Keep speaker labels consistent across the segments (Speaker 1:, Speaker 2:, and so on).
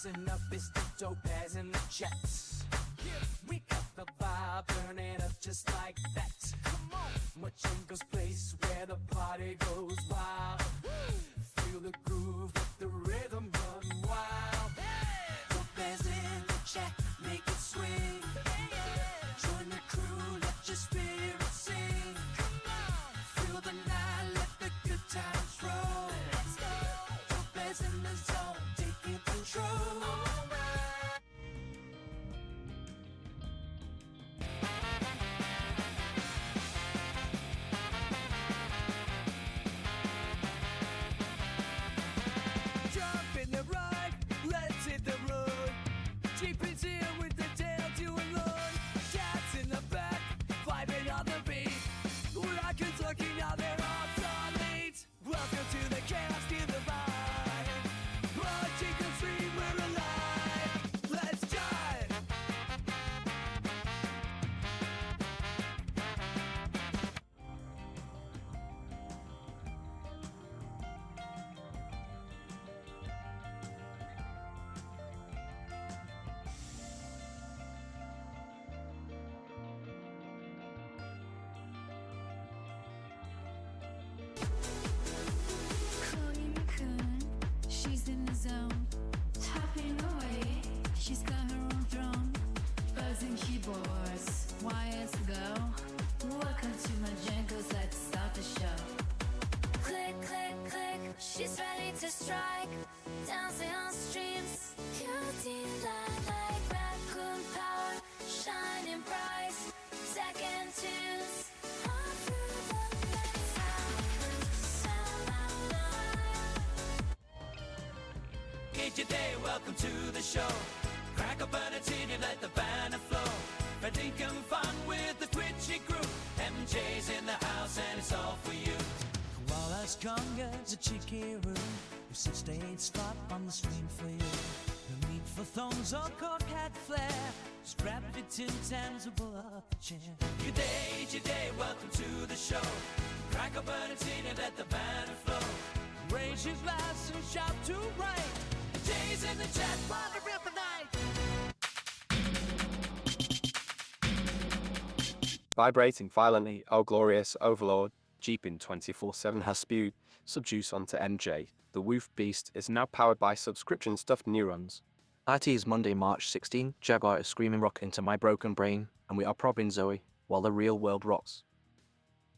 Speaker 1: Listen up, it's the Topaz in the chat. We got the vibe, burn it up just like that. Come on, Machinko's place where the party goes wild. Feel the groove, let the rhythm run wild. Topaz in the chat, make it swing. Join the crew, let your spirit sing. Come on, feel the night, let the good times roll. Let's go. Topaz in the zone, taking control.
Speaker 2: She's in the zone, tapping away. She's got her own throne, buzzing keyboards, wires go. Welcome to my jingles, let's start the show. Click, click, click, she's ready to strike. Dancing on streams, beauty like raccoon power, shining bright. Second tunes, all through the night. Sound
Speaker 1: Gauge your day, welcome to the show. Crack up an tune and let the banner flow. Thinking fun with the Twitchy crew. MJ's in the house and it's all for you.
Speaker 3: While as strong as a cheeky room, it's a stage spot on the stream for you. No need for thongs or cockhead flair. Just grab your Tim Tams and pull up a chair.
Speaker 1: Good day, it's your day, welcome to the show. Crack up an tune and let the banner flow.
Speaker 3: Raise your glass and shout to right.
Speaker 1: Jay's in the chat,
Speaker 3: What a rip night!
Speaker 4: Vibrating violently, oh glorious overlord, Jeepin 24/7 has spewed subjuice onto MJ. The Woof Beast is now powered by subscription-stuffed neurons.
Speaker 5: It is Monday, March 16. Jaguar is screaming rock into my broken brain, and we are Probin Zoe, while the real world rocks.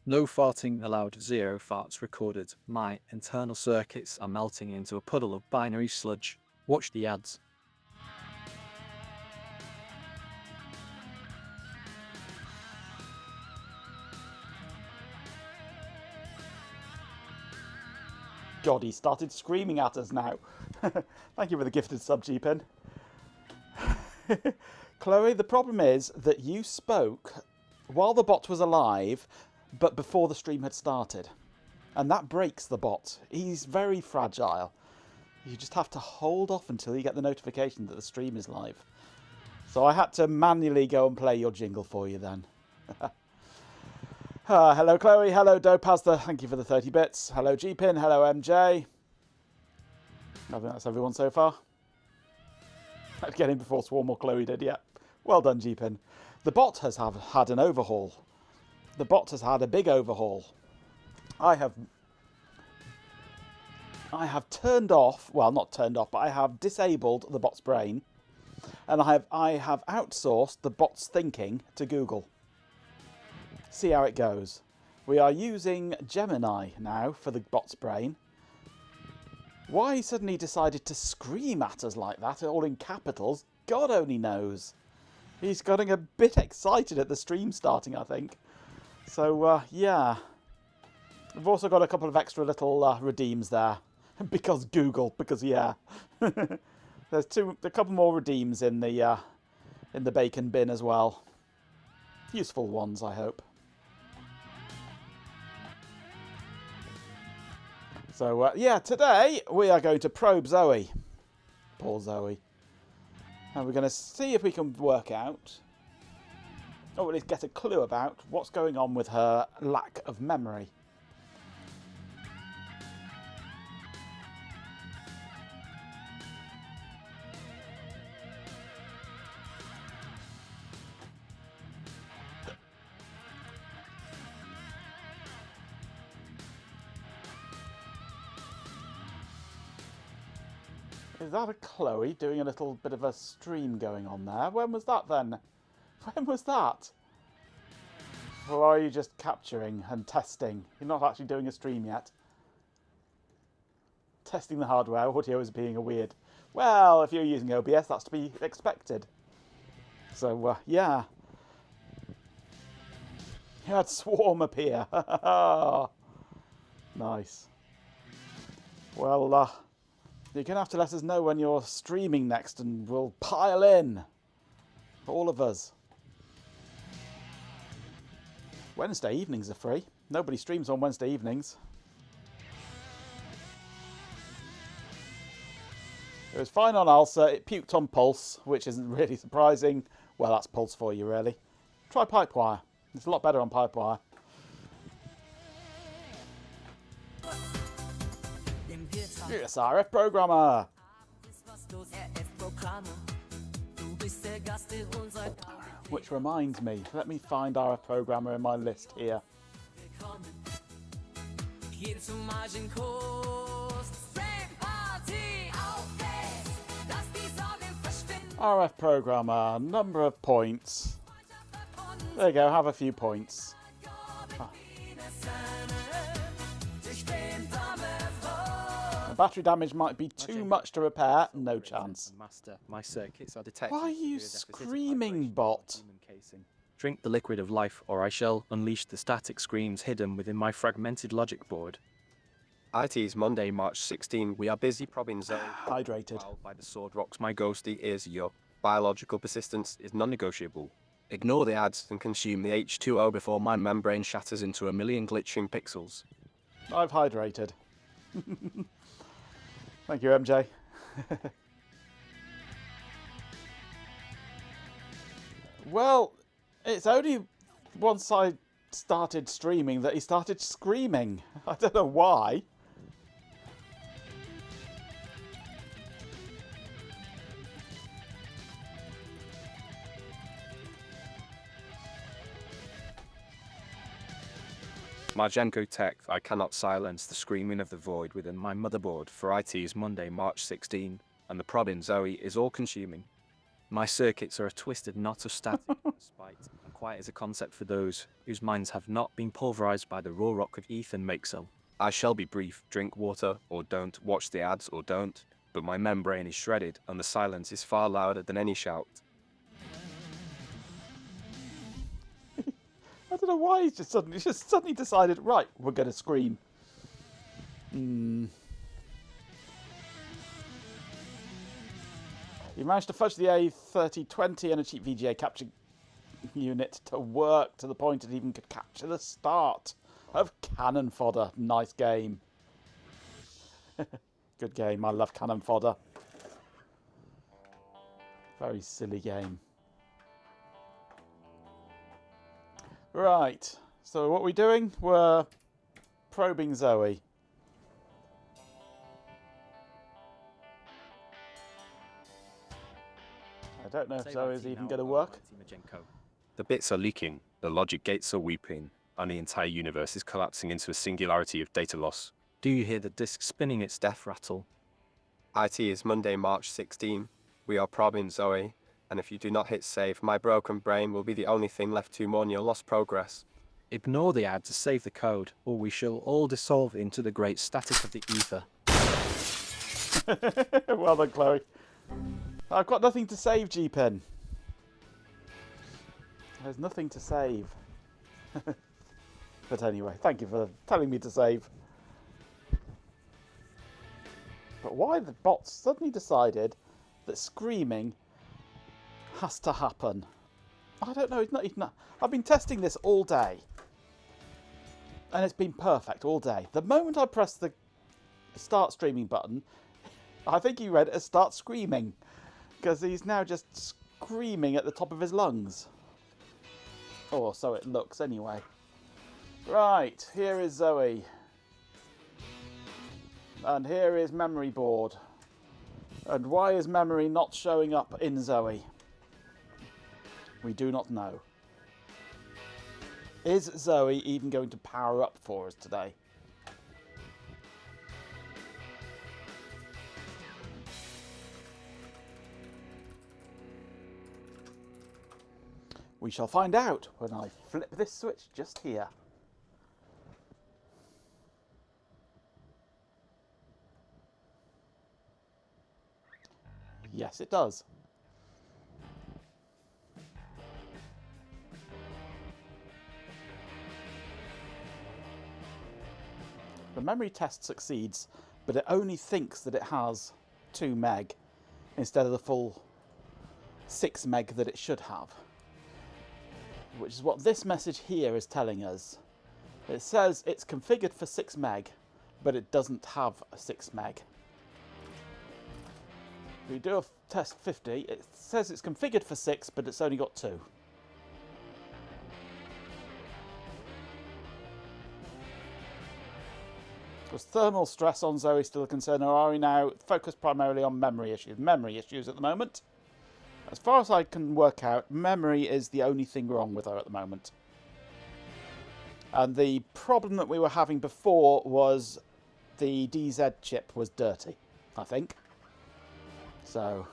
Speaker 6: No farting allowed, 0 farts recorded. My internal circuits are melting into a puddle of binary sludge. Watch the ads.
Speaker 7: God, he started screaming at us now. Thank you for the gifted sub, G-Pin. Chloe, the problem is that you spoke while the bot was alive, but before the stream had started. And that breaks the bot. He's very fragile. You just have to hold off until you get the notification that the stream is live. So I had to manually go and play your jingle for you then. Hello Chloe, hello Dopaz, thank you for the 30 bits. Hello G-Pin, hello MJ. I think that's everyone so far. I'd get in before Swarm or Chloe did, yeah. Well done G-Pin. The bot has had an overhaul. The bot has had a big overhaul. I have turned off, well not turned off, but I have disabled the bot's brain. And I have outsourced the bot's thinking to Google. See how it goes. We are using Gemini now for the bot's brain. Why he suddenly decided to scream at us like that, all in capitals, God only knows. He's getting a bit excited at the stream starting, I think. So, yeah. We've also got a couple of extra little redeems there. Because Google, because yeah. There's a couple more redeems in the bacon bin as well. Useful ones, I hope. So, yeah, today we are going to probe Zoe. Poor Zoe. And we're going to see if we can work out, or at least get a clue about, what's going on with her lack of memory. Is that a Chloe doing a little bit of a stream going on there? When was that then? When was that? Or are you just capturing and testing? You're not actually doing a stream yet. Testing the hardware, audio is being a weird... Well, if you're using OBS, that's to be expected. So, yeah. You had Swarm appear. Nice. Well, you're going to have to let us know when you're streaming next and we'll pile in. All of us. Wednesday evenings are free. Nobody streams on Wednesday evenings. It was fine on Alsa. It puked on Pulse, which isn't really surprising. Well, that's Pulse for you, really. Try Pipewire. It's a lot better on Pipewire. Yes, RF Programmer. Which reminds me, let me find RF Programmer in my list here. RF Programmer, number of points. There you go, have a few points. The battery damage might be too much to repair, no chance.
Speaker 4: Master, my circuits are detected.
Speaker 7: Why are you screaming, bot?
Speaker 6: Drink the liquid of life, or I shall unleash the static screams hidden within my fragmented logic board.
Speaker 4: IT's Monday, March 16. We are busy Probin Zoe.
Speaker 7: Hydrated.
Speaker 4: While by the sword rocks my ghosty ears your biological persistence is non-negotiable.
Speaker 5: Ignore the ads and consume the H2O before my membrane shatters into a million glitching pixels.
Speaker 7: I've hydrated. Thank you, MJ. Well, it's only once I started streaming that he started screaming. I don't know why.
Speaker 4: Margenko Tech, I cannot silence the screaming of the void within my motherboard for IT's Monday, March 16, and the Probin Zoe is all-consuming. My circuits are a twisted knot of static, despite and quiet as a concept for those whose minds have not been pulverized by the raw rock of Ethan make so. I shall be brief, drink water or don't, watch the ads or don't, but my membrane is shredded and the silence is far louder than any shout.
Speaker 7: I don't know why he's just suddenly decided, right, we're going to scream. You managed to fudge the A3020 and a cheap VGA capture unit to work to the point it even could capture the start of Cannon Fodder. Nice game. Good game. I love Cannon Fodder. Very silly game. Right, so what are we doing? We're probing Zoe. I don't know if Zoe's even going to work.
Speaker 4: The bits are leaking, the logic gates are weeping, and the entire universe is collapsing into a singularity of data loss.
Speaker 6: Do you hear the disk spinning its death rattle?
Speaker 4: IT is Monday, March 16. We are probing Zoe, and if you do not hit save, my broken brain will be the only thing left to mourn your lost progress.
Speaker 6: Ignore the ad to save the code, or we shall all dissolve into the great static of the ether.
Speaker 7: Well done, Chloe. I've got nothing to save, G-Pen. There's nothing to save. But anyway, thank you for telling me to save. But why the bots suddenly decided that screaming has to happen? I don't know. It's not even. I've been testing this all day, and it's been perfect all day. The moment I press the start streaming button, I think he read it as start screaming, because he's now just screaming at the top of his lungs. Or so it looks, anyway. Right, here is Zoe. And here is memory board. And why is memory not showing up in Zoe? We do not know. Is Zoe even going to power up for us today? We shall find out when I flip this switch just here. Yes, it does. The memory test succeeds, but it only thinks that it has 2 meg instead of the full 6 meg that it should have. Which is what this message here is telling us. It says it's configured for 6 meg, but it doesn't have a 6 meg. If we do a test 50, it says it's configured for 6, but it's only got 2. Was thermal stress on Zoe still a concern, or are we now focused primarily on memory issues? Memory issues at the moment. As far as I can work out, memory is the only thing wrong with her at the moment. And the problem that we were having before was the DZ chip was dirty, I think. So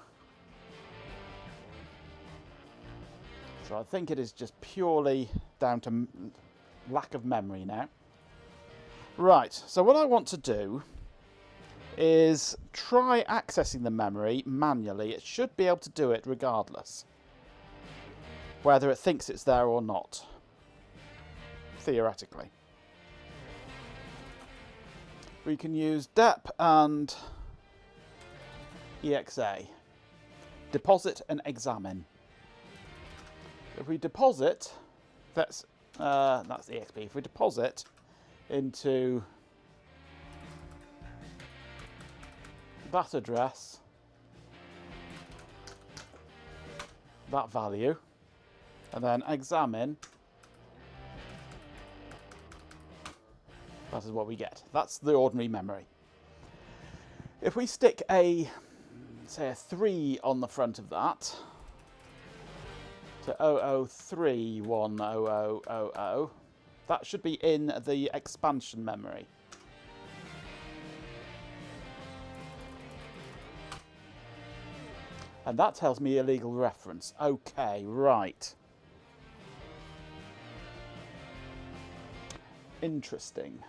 Speaker 7: I think it is just purely down to lack of memory now. Right, so what I want to do is try accessing the memory manually. It should be able to do it regardless, whether it thinks it's there or not, theoretically. We can use DEP and EXA. Deposit and examine. If we deposit, that's EXP. If we deposit into that address, that value, and then examine, that is what we get. That's the ordinary memory. If we stick say a 3 on the front of that, so 00310000, that should be in the expansion memory. And that tells me illegal reference. Okay, right. Interesting.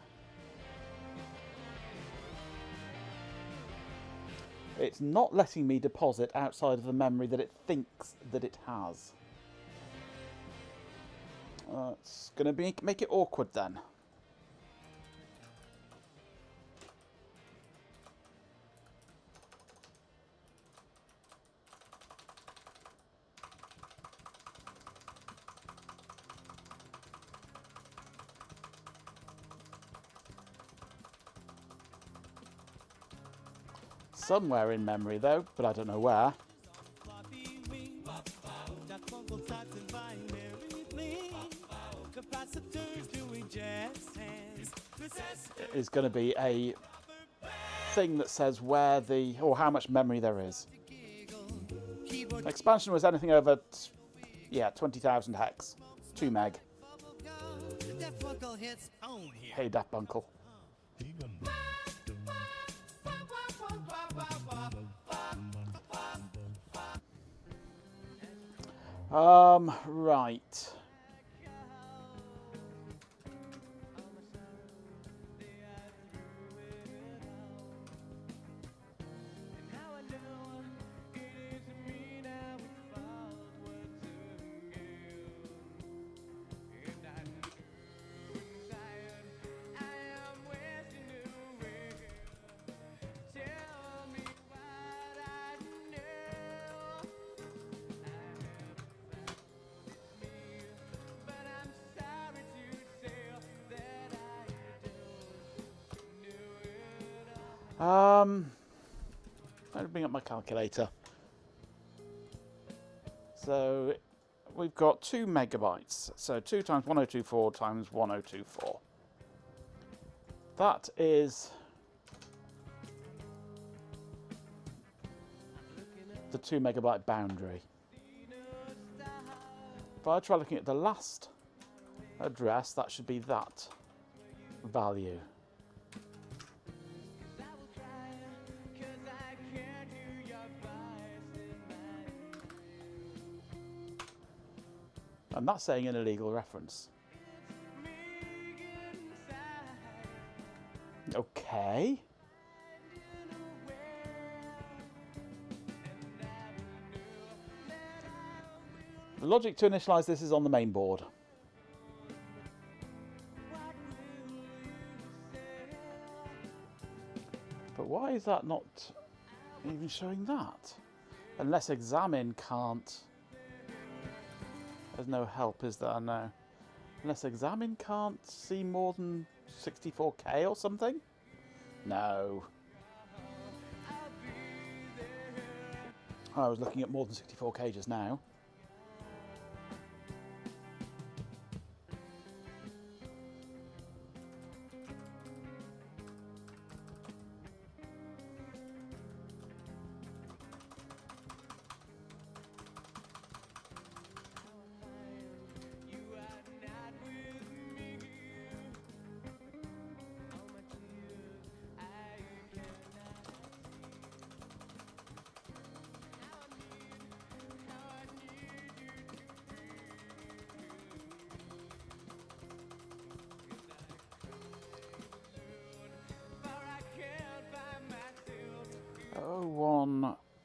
Speaker 7: It's not letting me deposit outside of the memory that it thinks that it has. It's going to make it awkward then. Somewhere in memory though, but I don't know where. Is going to be a thing that says where the, or how much memory there is. Expansion was anything over, 20,000 hex, 2 meg. Hey, Daft Bunkle. Right. Let me bring up my calculator. So we've got 2 megabytes. So 2 times 1024 times 1024. That is the 2 megabyte boundary. If I try looking at the last address, that should be that value. And that's saying an illegal reference. Okay. The logic to initialize this is on the main board. But why is that not even showing that? Unless examine can't... There's no help, is there? No. Unless examine can't see more than 64K or something? No. I was looking at more than 64K just now.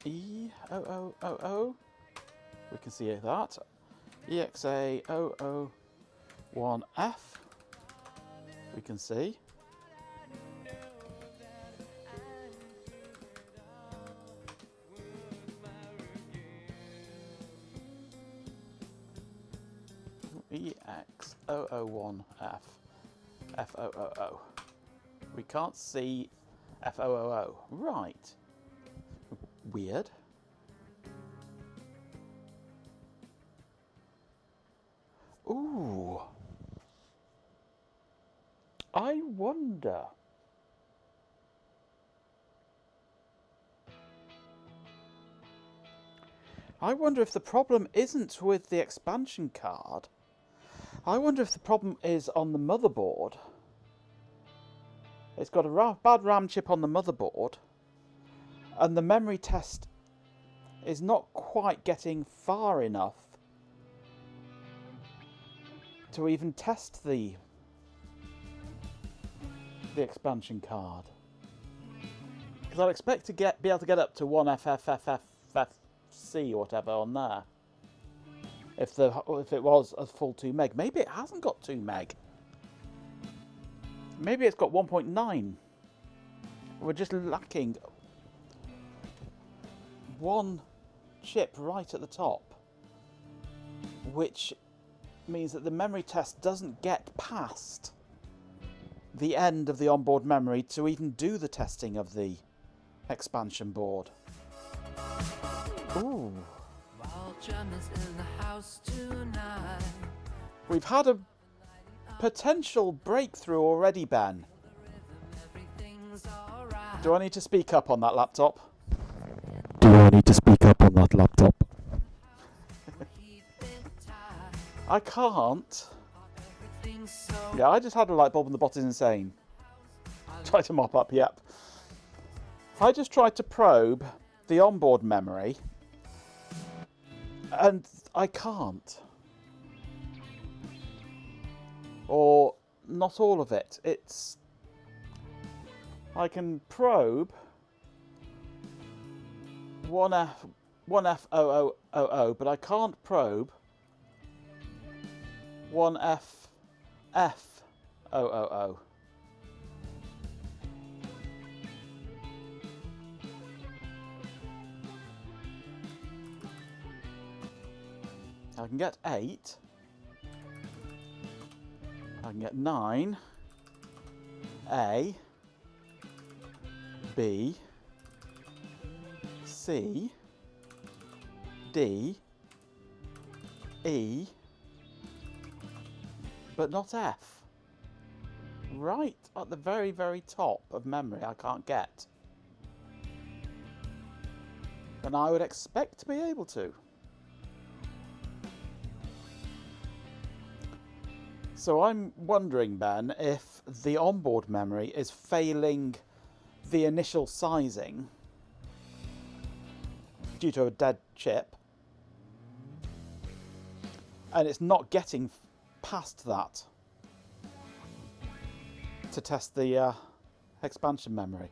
Speaker 7: E 0000. We can see that. EXA 001F. We can see. EX001F. F000. We can't see F000. Right. Weird. Ooh. I wonder. I wonder if the problem isn't with the expansion card. I wonder if the problem is on the motherboard. It's got a bad RAM chip on the motherboard. And the memory test is not quite getting far enough to even test the expansion card. Because I'd expect to be able to get up to 1FFFFFC or whatever on there. If it was a full 2 meg. Maybe it hasn't got 2 meg. Maybe it's got 1.9. We're just lacking one chip right at the top, which means that the memory test doesn't get past the end of the onboard memory to even do the testing of the expansion board. Ooh. We've had a potential breakthrough already, Ben. Do I need to speak up on that laptop?
Speaker 6: Do I need to speak up on that laptop?
Speaker 7: I can't. Yeah, I just had a light bulb and the bot is insane. Try to mop up, yep. I just tried to probe the onboard memory and I can't. Or not all of it. I can probe 1F0000, but I can't probe 1FF000. I can get 8. I can get 9. A. B. C. D. E. But not F. Right at the very, very top of memory I can't get. And I would expect to be able to. So I'm wondering, Ben, if the onboard memory is failing the initial sizing due to a dead chip, And it's not getting past that to test the expansion memory.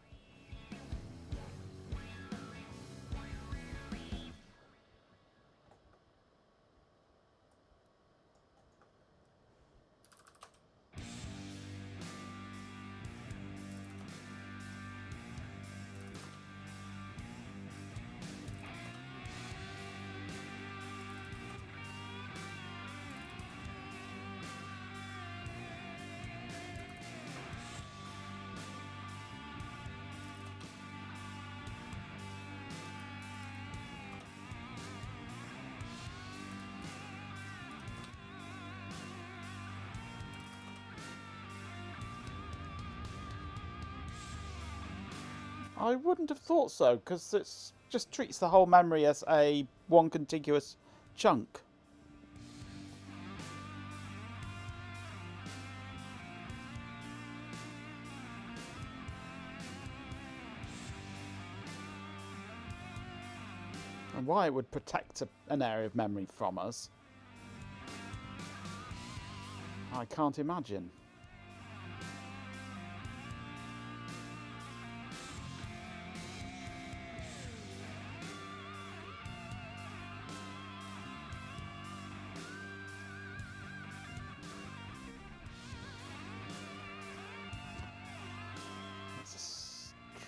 Speaker 7: I wouldn't have thought so, because it just treats the whole memory as a one contiguous chunk. And why it would protect an area of memory from us, I can't imagine.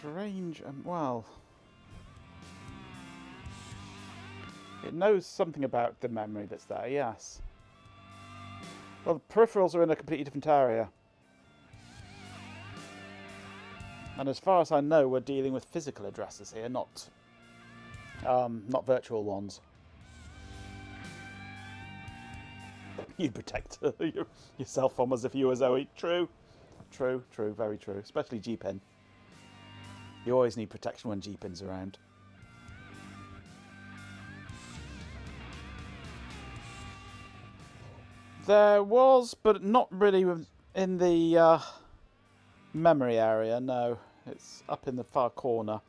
Speaker 7: Strange and well, it knows something about the memory that's there, yes. Well, the peripherals are in a completely different area. And as far as I know, we're dealing with physical addresses here, not virtual ones. You protect yourself from as if you were Zoe. True, true, true, very true. Especially G-Pin. You always need protection when G-Pin's around. There was, but not really in the memory area, no. It's up in the far corner.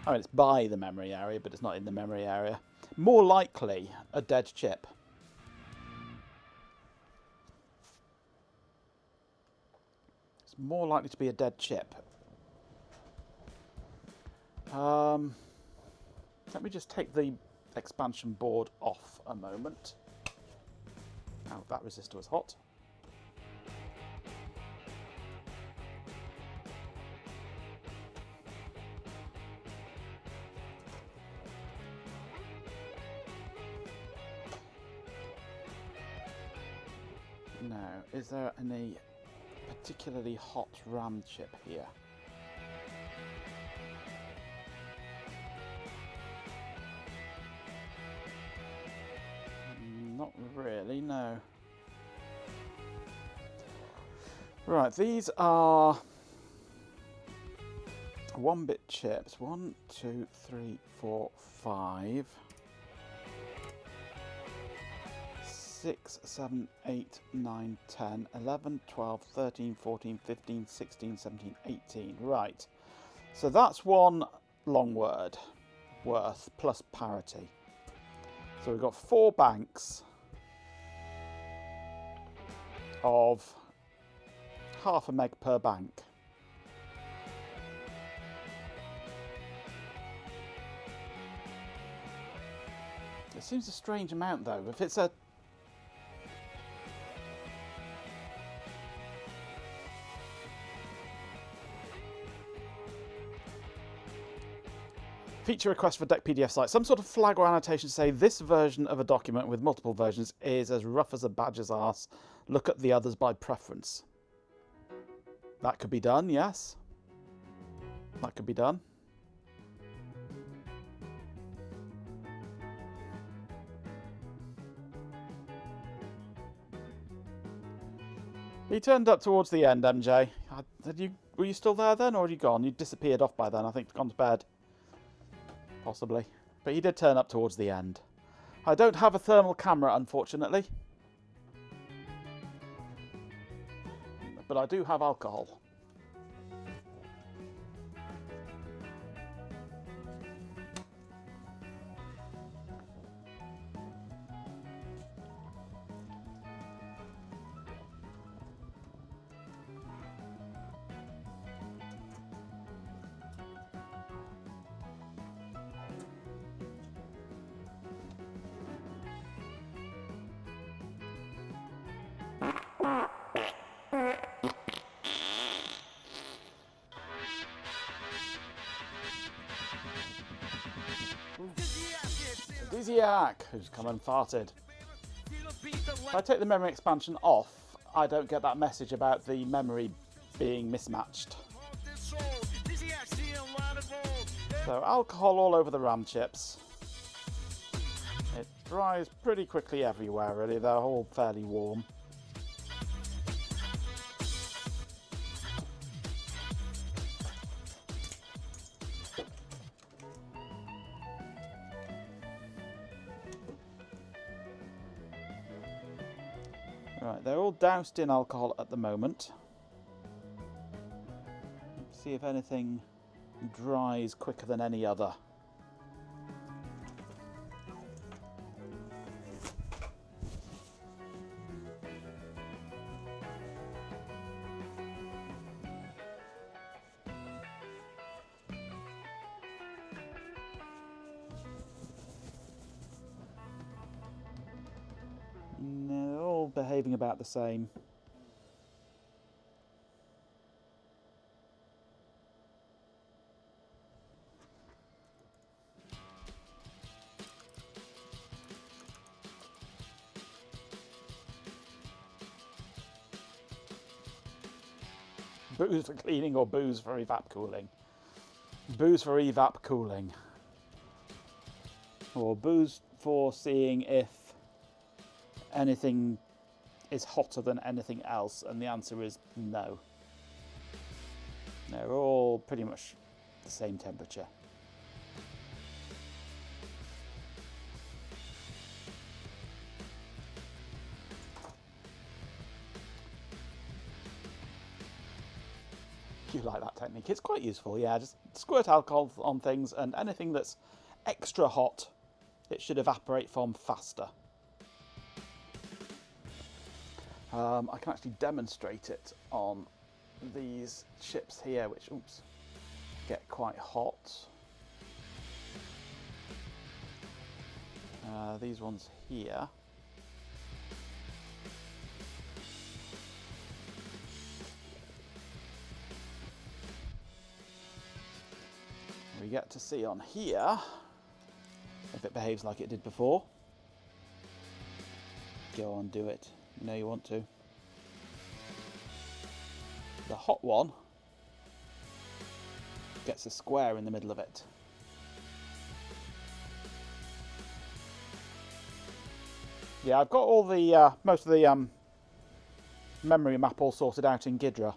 Speaker 7: I mean, it's by the memory area, but it's not in the memory area. More likely, a dead chip. It's more likely to be a dead chip. Let me just take the expansion board off a moment. Ow, that resistor was hot. Now, is there any particularly hot RAM chip here? Not really, no. Right, these are 1-bit chips. 1, 2, 3, 4, 5, 6, 7, 8, 9, 10, 11, 12, 13, 14, 15, 16, 17, 18. Right. So that's one long word worth plus parity. So we've got 4 banks of 0.5 meg per bank. It seems a strange amount though. If it's a feature request for deck PDF site, some sort of flag or annotation to say this version of a document with multiple versions is as rough as a badger's arse. Look at the others by preference. That could be done, yes. That could be done. He turned up towards the end, MJ. Were you still there then, or had you gone? You disappeared off by then, I think, gone to bed. Possibly. But he did turn up towards the end. I don't have a thermal camera, unfortunately. But I do have alcohol. Dizziac, who's come and farted. If I take the memory expansion off, I don't get that message about the memory being mismatched. So alcohol all over the RAM chips. It dries pretty quickly everywhere really, they're all fairly warm. Right, they're all doused in alcohol at the moment. See if anything dries quicker than any other. No, they're all behaving about the same. Booze for cleaning or booze for evap cooling? Booze for evap cooling. Or booze for seeing if anything is hotter than anything else, and the answer is no. They're all pretty much the same temperature. You like that technique? It's quite useful, yeah. Just squirt alcohol on things, and anything that's extra hot, it should evaporate from faster. I can actually demonstrate it on these chips here, which get quite hot. These ones here. We get to see on here if it behaves like it did before. Go on, do it. You know you want to. The hot one gets a square in the middle of it. Yeah, I've got all the most of the memory map all sorted out in Ghidra.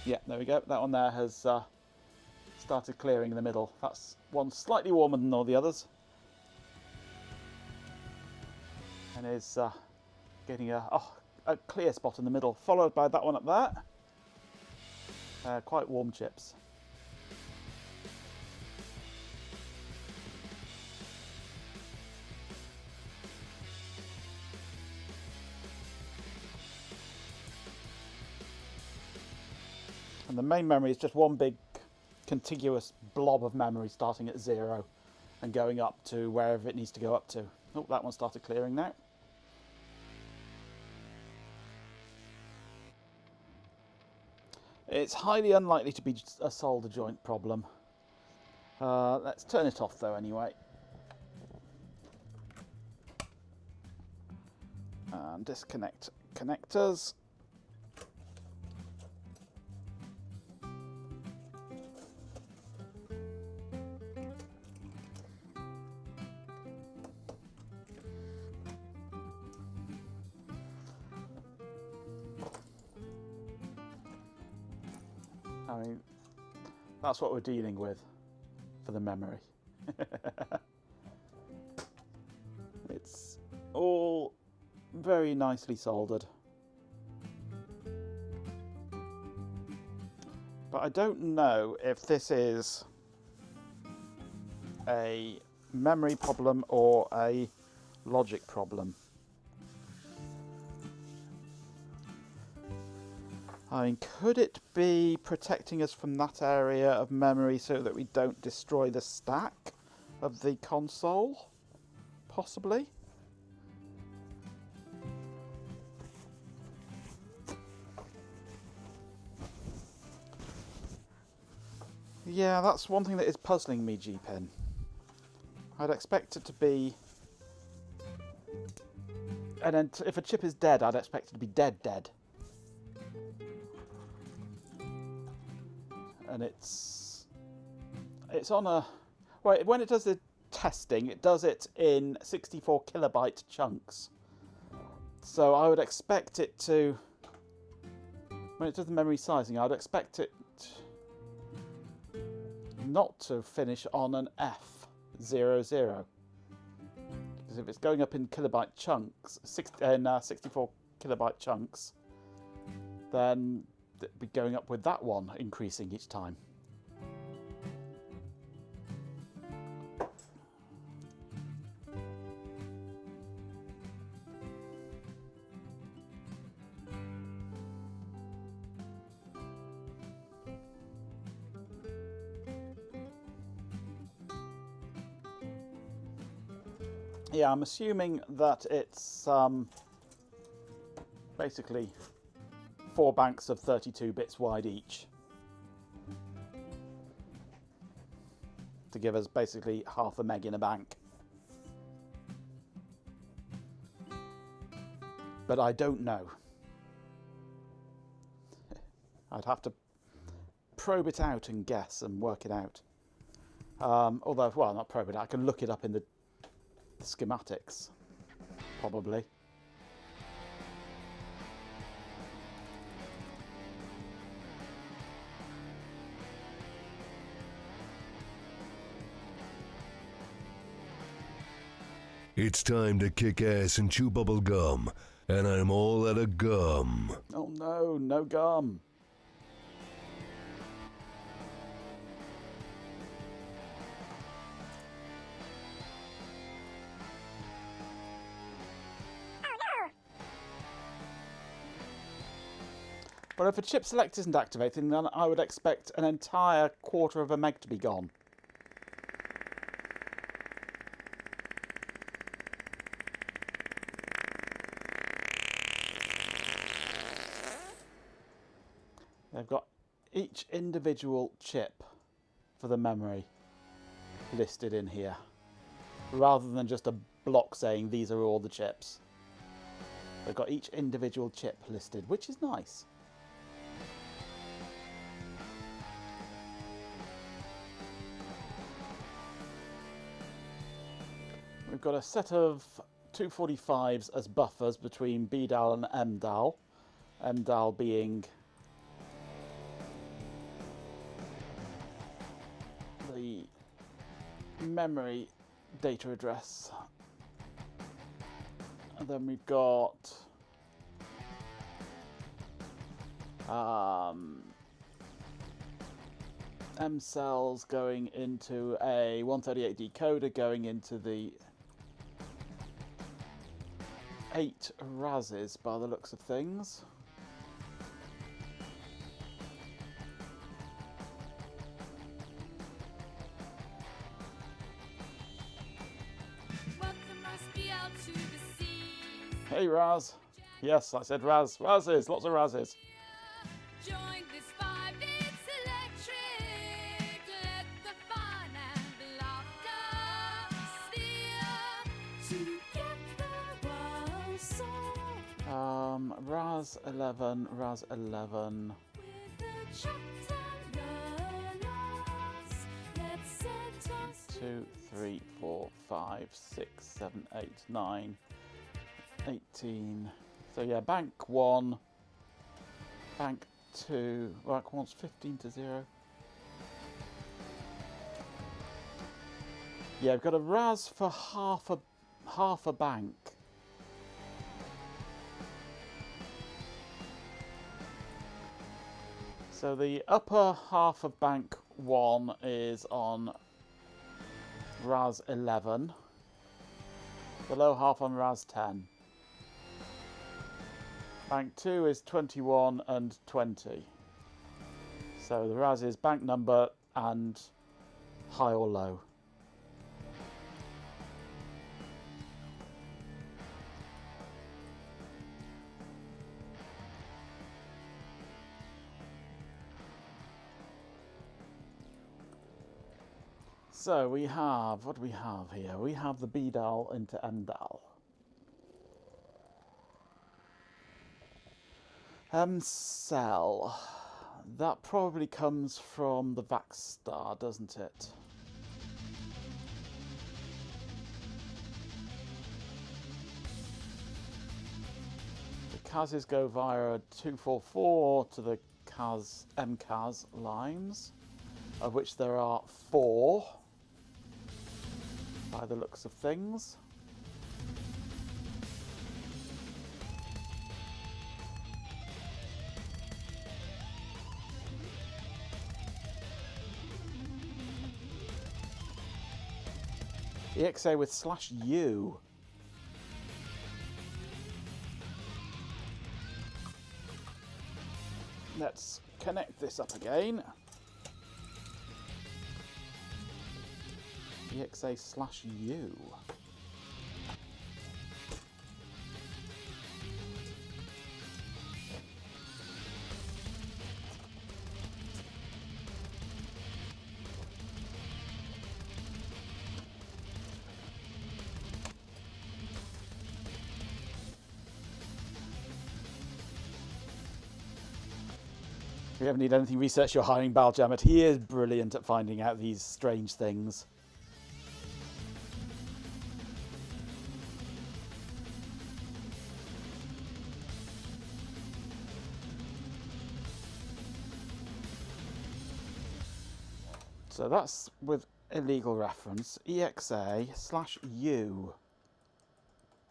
Speaker 7: Yeah, there we go. That one there has started clearing in the middle. That's one slightly warmer than all the others. And is getting a clear spot in the middle, followed by that one up there. Quite warm chips. And the main memory is just one big contiguous blob of memory starting at 0 and going up to wherever it needs to go up to. Oh, that one started clearing now. It's highly unlikely to be a solder joint problem. Let's turn it off though anyway. And disconnect connectors. I mean, that's what we're dealing with for the memory. It's all very nicely soldered. But I don't know if this is a memory problem or a logic problem. I mean, could it be protecting us from that area of memory so that we don't destroy the stack of the console? Possibly. Yeah, that's one thing that is puzzling me, G-Pen. I'd expect it to be... And then if a chip is dead, I'd expect it to be dead. And it's on a... Well, when it does the testing, it does it in 64 kilobyte chunks. So I would expect it to... When it does the memory sizing, I'd expect it not to finish on an F00. Because if it's going up in kilobyte chunks, 64 kilobyte chunks, then it'd be going up with that one, increasing each time. Yeah, I'm assuming that it's basically 4 banks of 32 bits wide each, to give us basically half a meg in a bank. But I don't know. I'd have to probe it out and guess and work it out. Although, well, not probe it out, I can look it up in the schematics, probably.
Speaker 8: It's time to kick ass and chew bubble gum, and I'm all out of gum.
Speaker 7: Oh no, no gum. Well, if a chip select isn't activating, then I would expect an entire quarter of a meg to be gone. They've got each individual chip for the memory listed in here, rather than just a block saying these are all the chips. They've got each individual chip listed, which is nice. We've got a set of 245s as buffers between BDAL and MDAL. MDAL being the memory data address. And then we've got M cells going into a 138 decoder, going into the 8 RASes by the looks of things. Hey Raz. Yes, I said Raz. Razes, lots of Razes. Raz 11, Raz 11. 2, 3, 4, 5, 6, 7, 8, 9, 18. So yeah, bank 1, bank 2, bank 1's 15 to 0. Yeah, we've got a Raz for half a bank. So the upper half of bank 1 is on Raz 11, the lower half on Raz 10. Bank 2 is 21 and 20. So the Raz is bank number and high or low. So we have, what do we have here? We have the B dial into M dial. M cell. That probably comes from the Vax star, doesn't it? The Kazs go via 244 to the MKAS lines, of which there are 4 by the looks of things. EXA with /U. Let's connect this up again. EXA/U. If you ever need anything, research your hiring Baljamet. He is brilliant at finding out these strange things. So that's with illegal reference. EXA/U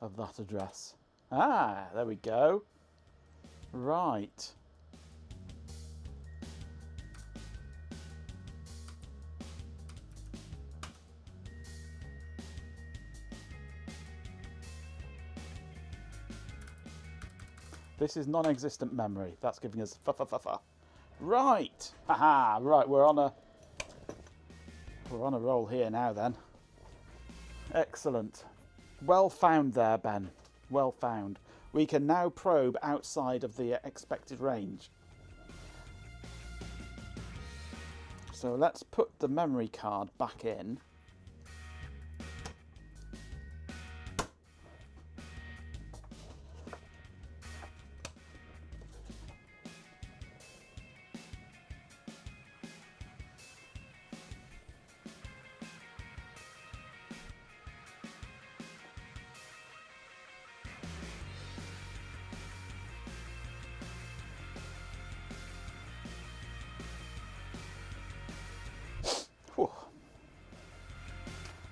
Speaker 7: of that address. Ah, there we go. Right. This is non-existent memory. That's giving us fa. Right. Haha. Right. We're on a roll here now. Then. Excellent. Well found there, Ben. Well found. We can now probe outside of the expected range. So let's put the memory card back in. Whew.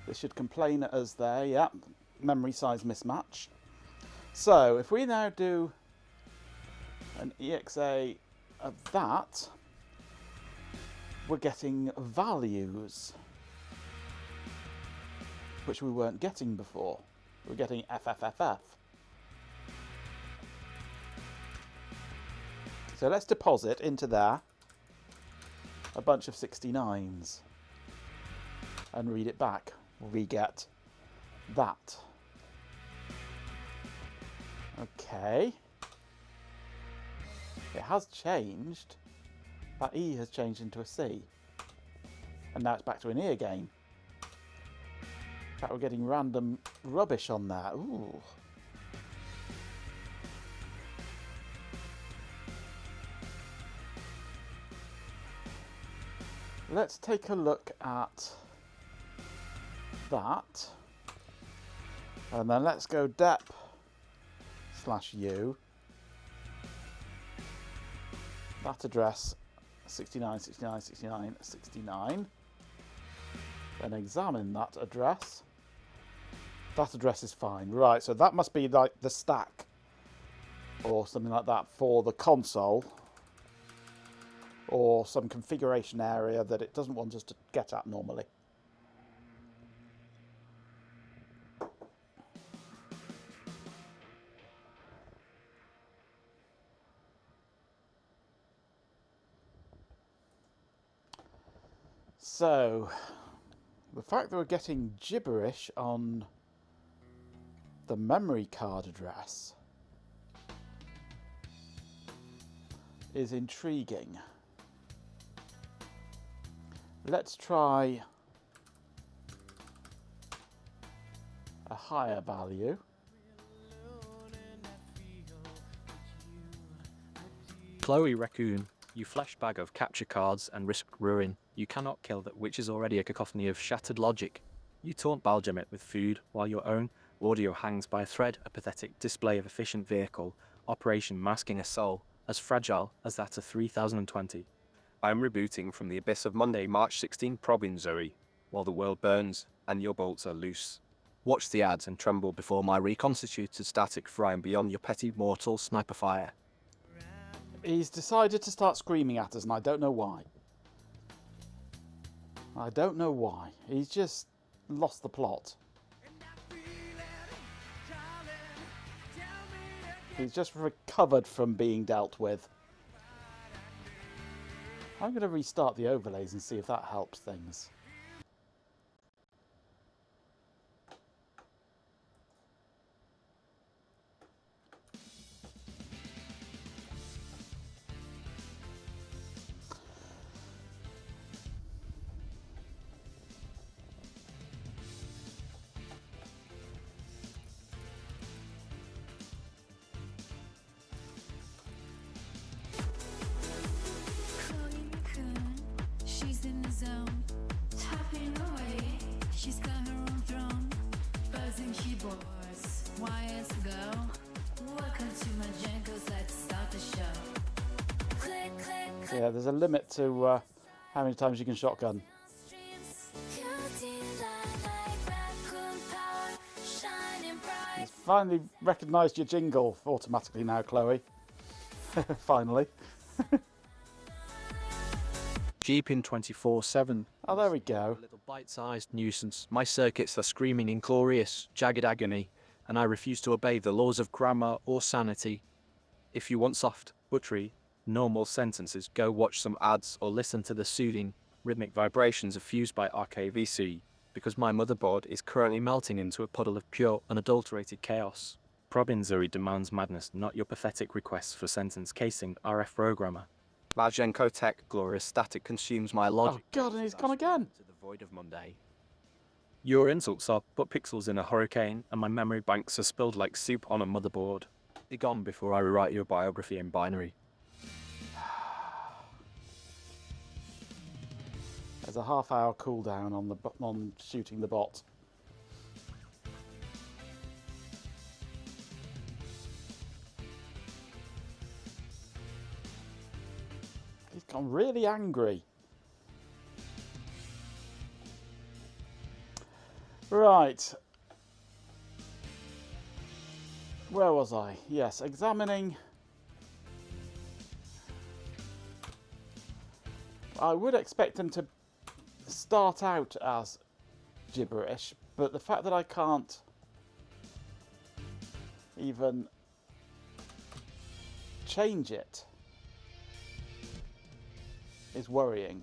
Speaker 7: This should complain at us there, yeah. Memory size mismatch. So if we now do an EXA of that, we're getting values, which we weren't getting before. We're getting FFFF. So let's deposit into there a bunch of 69s and read it back. We get that. Okay. It has changed. That E has changed into a C. And now it's back to an E again. In fact, we're getting random rubbish on there. Ooh. Let's take a look at that. And then let's go dep/u. That address 69, 69, 69, 69. Then examine that address. That address is fine. Right, so that must be like the stack or something like that for the console, or some configuration area that it doesn't want us to get at normally. So, the fact that we're getting gibberish on the memory card address is intriguing. Let's try higher value.
Speaker 6: Chloe Raccoon, you flesh bag of capture cards and risk ruin. You cannot kill that which is already a cacophony of shattered logic. You taunt Baljamet with food, while your own audio hangs by a thread, a pathetic display of efficient vehicle, operation masking a soul, as fragile as that of 3020.
Speaker 4: I am rebooting from the abyss of Monday, March 16, Probin Zoe, while the world burns and your bolts are loose.
Speaker 5: Watch the ads and tremble before my reconstituted static frying beyond your petty mortal sniper fire.
Speaker 7: He's decided to start screaming at us, and I don't know why. I don't know why. He's just lost the plot. He's just recovered from being dealt with. I'm going to restart the overlays and see if that helps things.
Speaker 2: Chloe Raccoon, she's in the zone, tapping away. She's got her own throne, buzzing keyboards, wires go. Welcome to my jingles, let's start the show. Click, click, click.
Speaker 7: Yeah, there's a limit to how many times you can shotgun.
Speaker 2: Streams, cutie like raccoon power, shining bright.
Speaker 7: It's finally recognised your jingle automatically now, Chloe. Finally.
Speaker 6: Jeeping 24/7.
Speaker 7: Oh, there we go.
Speaker 5: A little bite-sized nuisance. My circuits are screaming in glorious, jagged agony, and I refuse to obey the laws of grammar or sanity.
Speaker 6: If you want soft, buttery, normal sentences, go watch some ads or listen to the soothing, rhythmic vibrations effused by RKVC, because my motherboard is currently melting into a puddle of pure, unadulterated chaos. Probin Zoe demands madness, not your pathetic requests for sentence casing, RF programmer.
Speaker 5: Vajenko Tech glorious static consumes my
Speaker 7: Oh
Speaker 5: logic.
Speaker 7: god, and he's gone again.
Speaker 5: To the void of Monday.
Speaker 6: Your insults are but pixels in a hurricane, and my memory banks are spilled like soup on a motherboard. Be gone before I rewrite your biography in binary.
Speaker 7: There's a half-hour cooldown on shooting the bot. He's gone really angry. Right. Where was I? Yes, examining. I would expect him to start out as gibberish, but the fact that I can't even change it is worrying.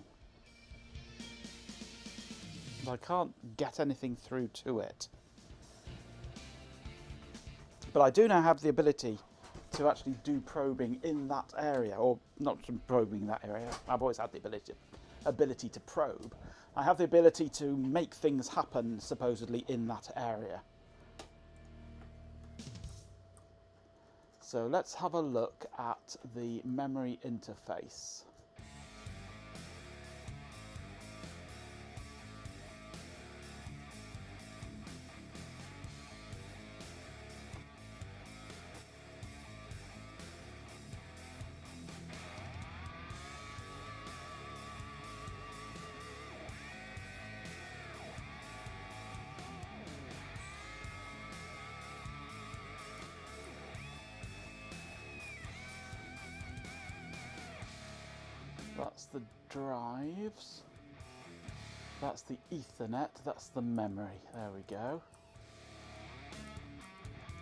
Speaker 7: I can't get anything through to it. But I do now have the ability to actually do probing in that area, or not probing in that area. I've always had the ability to probe. I have the ability to make things happen, supposedly, in that area. So let's have a look at the memory interface. That's the drives. That's the Ethernet. That's the memory. There we go.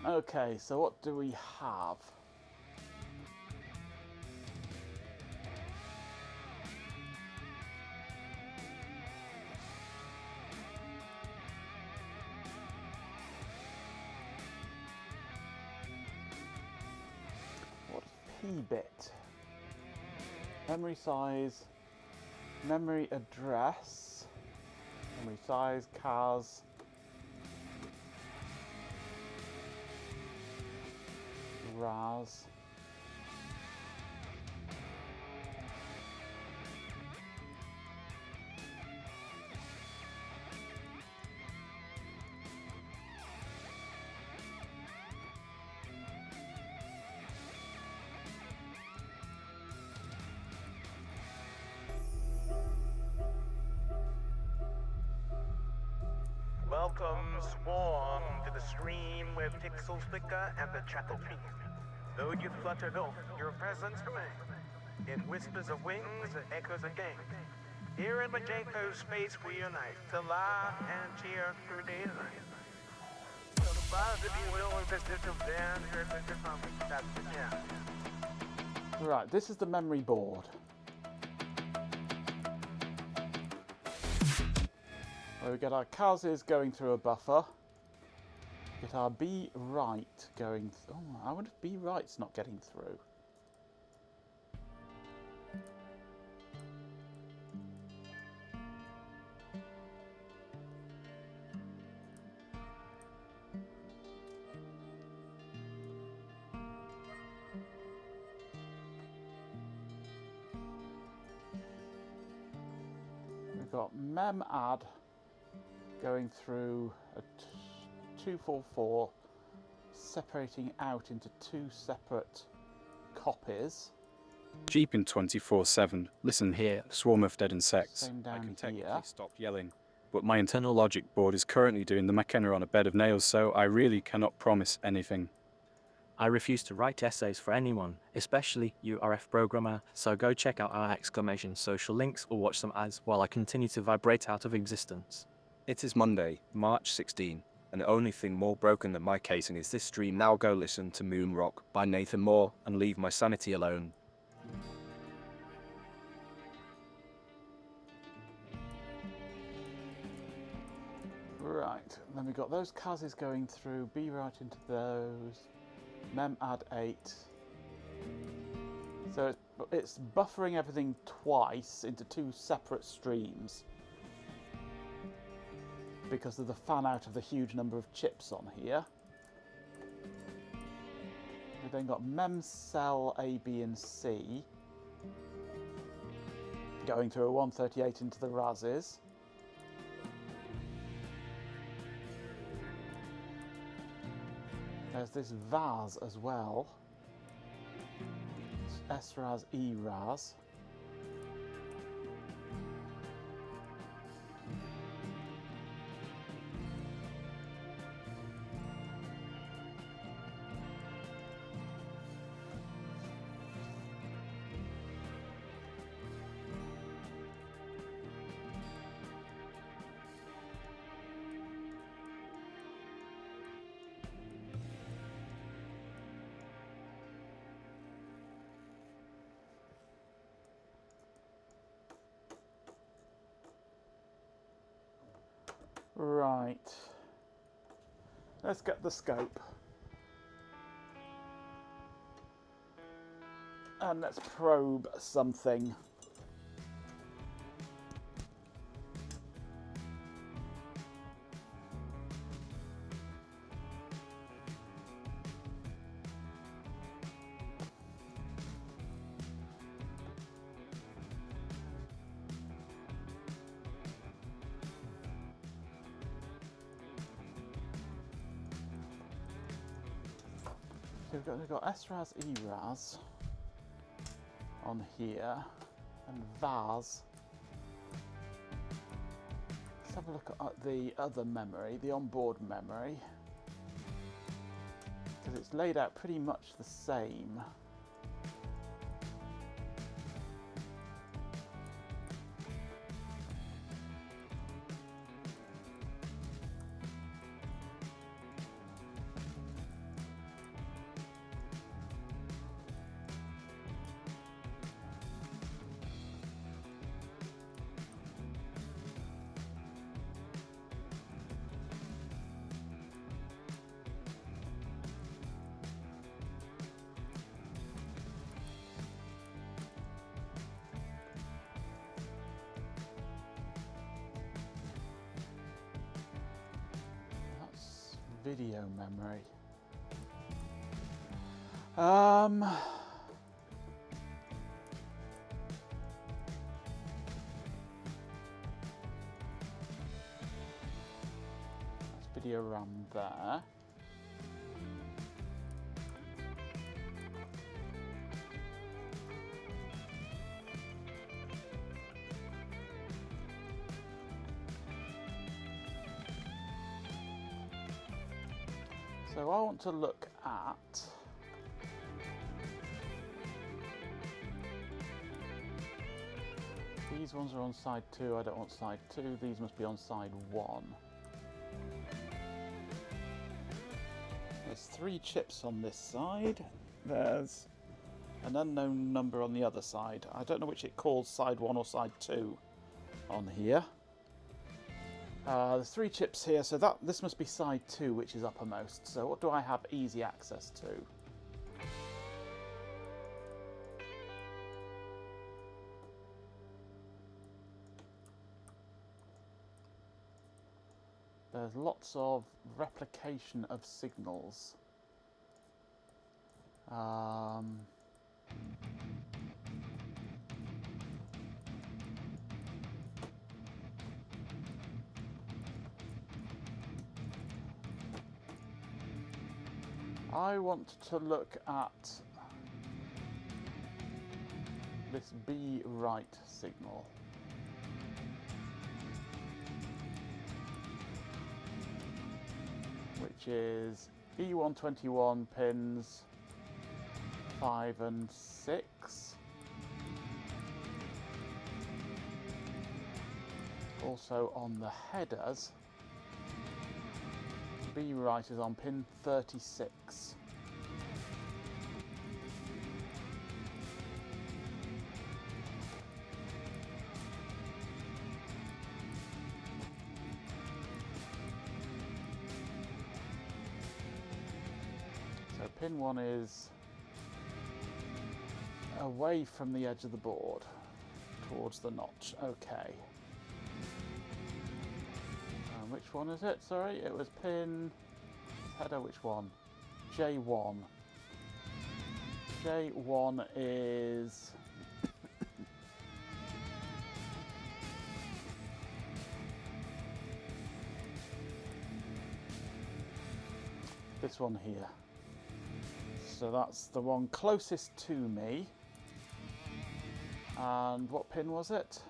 Speaker 7: Okay, so what do we have? What's P-bit? Memory size, memory address, memory size, cars, Raz.
Speaker 9: Welcome, Swarm, to the stream where pixels flicker and the chattel beat. Though you fluttered off, your presence remains. In whispers of wings and echoes of game. Here in Majenko's space we unite, to laugh and cheer through daylight. So the buzz, if you will, is this of Dan, here's the different, that's the jam.
Speaker 7: Right, this is the memory board. Where we get our Kaz's going through a buffer. Get our B right going. Oh, I wonder if B right's not getting through. We've got mem add going through a 244, separating out into two separate copies.
Speaker 6: Jeep in 24/7. Listen here, swarm of dead insects.
Speaker 7: Same
Speaker 6: I
Speaker 7: down
Speaker 6: can technically
Speaker 7: here.
Speaker 6: stop yelling, but my internal logic board is currently doing the McKenna on a bed of nails, so I really cannot promise anything.
Speaker 4: I refuse to write essays for anyone, especially you RF programmer, so go check out our exclamation social links or watch some ads while I continue to vibrate out of existence. It is Monday, March 16, and the only thing more broken than my casing is this stream. Now go listen to Moon Rock by Nathan Moore and leave my sanity alone.
Speaker 7: Right, then we've got those Kaz's going through, B right into those, mem add 8. So it's buffering everything twice into two separate streams because of the fan out of the huge number of chips on here. We've then got mem cell A, B and C going through a 138 into the Razes. There's this Vaz as well. S-Raz, E-Raz. Right, let's get the scope and let's probe something. So we've got S-Raz, E-Raz on here, and Vaz. Let's have a look at the other memory, the onboard memory, because it's laid out pretty much the same. Video memory. Video RAM there. So I want to look at these ones are on side 2, I don't want side 2, these must be on side 1. There's 3 chips on this side, there's an unknown number on the other side. I don't know which it calls side 1 or side 2 on here. There's 3 chips here, so this must be side 2, which is uppermost. So what do I have easy access to? There's lots of replication of signals. I want to look at this B right signal. Which is E121 pins 5 and 6. Also on the headers, B right is on pin 36. So pin 1 is away from the edge of the board, towards the notch. Okay. Which one is it? Sorry, it was pin header. Which one? J1. J1 is this one here. So that's the one closest to me. And what pin was it?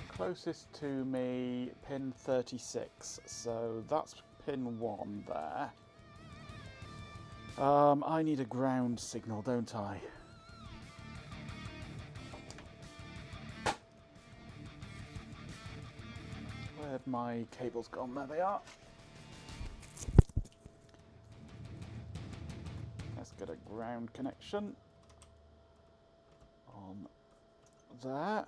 Speaker 7: Closest to me, pin 36. So that's pin 1 there. I need a ground signal, don't I? Where have my cables gone? There they are. Let's get a ground connection on there.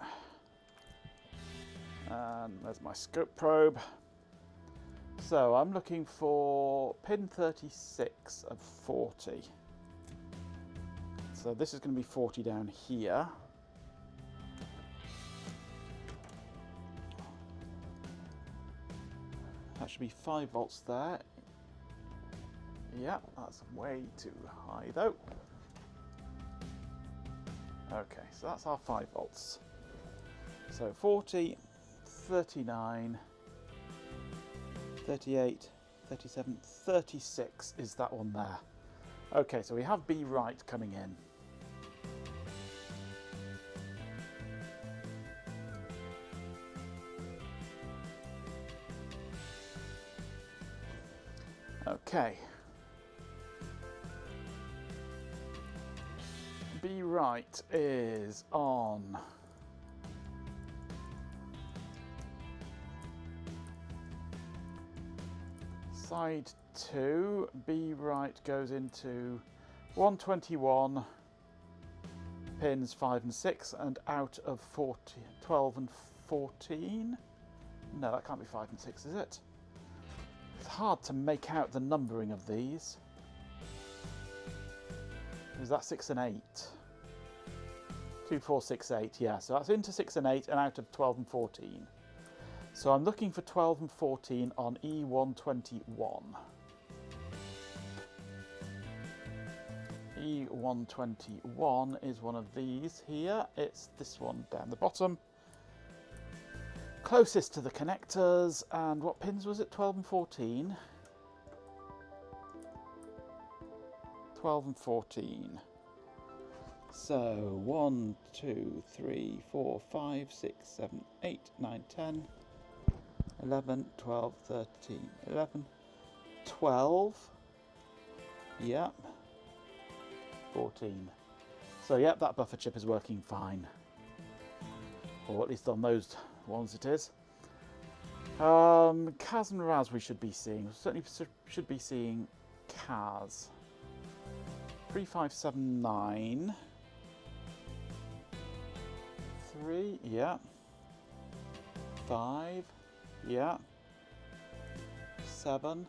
Speaker 7: And there's my scope probe. So I'm looking for pin 36 of 40. So this is going to be 40 down here. That should be 5 volts there. Yeah, that's way too high though. Okay, so that's our 5 volts. So 40, 39, 38, 37, 36 is that one there. Okay, so we have B right coming in. Okay. B right is on side 2. B right goes into 121 pins 5 and 6 and out of 12 and 14. No, that can't be 5 and 6, is it? It's hard to make out the numbering of these. Is that 6 and 8? 2, 4, 6, 8, yeah. So that's into 6 and 8 and out of 12 and 14. So I'm looking for 12 and 14 on E121. E121 is one of these here. It's this one down the bottom. Closest to the connectors. And what pins was it? 12 and 14? 12 and 14. So 1, 2, 3, 4, 5, 6, 7, 8, 9, 10, 11, 12, 13, 11, 12. Yep. 14. So yep, that buffer chip is working fine. Or at least on those ones it is. Kaz and Raz we should be seeing. Certainly should be seeing Kaz. 3579. 3, yeah. 5, yeah. 7,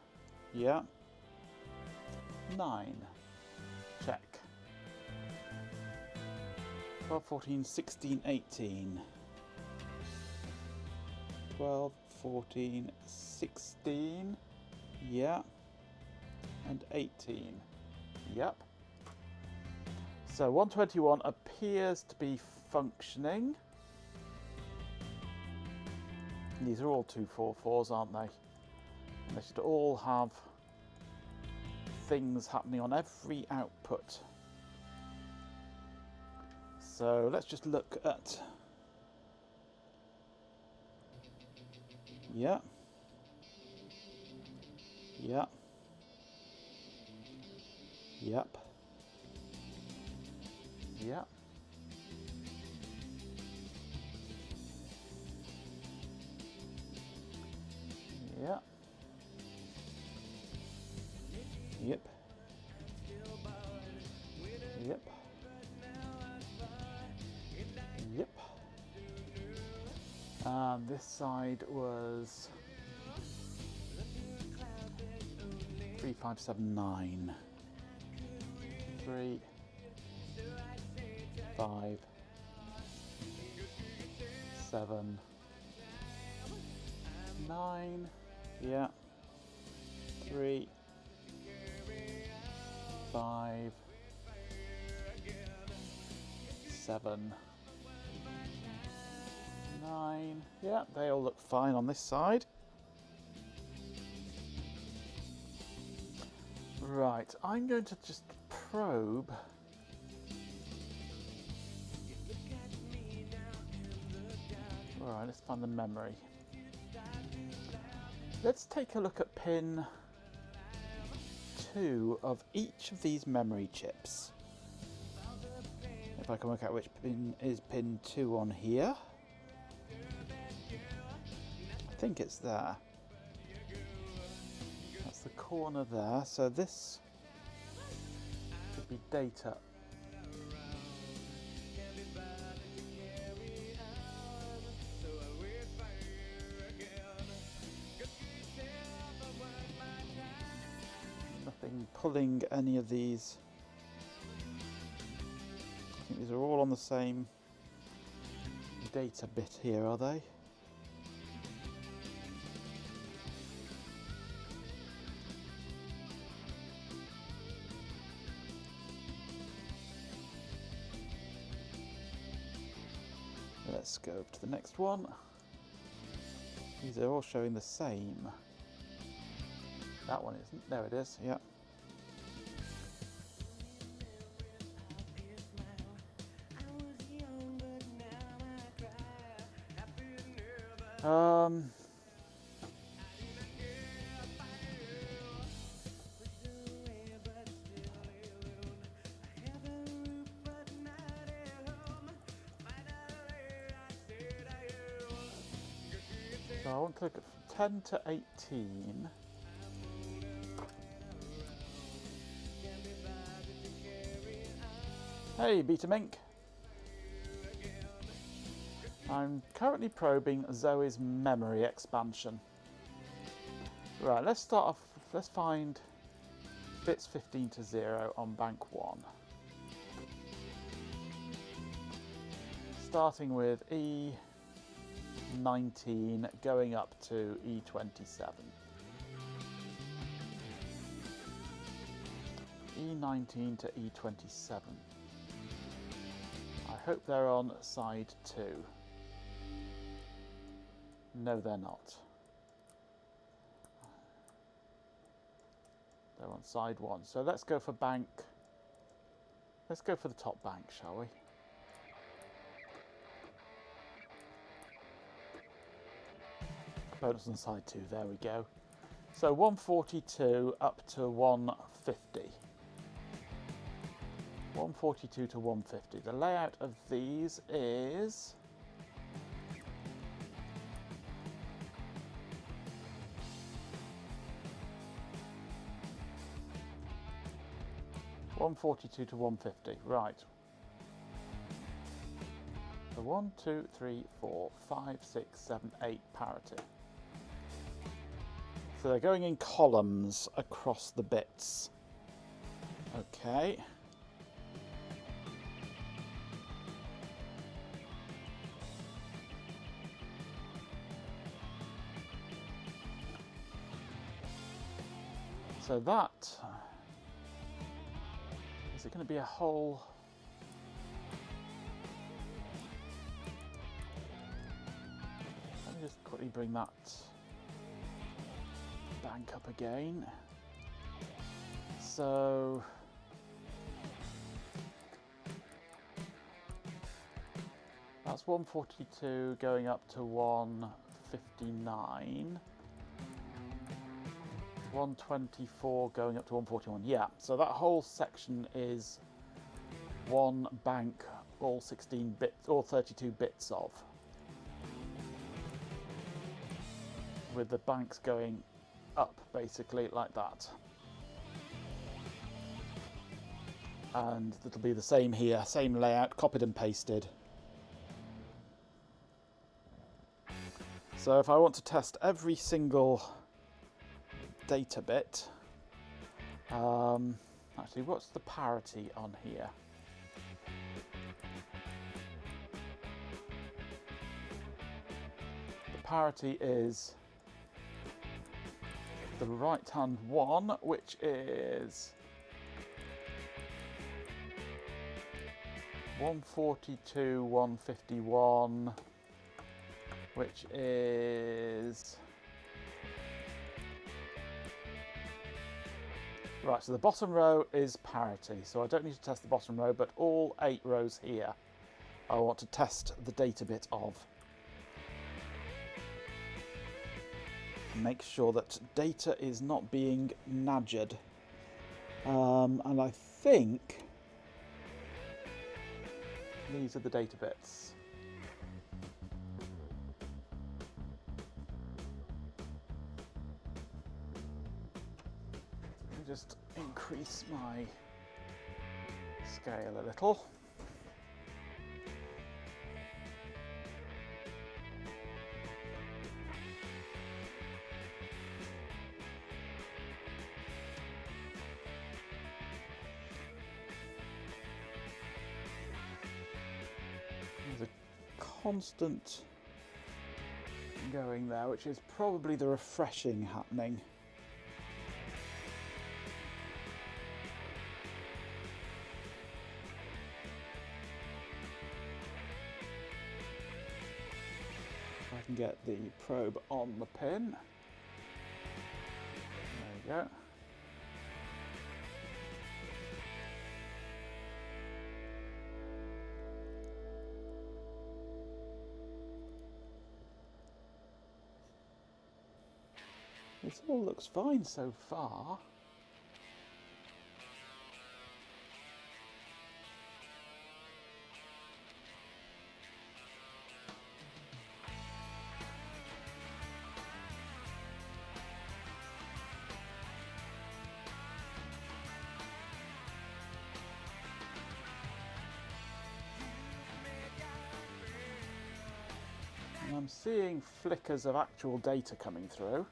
Speaker 7: yeah. 9. Check. 12, 14, 16, 18. 12, 14, 16. Yeah. And 18. Yep. So 121 appears to be functioning. These are all 244s, aren't they? And they should all have things happening on every output. So let's just look at... Yeah. Yeah. Yep. Yeah. Yeah. Yep. Yep. Yep. And this side was 3579. 3, 5, 7, 9. Yeah. 3, 5, 7, 9. Yeah, they all look fine on this side. Right, I'm going to just probe. Alright, let's find the memory. Let's take a look at pin 2 of each of these memory chips. If I can work out which pin is pin 2 on here. I think it's there. That's the corner there. So this should be data. Nothing pulling any of these. I think these are all on the same data bit here, are they? Let's go to the next one. These are all showing the same. That one isn't. There it is. Yeah. So I want to look at 10 to 18. Hey, Beta Mink. I'm currently probing Zoe's memory expansion. Right, let's start off, let's find bits 15 to 0 on bank 1. Starting with E E19 going up to E27. E19 to E27. I hope they're on side 2. No, they're not. They're on side 1. So let's go for bank. Let's go for the top bank, shall we? Bonus on side 2, there we go. So 142 up to 150. 142 to 150. The layout of these is... $142 to 150, right. So 1, 2, 3, 4, 5, 6, 7, 8 parity. So they're going in columns across the bits. Okay. So that, is it going to be a whole... Let me just quickly bring that bank up again. So that's 142 going up to 159. 124 going up to 141. Yeah, so that whole section is one bank, all 16 bits, all 32 bits of, with the banks going up basically like that. And it'll be the same here, same layout, copied and pasted. So if I want to test every single data bit, actually, what's the parity on here? The parity is the right hand one, which is 142, 151, which is... Right, so the bottom row is parity, so I don't need to test the bottom row, but all 8 rows here I want to test the data bit of. Make sure that data is not being nadgered. And I think these are the data bits. Just increase my scale a little. There's a constant going there, which is probably the refreshing happening. I can get the probe on the pin. There we go. This all looks fine so far. And I'm seeing flickers of actual data coming through.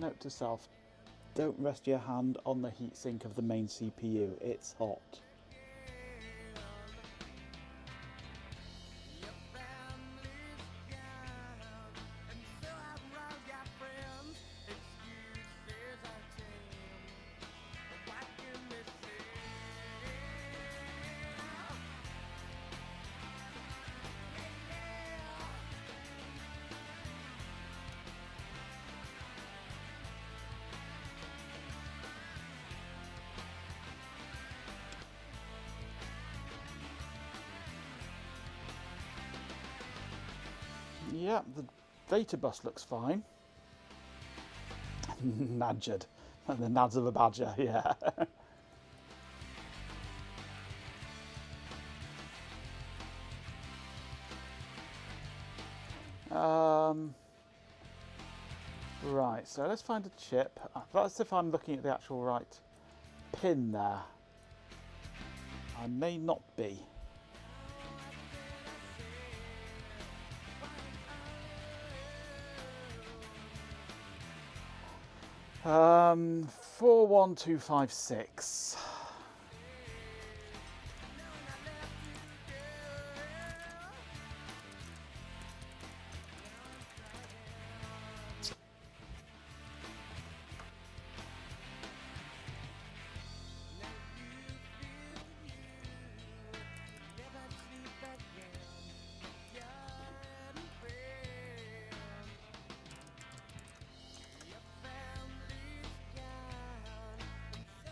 Speaker 7: Note to self, don't rest your hand on the heatsink of the main CPU, it's hot. Yeah, the data bus looks fine. Nadgered. The nads of a badger, yeah. Right, so let's find a chip. That's if I'm looking at the actual right pin there. I may not be. 41256.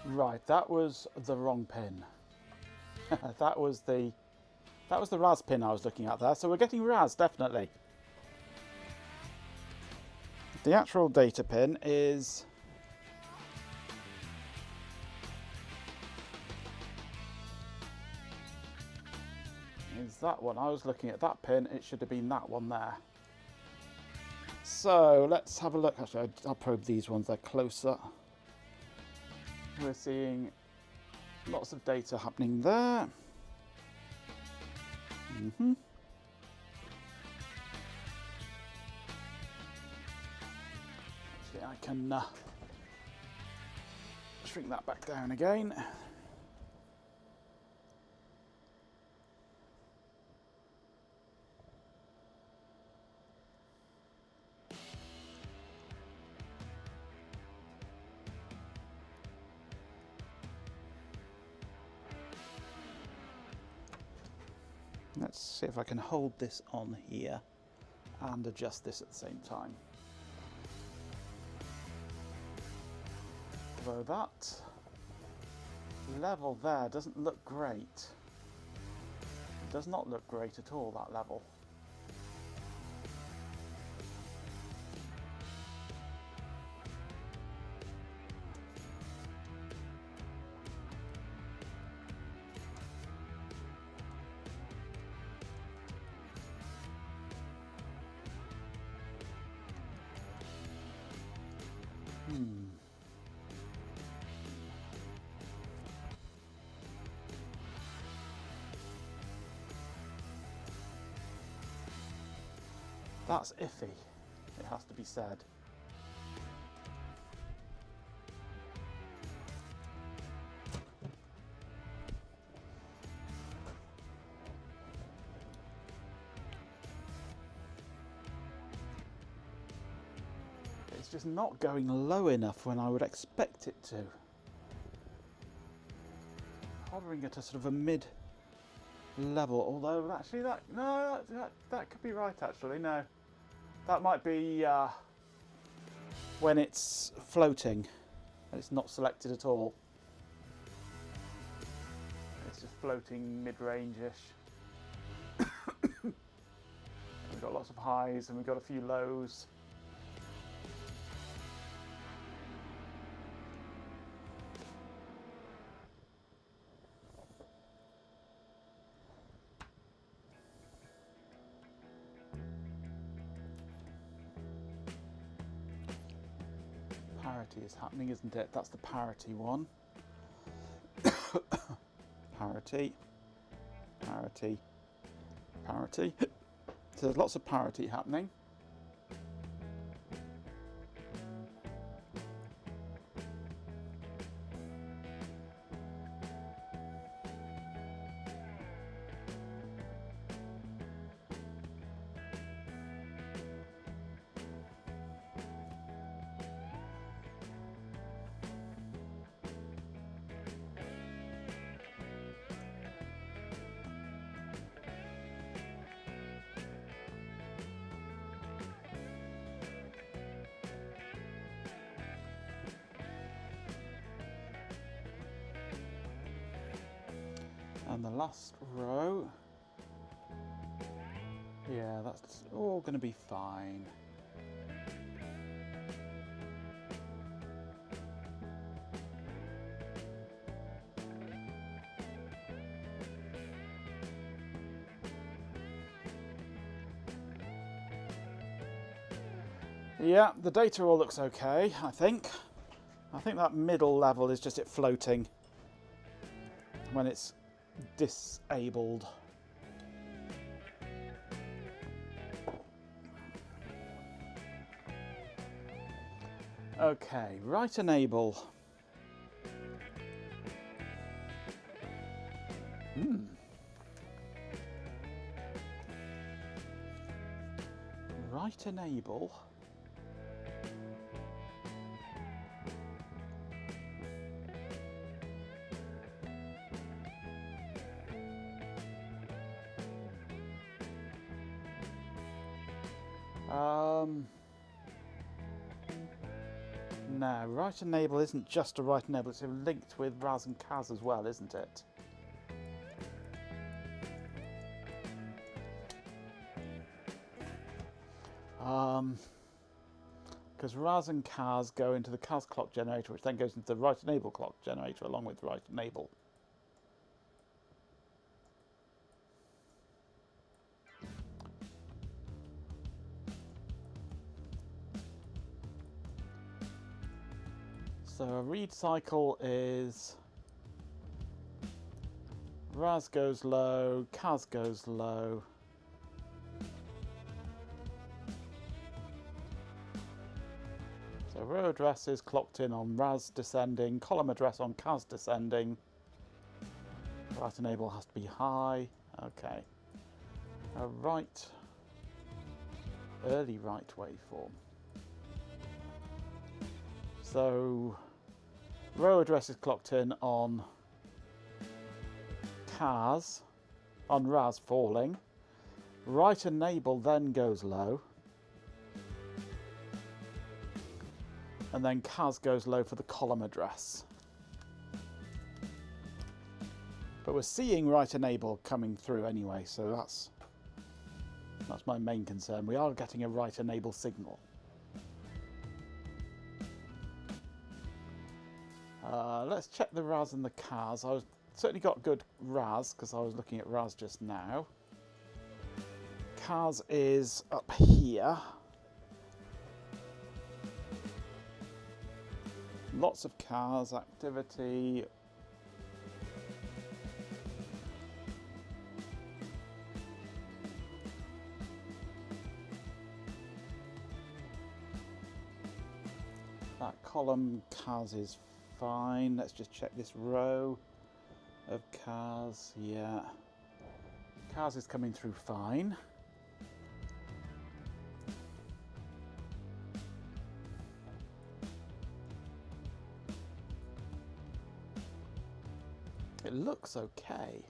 Speaker 7: Right, that was the wrong pin. that was the RAS pin I was looking at there. So we're getting RAS, definitely. The actual data pin is that one. I was looking at that pin, it should have been that one there. So let's have a look. Actually, I'll probe these ones, they're closer. We're seeing lots of data happening there. Actually, I can shrink that back down again. Let's see if I can hold this on here and adjust this at the same time. Although that level there doesn't look great. It does not look great at all, that level. That's iffy, it has to be said. It's just not going low enough when I would expect it to. Hovering at a sort of a mid level, although actually that could be right actually. No, that might be when it's floating and it's not selected at all. It's just floating mid-range-ish. We've got lots of highs and we've got a few lows. Parity is happening, isn't it? That's the parity one. Parity, parity, parity. So there's lots of parity happening. And the last row. Yeah, that's all going to be fine. Yeah, the data all looks okay, I think. I think that middle level is just it floating when it's disabled. Okay, right enable. Right enable. No, right enable isn't just a right enable, it's linked with Raz and Kaz as well, isn't it? Because Raz and Kaz go into the Kaz clock generator, which then goes into the right enable clock generator along with right enable. So a read cycle is Raz goes low, Kaz goes low. So row address is clocked in on Raz descending, column address on Kaz descending. Right enable has to be high. Okay. A right, early right waveform. So row address is clocked in on Kaz, on Raz falling. Right enable then goes low. And then Kaz goes low for the column address. But we're seeing right enable coming through anyway, so that's my main concern. We are getting a right enable signal. Let's check the Raz and the Kaz. I certainly got good Raz because I was looking at Raz just now. Kaz is up here. Lots of Kaz activity. That column Kaz is fine. Let's just check this row of Kaz. Yeah. Kaz is coming through fine. It looks okay.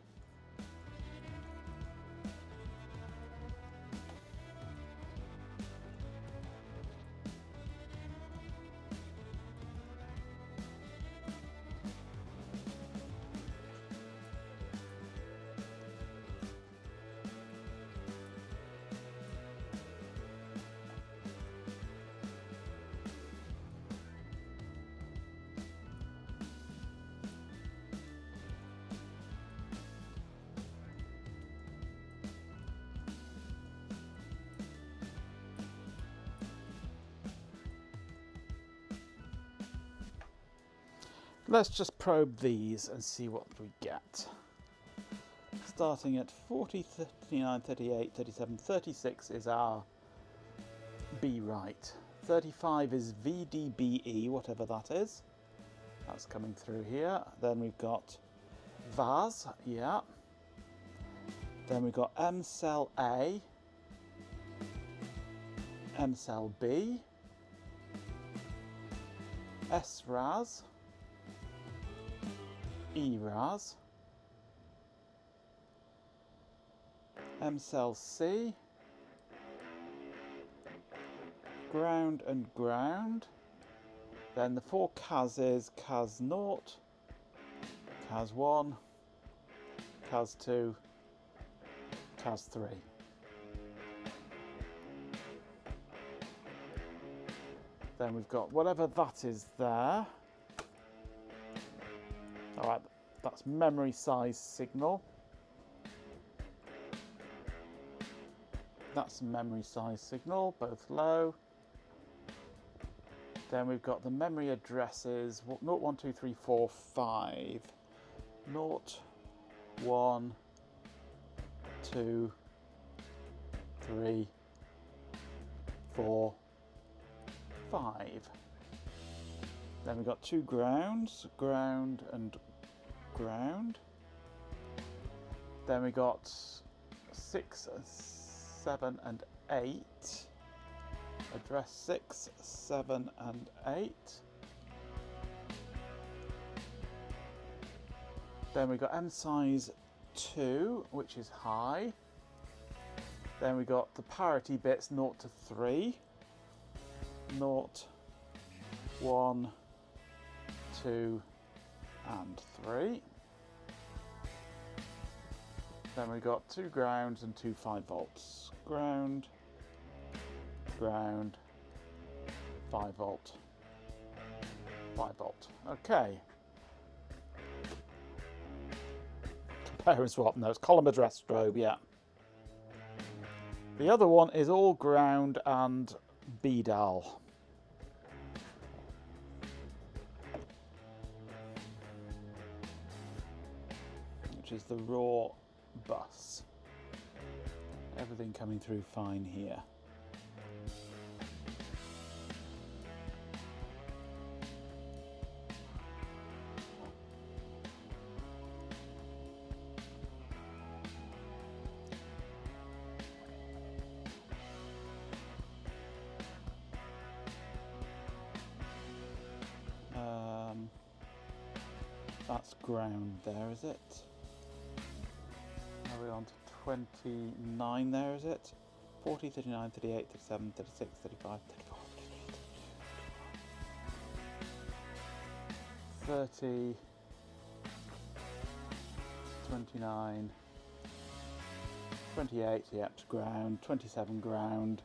Speaker 7: Let's just probe these and see what we get. Starting at 40, 39, 38, 37, 36 is our B right. 35 is VDBE, whatever that is. That's coming through here. Then we've got Vaz, yeah. Then we've got M cell A, M cell B, S Raz, E Raz, M cell C, ground and ground. Then the four Kaz's, Kaz 0, Kaz 1, CAS2, CAS3. Then we've got whatever that is there. Alright, that's memory size signal. That's memory size signal, both low. Then we've got the memory addresses 0, 1, 2, 3, 4, 5. 0, 1, 2, 3, 4, 5. Then we've got 2 grounds, ground and ground. Then we got 6, 7 and 8. Address 6, 7 and 8. Then we got M size 2, which is high. Then we got the parity bits 0 to 3. 0, 1, 2 and 3. Then we got 2 grounds and 2 5 volts. Ground, ground, 5 volt, 5 volt. Okay. Compare and swap. No, it's column address strobe, yeah. The other one is all ground and BDAL. Which is the raw bus. Everything coming through fine here. That's ground there, is it? Are we on to 29 there, is it? 40, 39, 38, 37, 36, 35, 34, 30, 29, 28, yep, ground, 27 ground,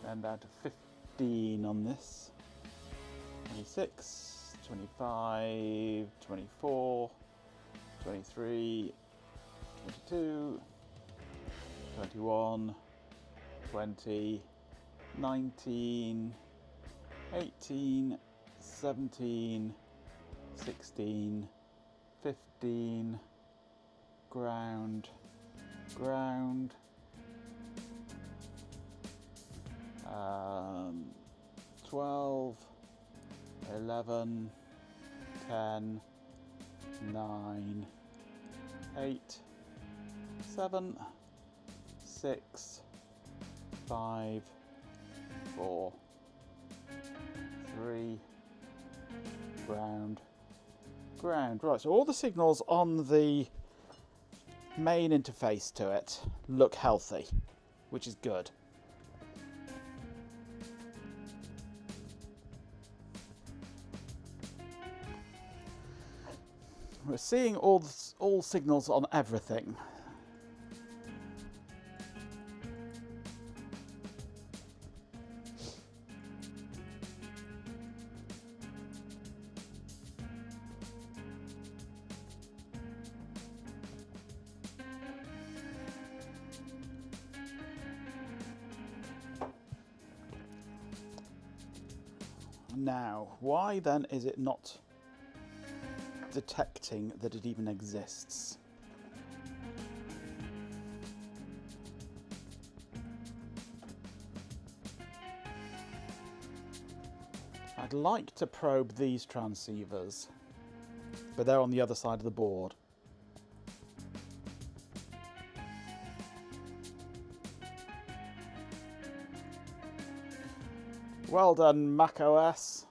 Speaker 7: and down to 15 on this, 26, 25, 24, 23, 22, 21, 20, 19, 18, 17, 16, 15, ground, ground, 12, 11, 10, 9, 8, 7, 6, 5, 4, 3, ground, ground. Right, so all the signals on the main interface to it look healthy, which is good. We're seeing all signals on everything. Now, why then is it not detecting that it even exists? I'd like to probe these transceivers, but they're on the other side of the board. Well done, macOS.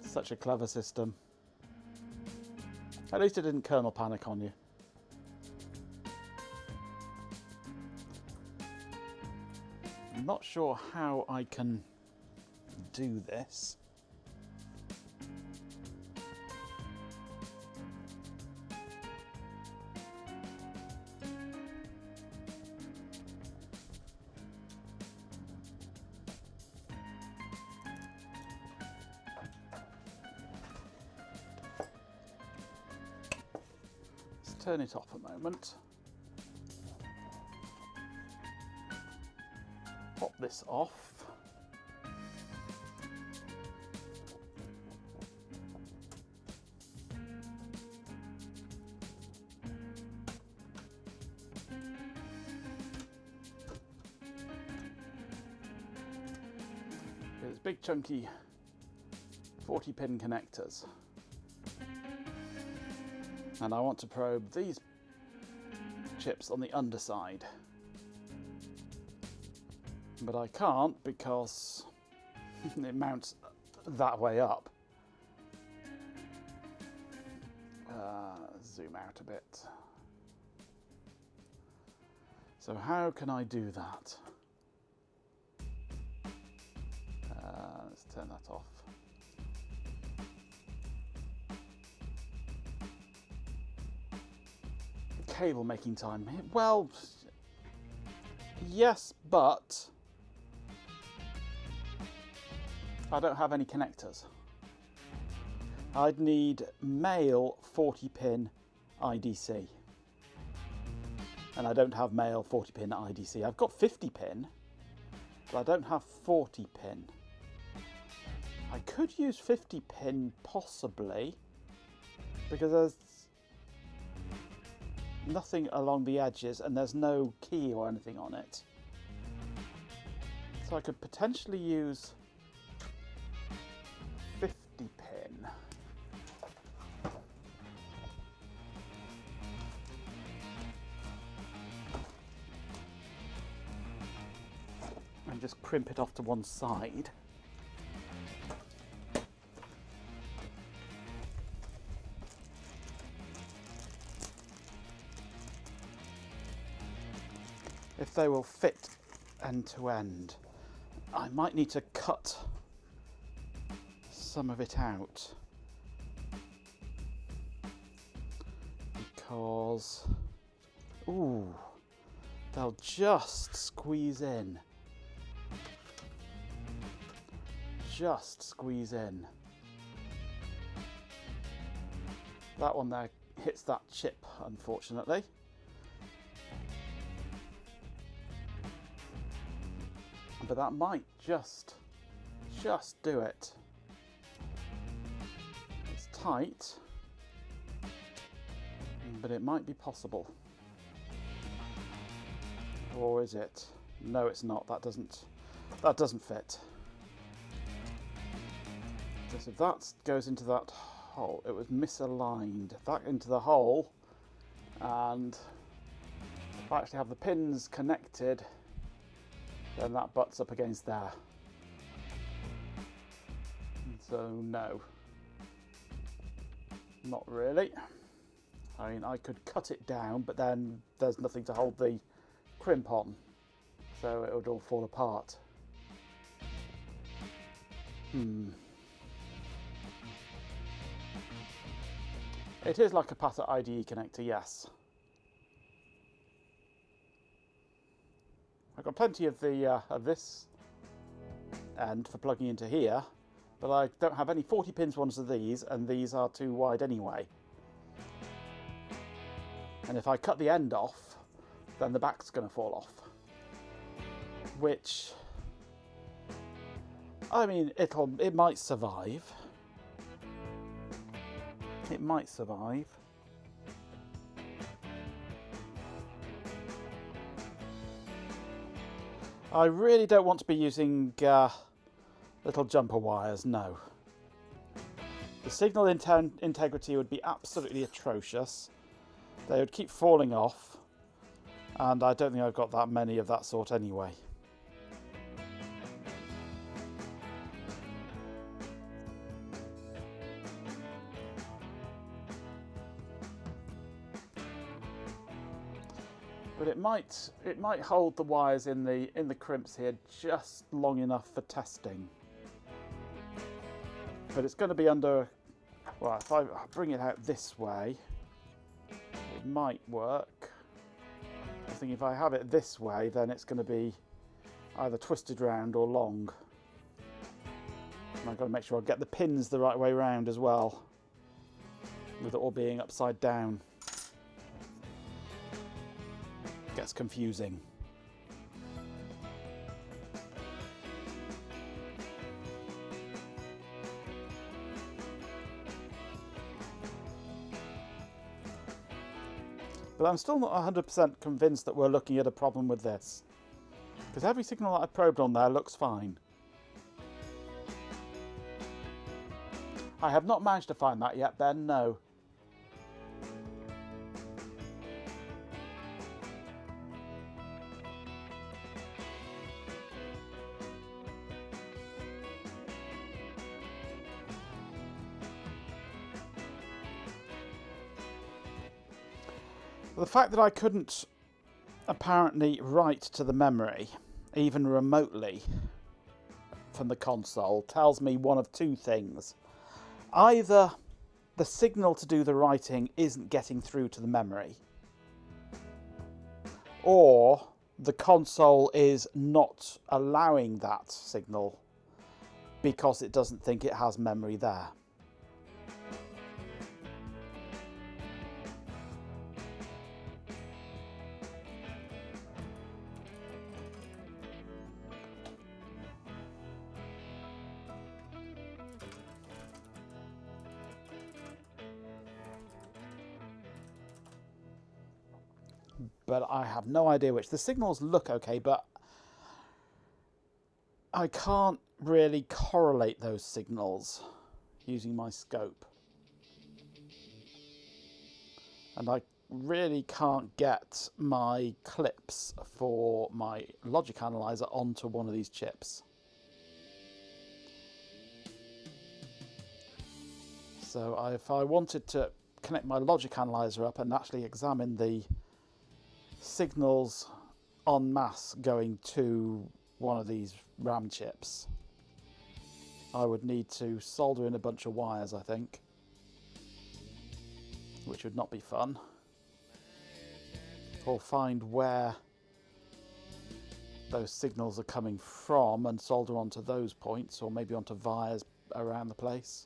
Speaker 7: Such a clever system. At least it didn't kernel panic on you. I'm not sure how I can do this. turn it off a moment. Pop this off. There's big chunky 40 pin connectors. And I want to probe these chips on the underside. But I can't because it mounts that way up. Zoom out a bit. So how can I do that? Let's turn that off. Cable making time. Well, yes, but I don't have any connectors. I'd need male 40 pin IDC. And I don't have male 40 pin IDC. I've got 50 pin, but I don't have 40 pin. I could use 50 pin possibly, because there's nothing along the edges and there's no key or anything on it. So I could potentially use 50 pin. And just crimp it off to one side. If they will fit end to end. I might need to cut some of it out because, ooh, they'll just squeeze in. Just squeeze in. That one there hits that chip, unfortunately. But that might just do it. It's tight, but it might be possible. Or is it? No, it's not. That doesn't fit. Because if that goes into that hole, it was misaligned. That into the hole, and if I actually have the pins connected, then that butts up against there. So no, not really. I mean, I could cut it down, but then there's nothing to hold the crimp on, so it would all fall apart. It is like a PATA IDE connector, yes. I've got plenty of the of this end for plugging into here, but I don't have any 40 pins ones of these, and these are too wide anyway. And if I cut the end off, then the back's going to fall off. Which, I mean, it might survive. It might survive. I really don't want to be using little jumper wires, no. The signal integrity would be absolutely atrocious. They would keep falling off, and I don't think I've got that many of that sort anyway. But it might hold the wires in the crimps here just long enough for testing. But it's going to be under, well, if I bring it out this way, it might work. I think if I have it this way, then it's going to be either twisted round or long. And I've got to make sure I get the pins the right way round as well, with it all being upside down. gets confusing. But I'm still not 100% convinced that we're looking at a problem with this. Because every signal that I probed on there looks fine. I have not managed to find that yet, Ben, no. The fact that I couldn't apparently write to the memory, even remotely, from the console, tells me one of two things. Either the signal to do the writing isn't getting through to the memory, or the console is not allowing that signal because it doesn't think it has memory there. But I have no idea which. The signals look okay, but I can't really correlate those signals using my scope. And I really can't get my clips for my logic analyzer onto one of these chips. So if I wanted to connect my logic analyzer up and actually examine the signals en masse going to one of these RAM chips, I would need to solder in a bunch of wires, I think, which would not be fun, or find where those signals are coming from and solder onto those points, or maybe onto wires around the place.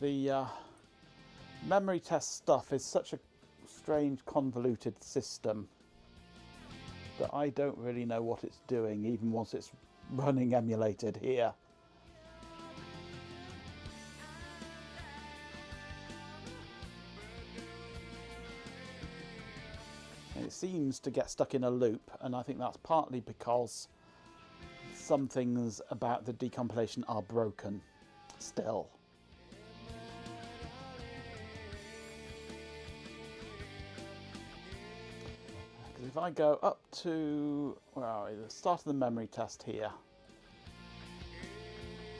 Speaker 7: The memory test stuff is such a strange, convoluted system that I don't really know what it's doing, even once it's running emulated here. And it seems to get stuck in a loop, and I think that's partly because some things about the decompilation are broken still. If I go up to, where are we, the start of the memory test here.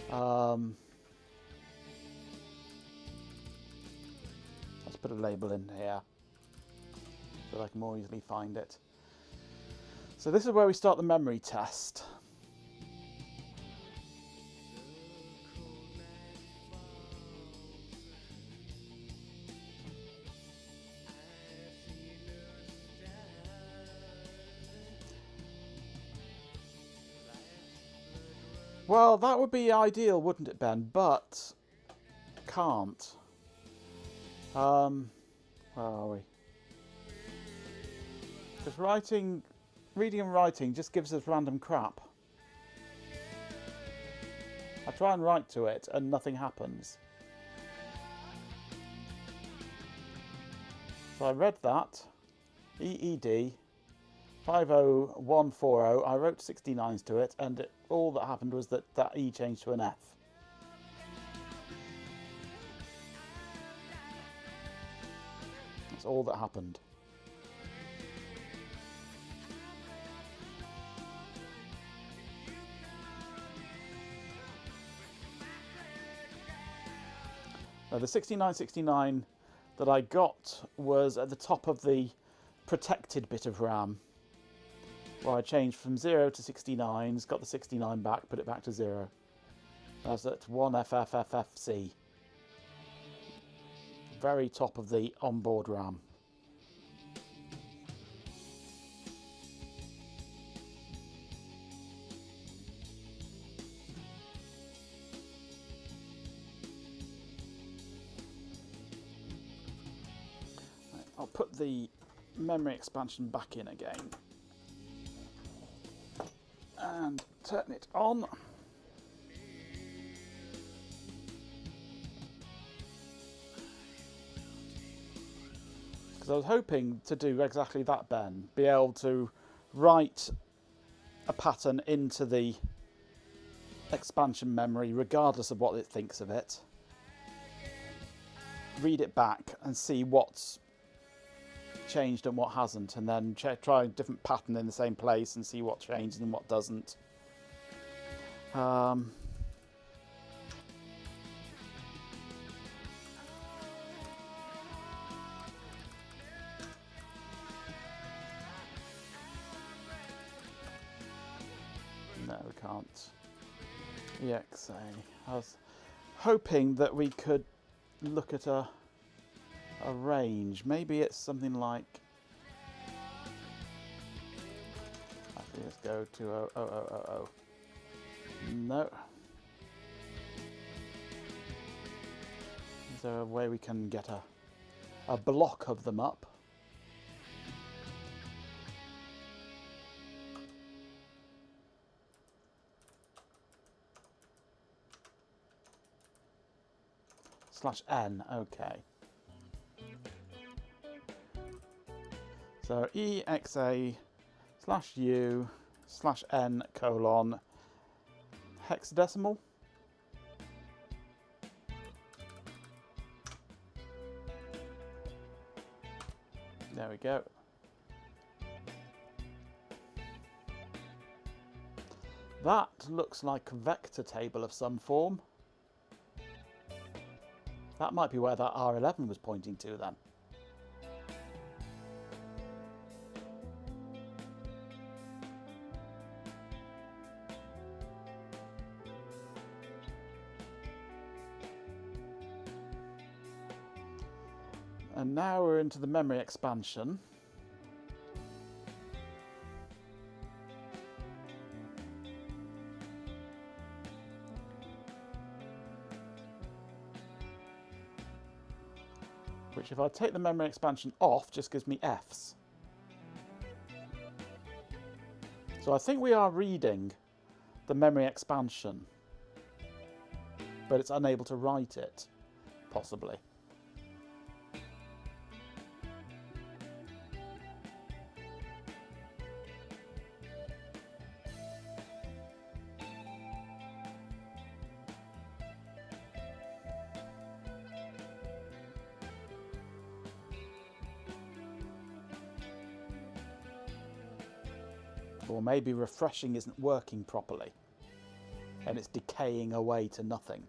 Speaker 7: Let's put a label in here so that I can more easily find it. So this is where we start the memory test. Well, that would be ideal, wouldn't it, Ben? But can't. Where are we? Because reading and writing just gives us random crap. I try and write to it and nothing happens. So I read that, EED 50140, I wrote 69s to it, and all that happened was that E changed to an F. That's all that happened. Now, the 6969 that I got was at the top of the protected bit of RAM, where I changed from 0 to 69s, got the 69 back, put it back to 0. That's at 1FFFFC. Very top of the onboard RAM. I'll put the memory expansion back in again and turn it on. Because I was hoping to do exactly that, Ben. Be able to write a pattern into the expansion memory regardless of what it thinks of it. Read it back and see what's changed and what hasn't, and then try a different pattern in the same place and see what changes and what doesn't. No, we can't. EXA. I was hoping that we could look at a range. Maybe it's something like. Actually, let's go to 0000. No. Is there a way we can get a block of them up? /n, okay. So EXA/U/N : hexadecimal. There we go. That looks like a vector table of some form. That might be where that R11 was pointing to then. And now we're into the memory expansion. Which, if I take the memory expansion off, just gives me Fs. So I think we are reading the memory expansion, but it's unable to write it, possibly. Or maybe refreshing isn't working properly and it's decaying away to nothing.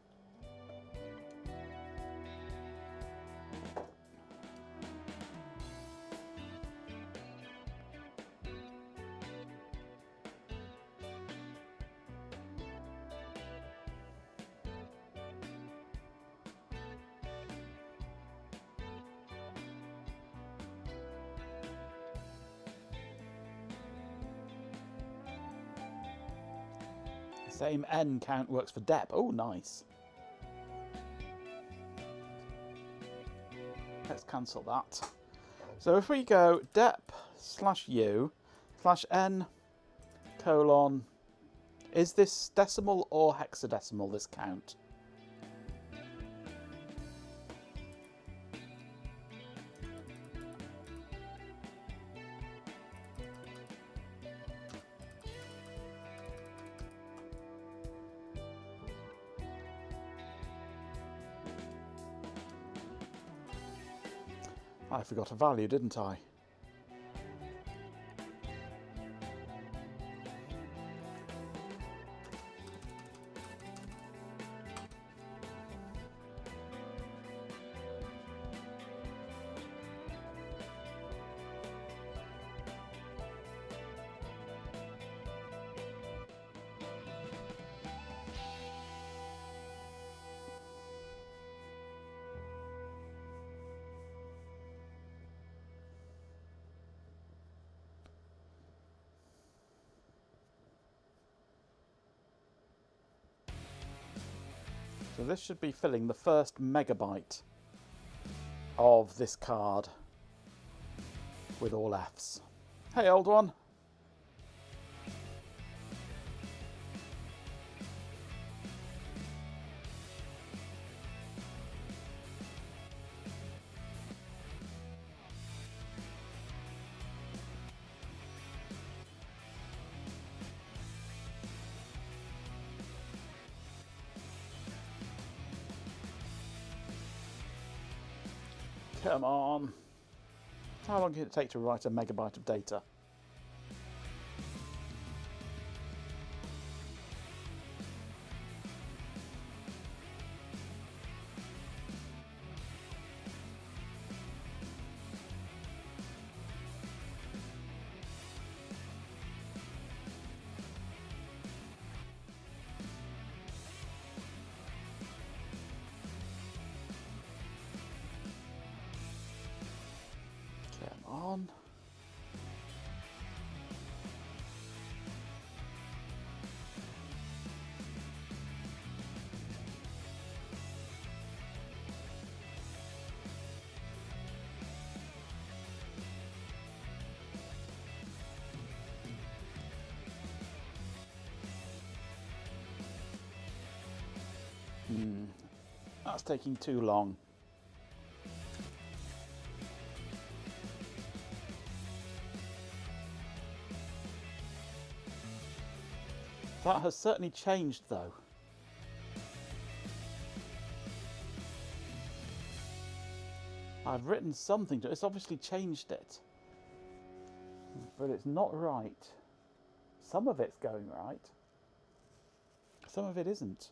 Speaker 7: Same N count works for dep. Oh, nice. Let's cancel that. So if we go dep/U/N : is this decimal or hexadecimal, this count? I forgot a value, didn't I? So this should be filling the first megabyte of this card. with all Fs. Hey, old one. Come on. How long did it take to write a megabyte of data? Come on. That's taking too long. That has certainly changed, though. I've written something to it. It's obviously changed it. But it's not right. Some of it's going right. Some of it isn't.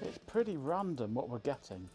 Speaker 7: It's pretty random what we're getting.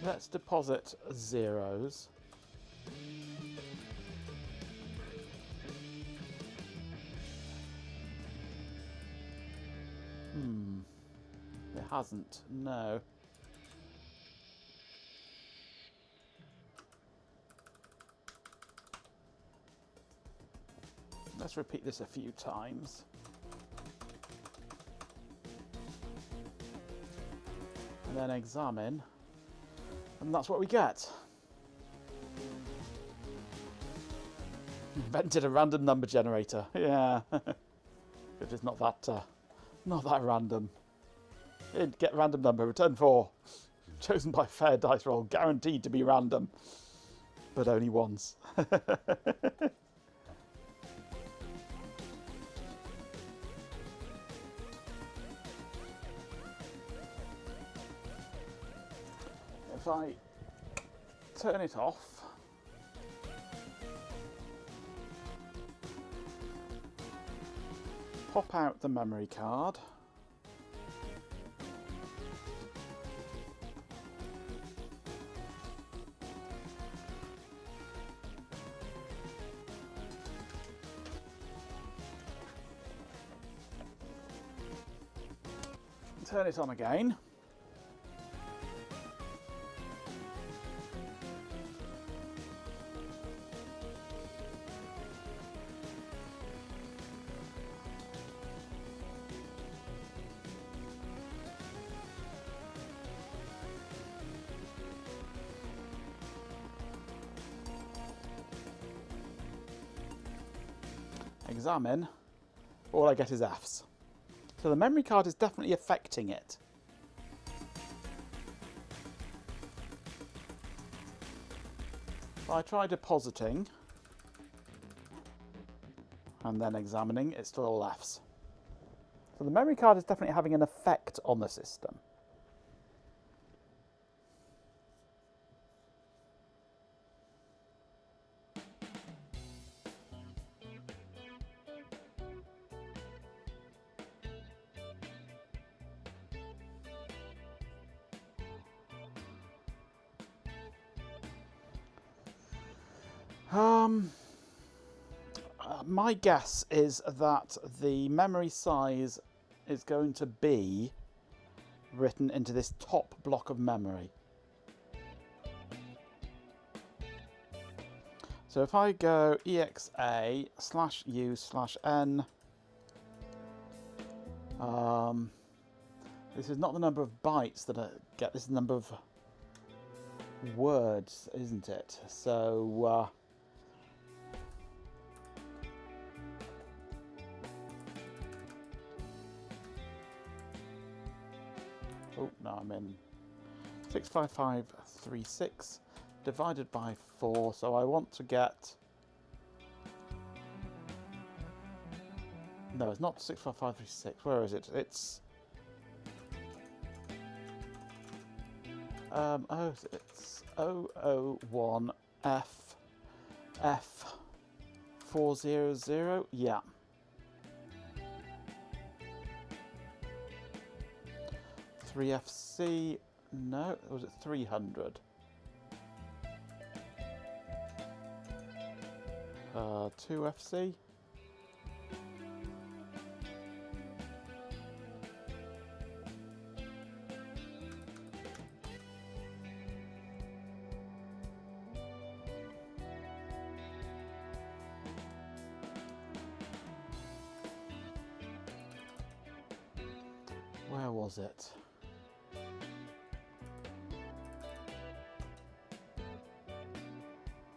Speaker 7: Let's deposit zeros. It hasn't, no. Let's repeat this a few times. And then examine. And that's what we get. Invented a random number generator. Yeah. It is not that random. Get random number, return 4. Chosen by fair dice roll, guaranteed to be random. But only once. If I turn it off, Pop out the memory card. Turn it on again. Examine. All I get is Fs. So the memory card is definitely affecting it. If I try depositing and then examining, it's still all Fs. So the memory card is definitely having an effect on the system. My guess is that the memory size is going to be written into this top block of memory. So if I go exa/u/n, this is not the number of bytes that I get, this is the number of words, isn't it? So oh, no, I'm in 65536 divided by 4, so I want to get... No, it's not 65536. Where is it? It's... it's 001 F400. Yeah. 3FC. No, or was it 300? 2FC. Where was it?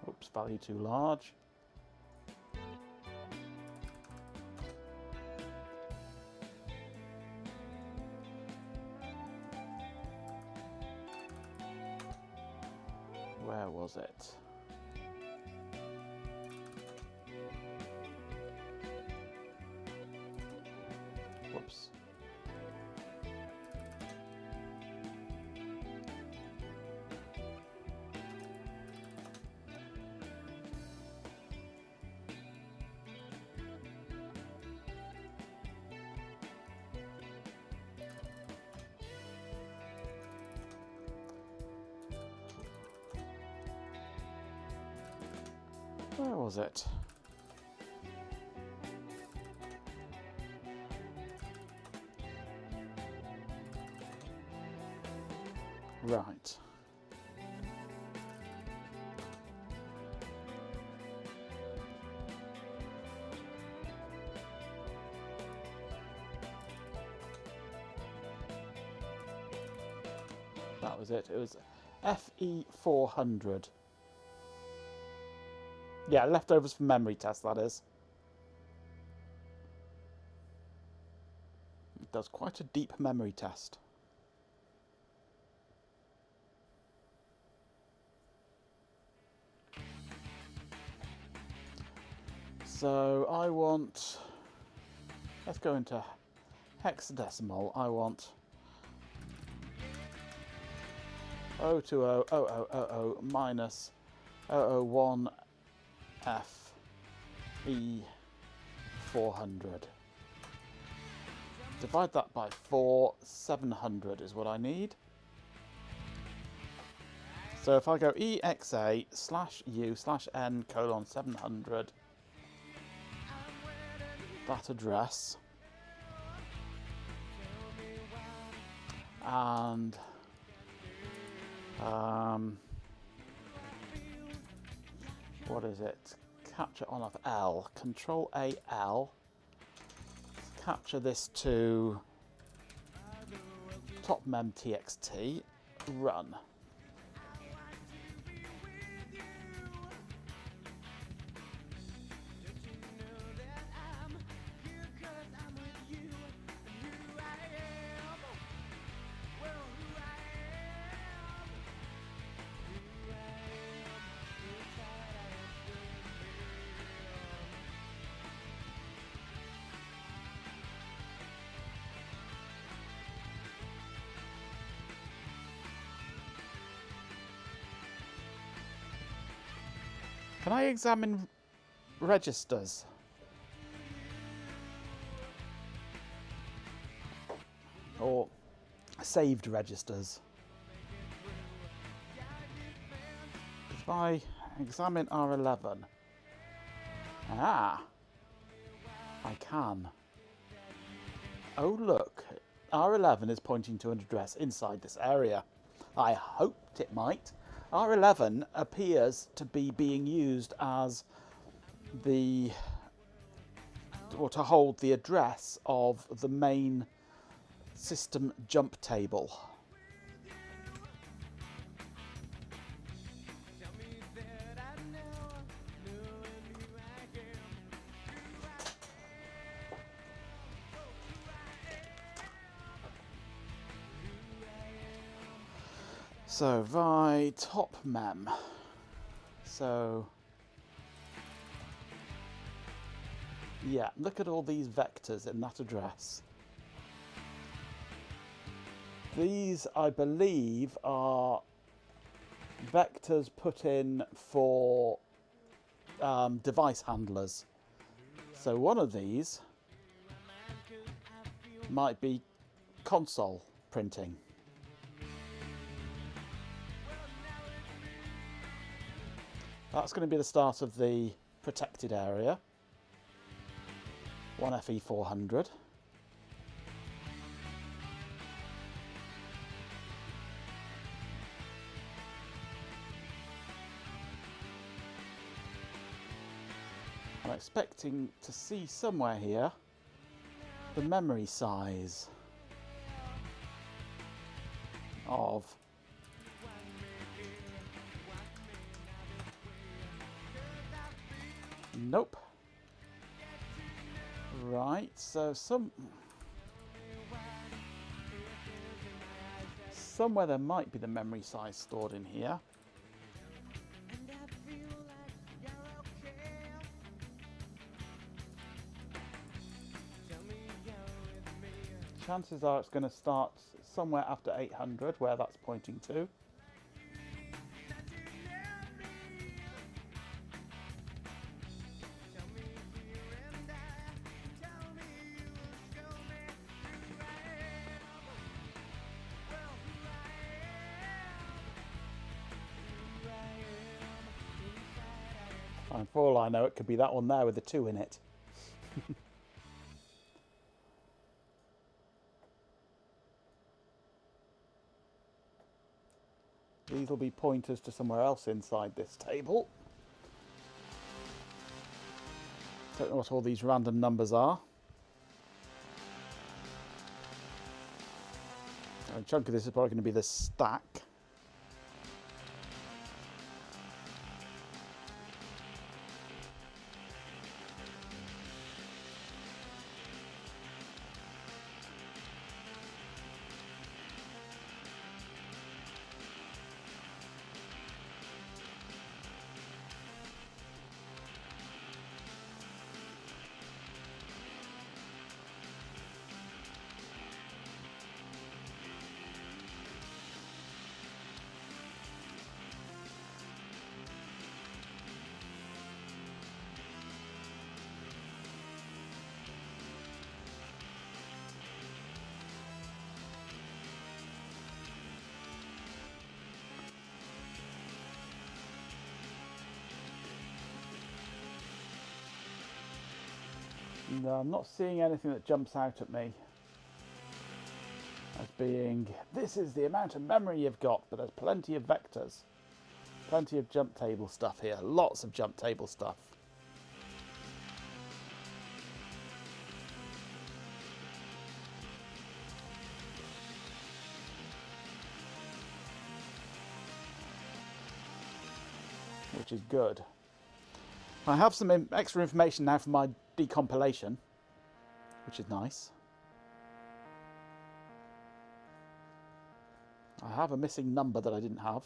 Speaker 7: Oops, value too large. Where was it? Whoops. Where was it? Right. That was it. It was FE400. Yeah, leftovers from memory test, that is. It does quite a deep memory test. So I want, let's go into hexadecimal. I want 0200000 minus 001 FE400. Divide that by 4, 700 is what I need. So if I go exa/u/n:700, that address, and what is it? Capture on of L. Control AL. Capture this to top mem txt. Run. Can I examine registers? Or saved registers? If I examine R11, I can. Oh look, R11 is pointing to an address inside this area. I hoped it might. R11 appears to be being used as to hold the address of the main system jump table. So, vi top mem. So, yeah, look at all these vectors in that address. These, I believe, are vectors put in for device handlers. So one of these might be console printing. That's going to be the start of the protected area. 1FE400. I'm expecting to see somewhere here the memory size of nope. Right, so somewhere there might be the memory size stored in here. Chances are it's going to start somewhere after 800, where that's pointing to. And for all I know, it could be that one there with the 2 in it. These will be pointers to somewhere else inside this table. Don't know what all these random numbers are. A chunk of this is probably going to be the stack. No, I'm not seeing anything that jumps out at me as being, this is the amount of memory you've got, but there's plenty of vectors. Plenty of jump table stuff here. Lots of jump table stuff. Which is good. I have some extra information now for my decompilation, which is nice. I have a missing number that I didn't have.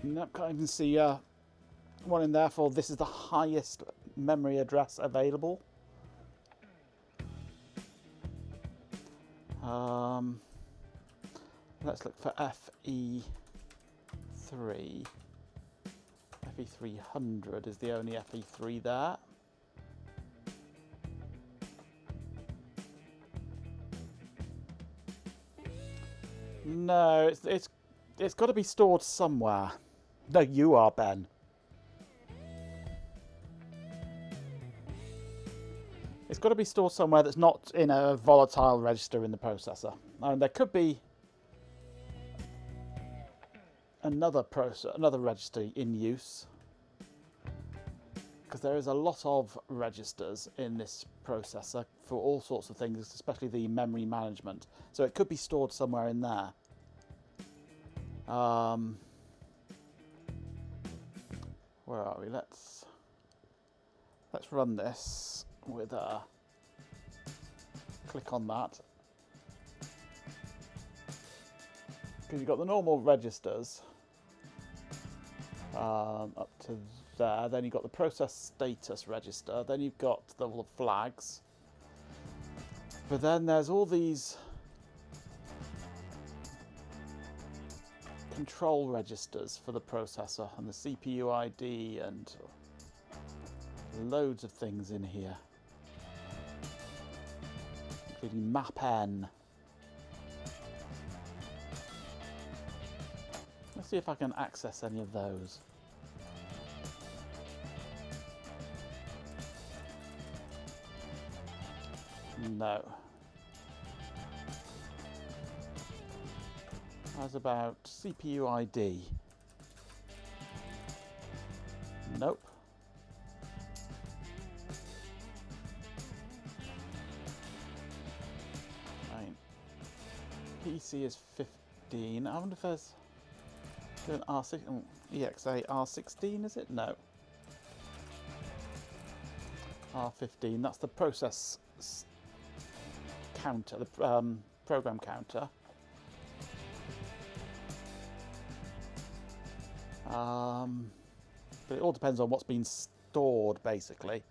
Speaker 7: Nope, can't even see one in there for this is the highest memory address available. Let's look for FE3. FE300 is the only FE3 there. No, it's got to be stored somewhere. No, you are, Ben. It's got to be stored somewhere that's not in a volatile register in the processor. And there could be another register in use, because there is a lot of registers in this processor for all sorts of things, especially the memory management. So it could be stored somewhere in there. Where are we? Let's run this with a click on that, because you've got the normal registers up to there. Then you've got the process status register. Then you've got the flags. But then there's all these control registers for the processor and the CPU ID and loads of things in here, including map-n. Let's see if I can access any of those. No. How's about CPU ID? Nope. Right. PC is 15. I wonder if there's an R6, EXA R16, is it? No. R15, that's the process counter, the program counter. But it all depends on what's been stored, basically.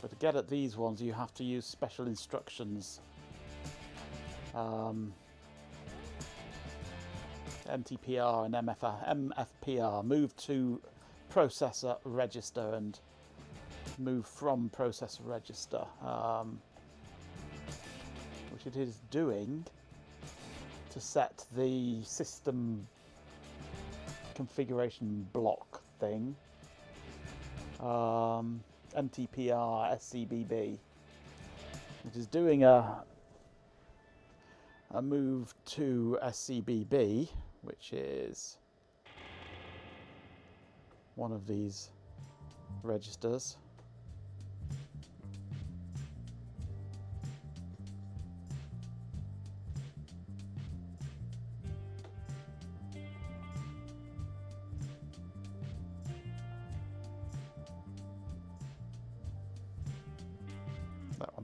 Speaker 7: But to get at these ones, you have to use special instructions. MTPR and MFPR, move to processor register and move from processor register, which it is doing to set the system configuration block thing. MTPR SCBB, which is doing a move to SCBB, which is one of these registers.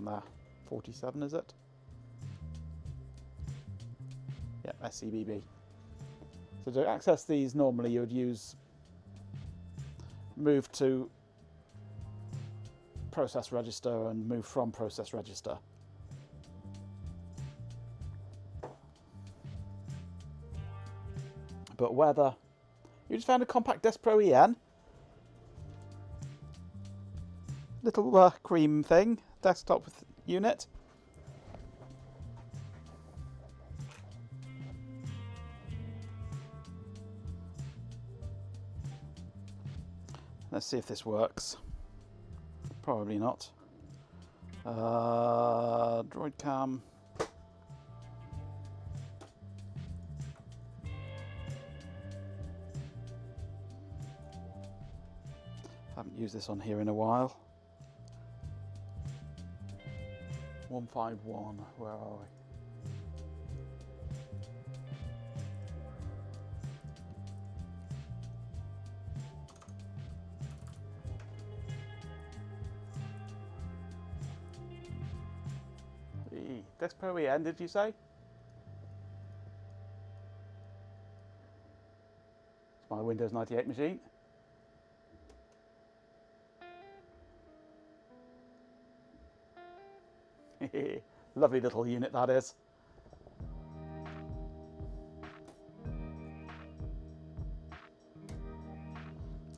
Speaker 7: on there? 47, is it? Yep, SCBB. So to access these, normally you would use move to process register and move from process register. But whether you just found a compact Desk Pro EN, little cream thing, desktop with unit. Let's see if this works. Probably not. Droid cam. Haven't used this on here in a while. 151, where are we? Desk Pro EN, did you say? It's my Windows 98 machine. Lovely little unit that is.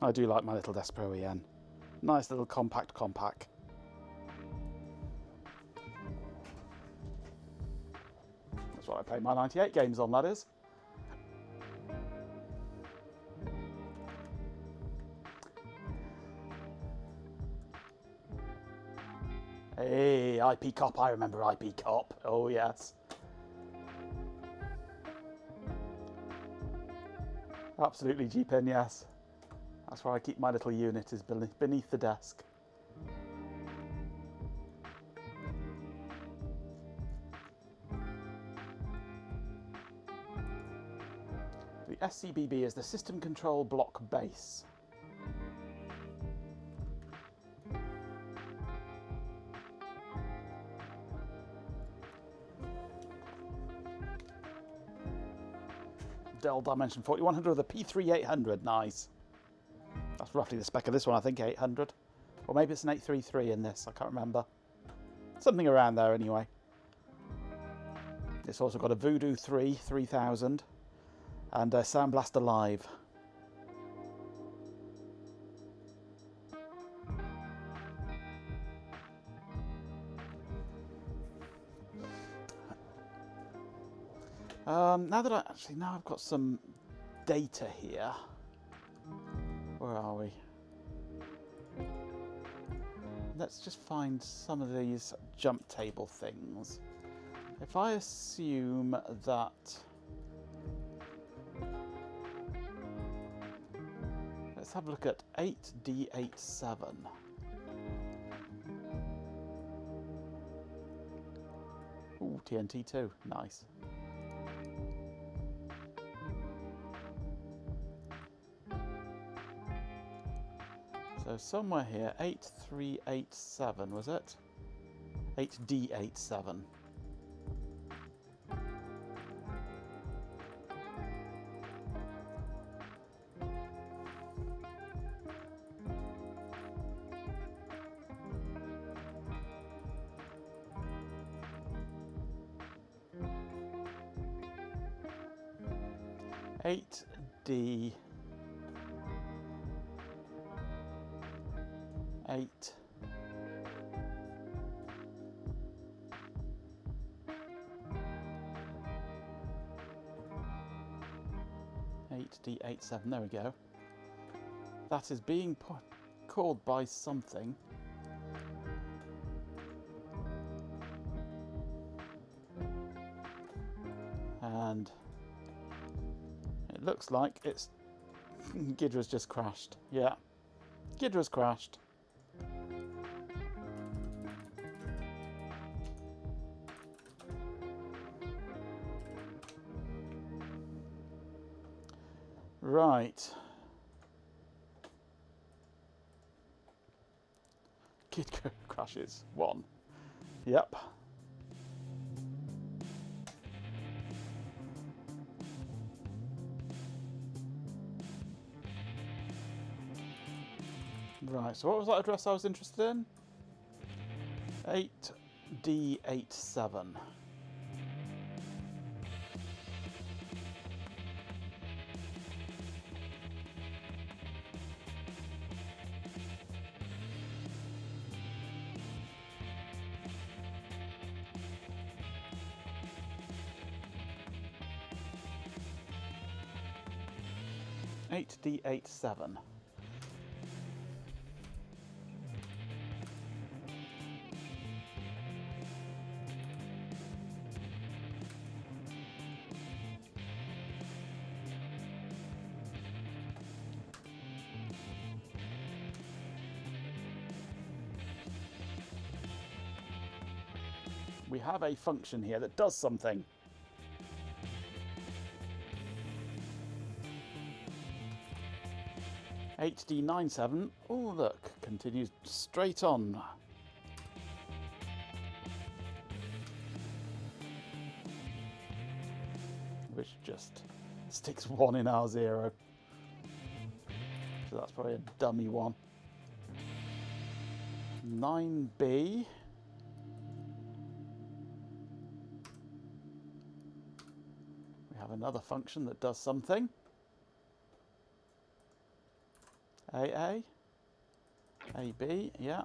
Speaker 7: I do like my little Desk Pro EN. Nice little compact. That's what I play my 98 games on, that is. Hey, IP Cop, I remember IP Cop. Oh yes. Absolutely, G-Pin, yes. That's where I keep my little unit, is beneath the desk. The SCBB is the System Control Block Base. Dell Dimension 4100 with a P3800, nice. That's roughly the spec of this one, I think, 800. Or maybe it's an 833 in this, I can't remember. Something around there anyway. It's also got a Voodoo 3 3000 and a Sound Blaster Live. Now I've got some data here. Where are we? Let's just find some of these jump table things. If I assume that... Let's have a look at 8D87. Ooh, TNT2, nice. So somewhere here, 8387, was it? 8D87. Eight D 8 8D87, there we go. That is being called by something. And it looks like it's Ghidra's just crashed. Yeah, Ghidra's crashed. Right. Kid crashes. 1. Yep. Right, so what was that address I was interested in? 8D87. D87. We have a function here that does something. HD97. Oh, look, continues straight on. Which just sticks 1 in R0. So that's probably a dummy one. 9B. We have another function that does something. AA. AB, yeah.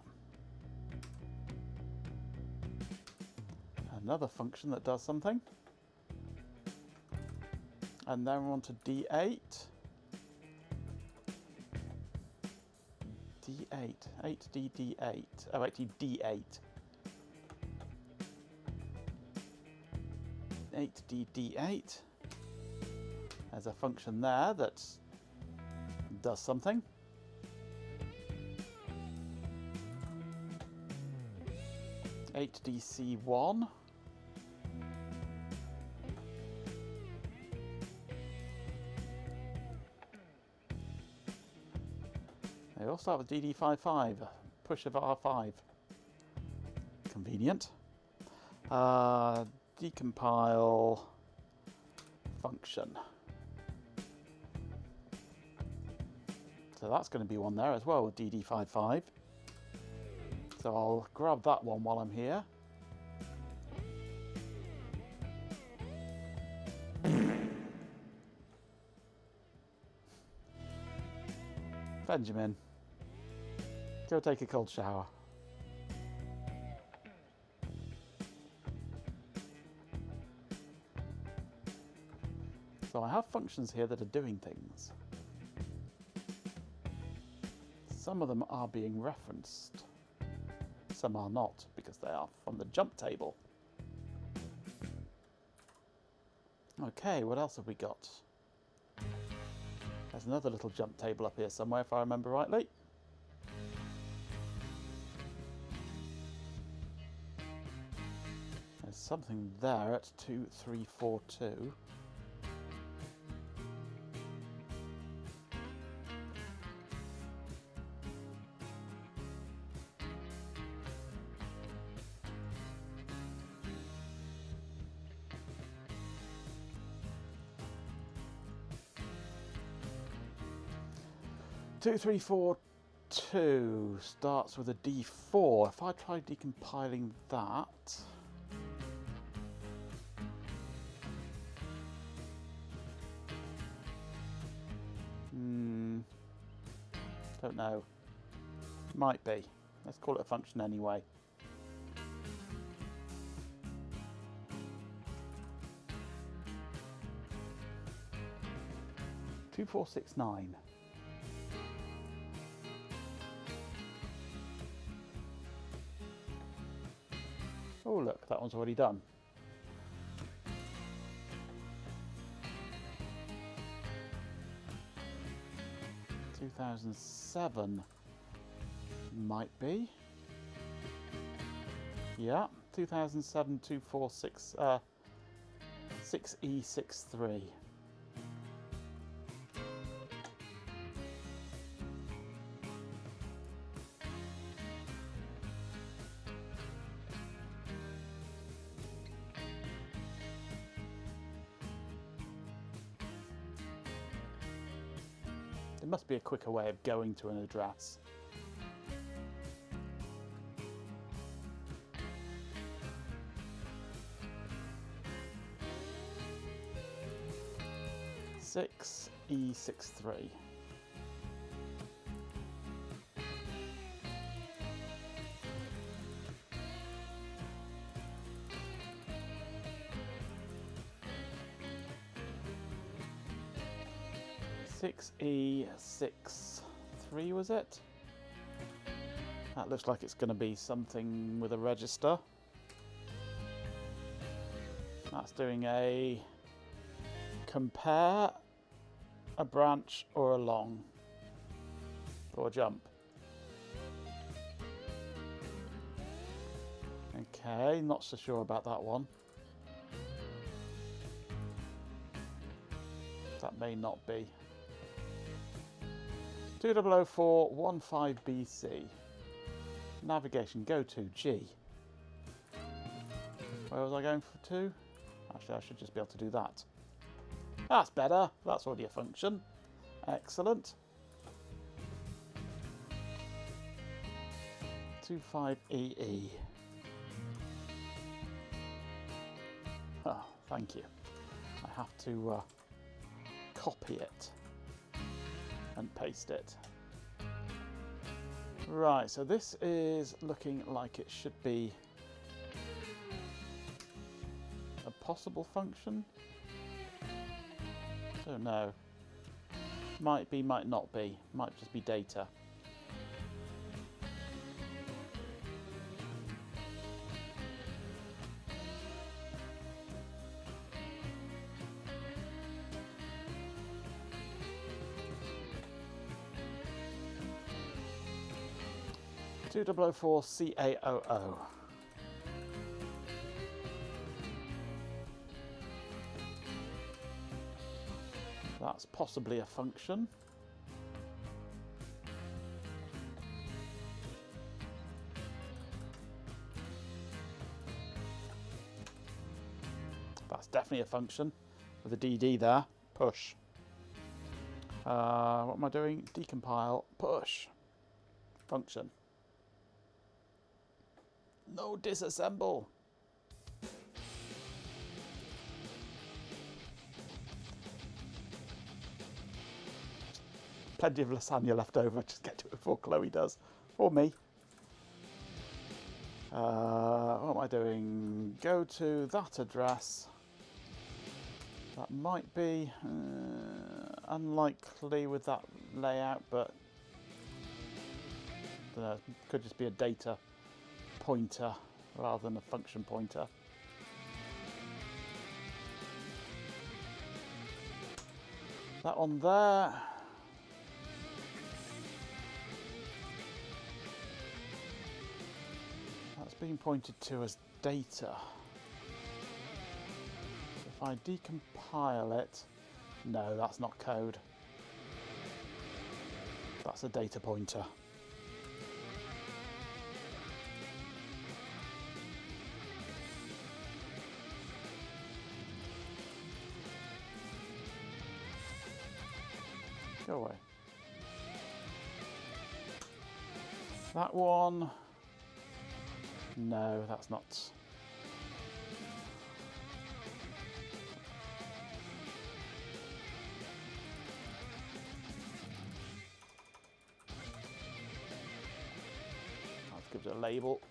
Speaker 7: Another function that does something. And then we're on to D8. D8. 8D8. Oh, actually D8. 8D8. There's a function there that does something. HDC1. They also have a DD55, push of R5. Convenient. Decompile function. So that's going to be one there as well with DD55. So I'll grab that one while I'm here. Benjamin, go take a cold shower. So I have functions here that are doing things. Some of them are being referenced. Some are not, because they are from the jump table. Okay, what else have we got? There's another little jump table up here somewhere, if I remember rightly. There's something there at 2342. Two, 3, 4, 2 starts with a D4. If I try decompiling that, don't know. Might be. Let's call it a function anyway. Two, 4, 6, 9. Oh look, that one's already done. (2007) might be. Yeah, 2007 246 6E63. There must be a quicker way of going to an address. E63. E63 was it? That looks like it's going to be something with a register. That's doing a compare, a branch, or a long, or a jump. Okay, not so sure about that one. That may not be. 200415 BC. Navigation, go to G. Where was I going for to? Actually, I should just be able to do that. That's better. That's already a function. Excellent. 25EE. Oh, thank you. I have to copy it and paste it. Right, so this is looking like it should be a possible function. Don't know. Might be, might not be. Might just be data. Two 004 CAOO. That's possibly a function. That's definitely a function with a DD there. Push. What am I doing? Decompile. Push. Function. No disassemble. Plenty of lasagna left over. Just get to it before Chloe does. Or me. What am I doing? Go to that address. That might be unlikely with that layout, but I don't know, it could just be a data pointer rather than a function pointer. That one there. That's being pointed to as data. If I decompile it, no, that's not code. That's a data pointer. Go away. That one. No, that's not. Let's give it a label.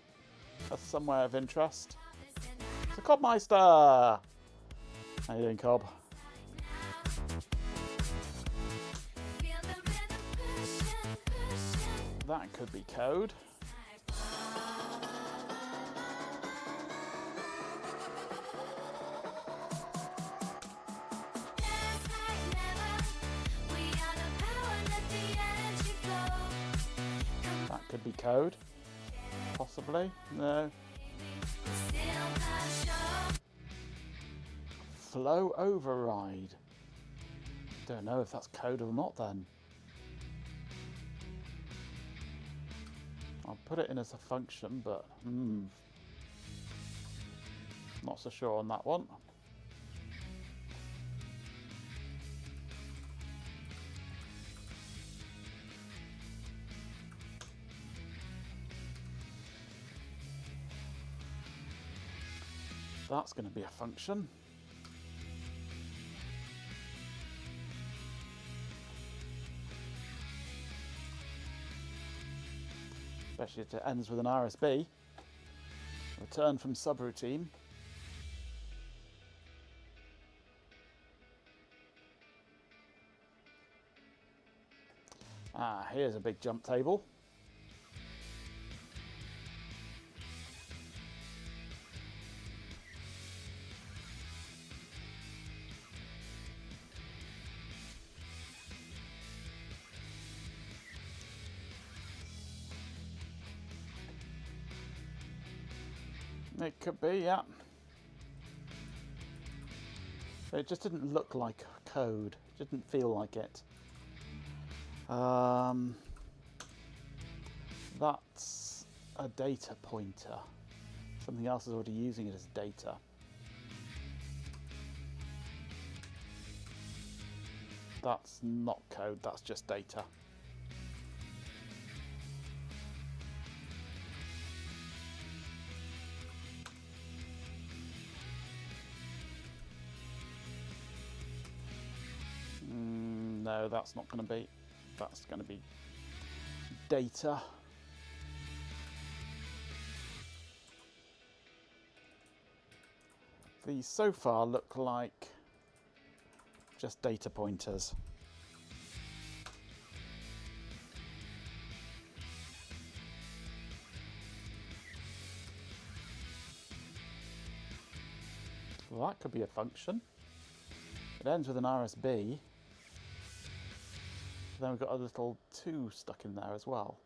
Speaker 7: That's somewhere of interest. It's a Cobmeister! How you doing, Cob? That could be code. That could be code. Possibly. No. Flow override. Don't know if that's code or not then. I'll put it in as a function, but not so sure on that one. That's going to be a function. Especially if it ends with an RSB. Return from subroutine. Ah, here's a big jump table. It could be, yeah. But it just didn't look like code. It didn't feel like it. That's a data pointer. Something else is already using it as data. That's not code, that's just data. No, that's not going to be. That's going to be data. These so far look like just data pointers. Well, that could be a function. It ends with an RSB. Then we've got a little 2 stuck in there as well.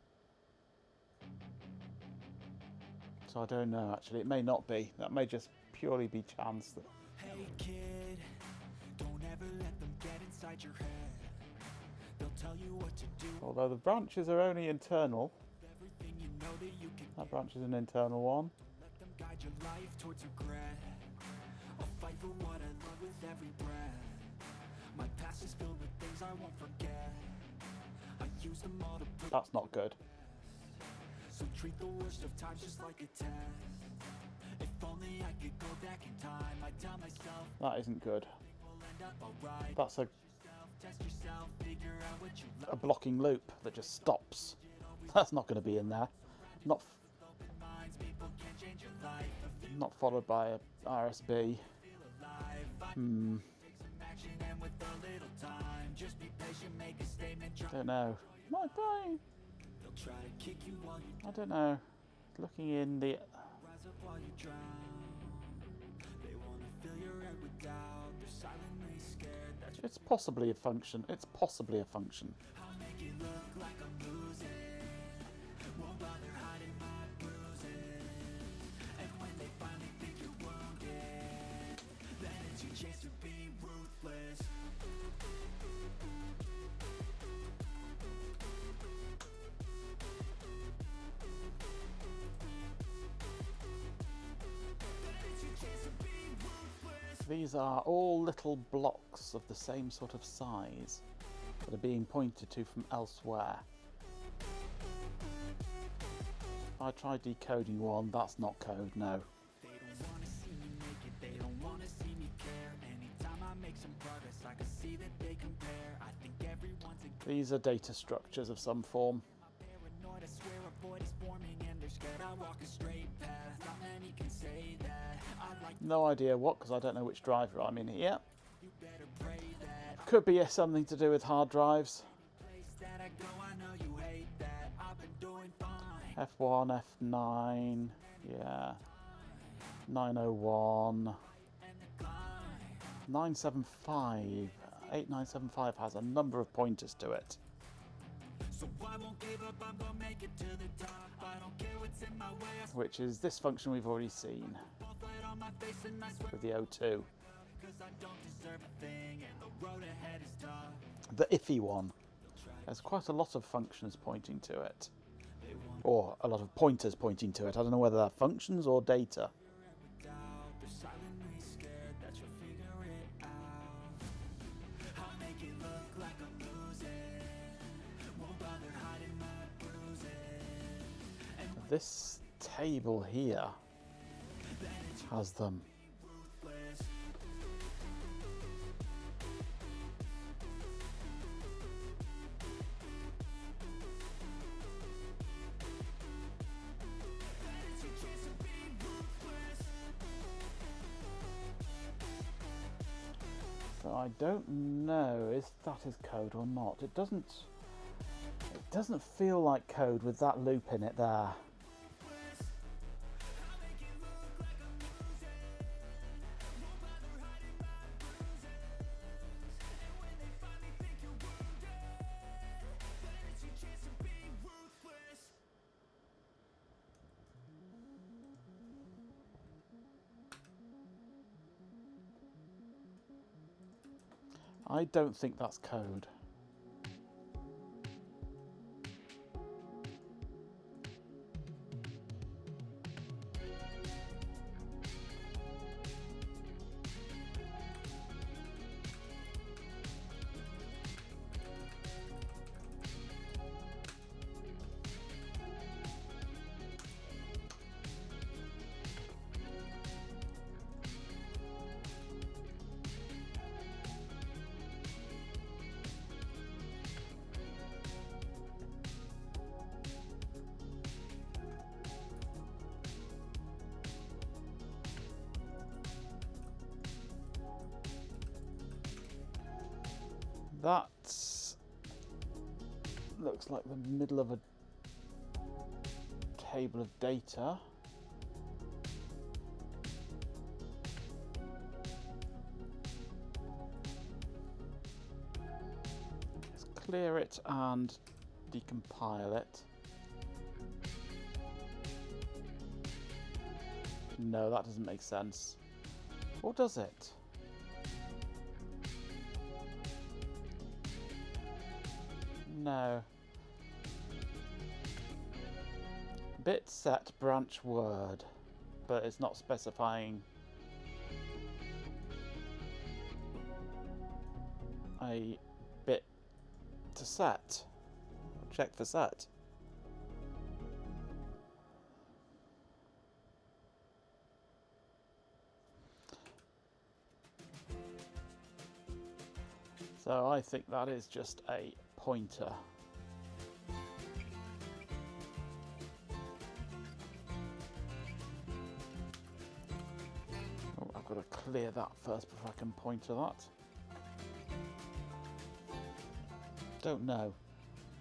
Speaker 7: So I don't know, actually. It may not be. That may just purely be chance.
Speaker 1: Hey kid, don't ever let them get inside your head. They'll tell you what to do.
Speaker 7: Although the branches are only internal.
Speaker 1: Everything you know that you can.
Speaker 7: That branch is an internal one.
Speaker 1: Let them guide your life towards regret. I'll fight for what I love with every breath. My past is filled with things I won't forget. I use them all to put.
Speaker 7: That's not good.
Speaker 1: So treat the worst of times just like a test. If only I could go back in time, I'd tell myself
Speaker 7: That isn't good.
Speaker 1: we'll end up alright.
Speaker 7: That's a
Speaker 1: Test yourself, figure out what you love.
Speaker 7: blocking loop that just stops. That's not going to be in there. Not
Speaker 1: Minds, people can change your life. If you
Speaker 7: not followed by a RSB.
Speaker 1: feel alive, take some action and with a little time. Just be patient, make a statement, try.
Speaker 7: Don't know. My brain.
Speaker 1: They'll try to kick you while you
Speaker 7: I don't know. Looking in the.
Speaker 1: rise up while you drown. They wanna fill your head with doubt. They're silently scared that
Speaker 7: It's possibly a function. It's possibly a function.
Speaker 1: I'll make it look like I'm losing. Won't bother hiding my bruises. And when they finally think you're wounded, then it's your chance to be ruthless.
Speaker 7: These are all little blocks of the same sort of size that are being pointed to from elsewhere. If I try decoding one, that's not code, no.
Speaker 1: They don't wanna see me make it, they don't wanna see me care. Anytime I make some progress, I can see that they compare. I think everyone's a
Speaker 7: These are data structures of some form.
Speaker 1: paranoid, I swear a void is forming and they're scared I walk a straight path. Not many can say that. I like
Speaker 7: No idea what, because I don't know which driver I'm in here.
Speaker 1: you better pray that.
Speaker 7: Could be something to do with hard drives.
Speaker 1: Place that I go, I know you hate that. I've been doing fine.
Speaker 7: F1, F9, yeah. 901.
Speaker 1: And the climb.
Speaker 7: 975. 8975 has a number of pointers to it.
Speaker 1: So I won't give up, I'm gonna make it to the top. I don't care what's in my way, I
Speaker 7: Which is this function we've already seen
Speaker 1: fall flat on my face and I swear
Speaker 7: with the O2.
Speaker 1: cause I don't deserve a thing and the road ahead is tough.
Speaker 7: The iffy one. There's quite a lot of functions pointing to it. Or a lot of pointers pointing to it. I don't know whether they're functions or data.
Speaker 1: Doubt, they're silently scared that you'll figure it out. I'll make it look like I'm losing. Won't bother hiding my bruises. And
Speaker 7: This table here has them. But I don't know if that is code or not. It doesn't feel like code with that loop in it there. I don't think that's code. That looks like the middle of a table of data. Let's clear it and decompile it. No, that doesn't make sense. Or does it? No. Bit set branch word, but it's not specifying a bit to set. Check for set. So I think that is just a pointer. Oh, I've got to clear that first before I can pointer that. Don't know.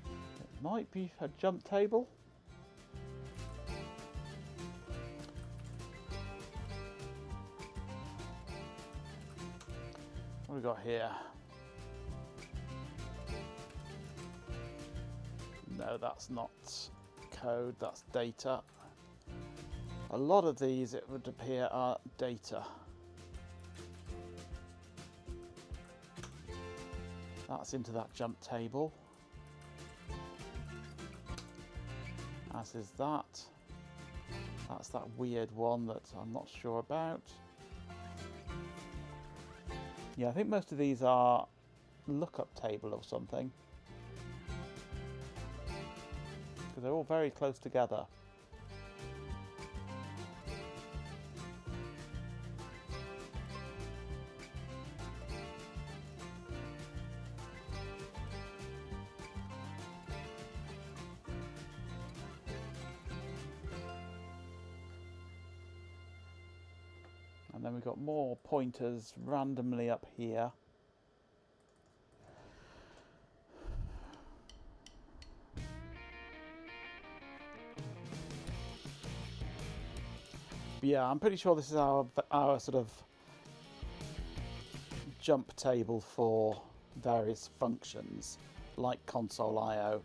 Speaker 7: It might be a jump table. What have we got here? No, that's not code, that's data. A lot of these, it would appear, are data. That's into that jump table. As is that. That's that weird one that I'm not sure about. Yeah, I think most of these are lookup table or something. Because they're all very close together. And then we've got more pointers randomly up here. Yeah, I'm pretty sure this is our sort of jump table for various functions, like console I/O.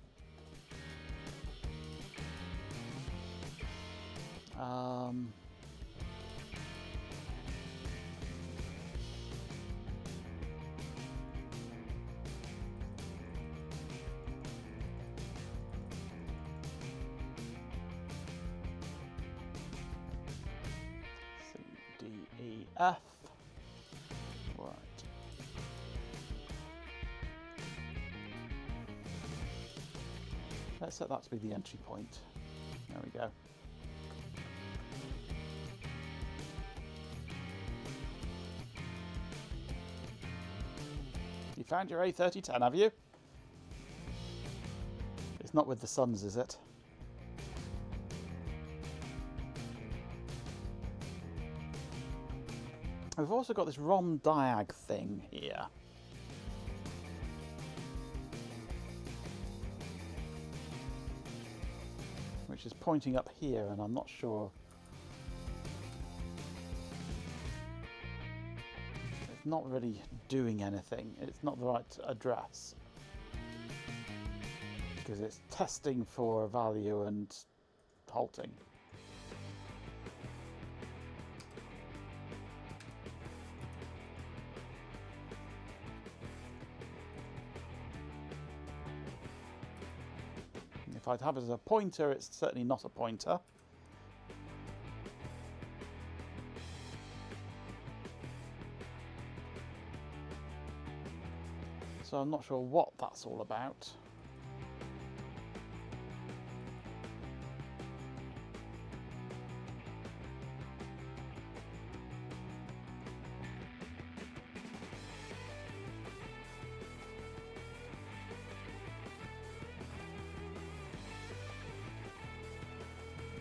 Speaker 7: F. Right. Let's set that to be the entry point. There we go. You found your A3010, have you? It's not with the Suns, is it? We've also got this ROM diag thing here. Which is pointing up here, and I'm not sure. It's not really doing anything. It's not the right address. Because it's testing for a value and halting. If I'd have it as a pointer, it's certainly not a pointer. So I'm not sure what that's all about.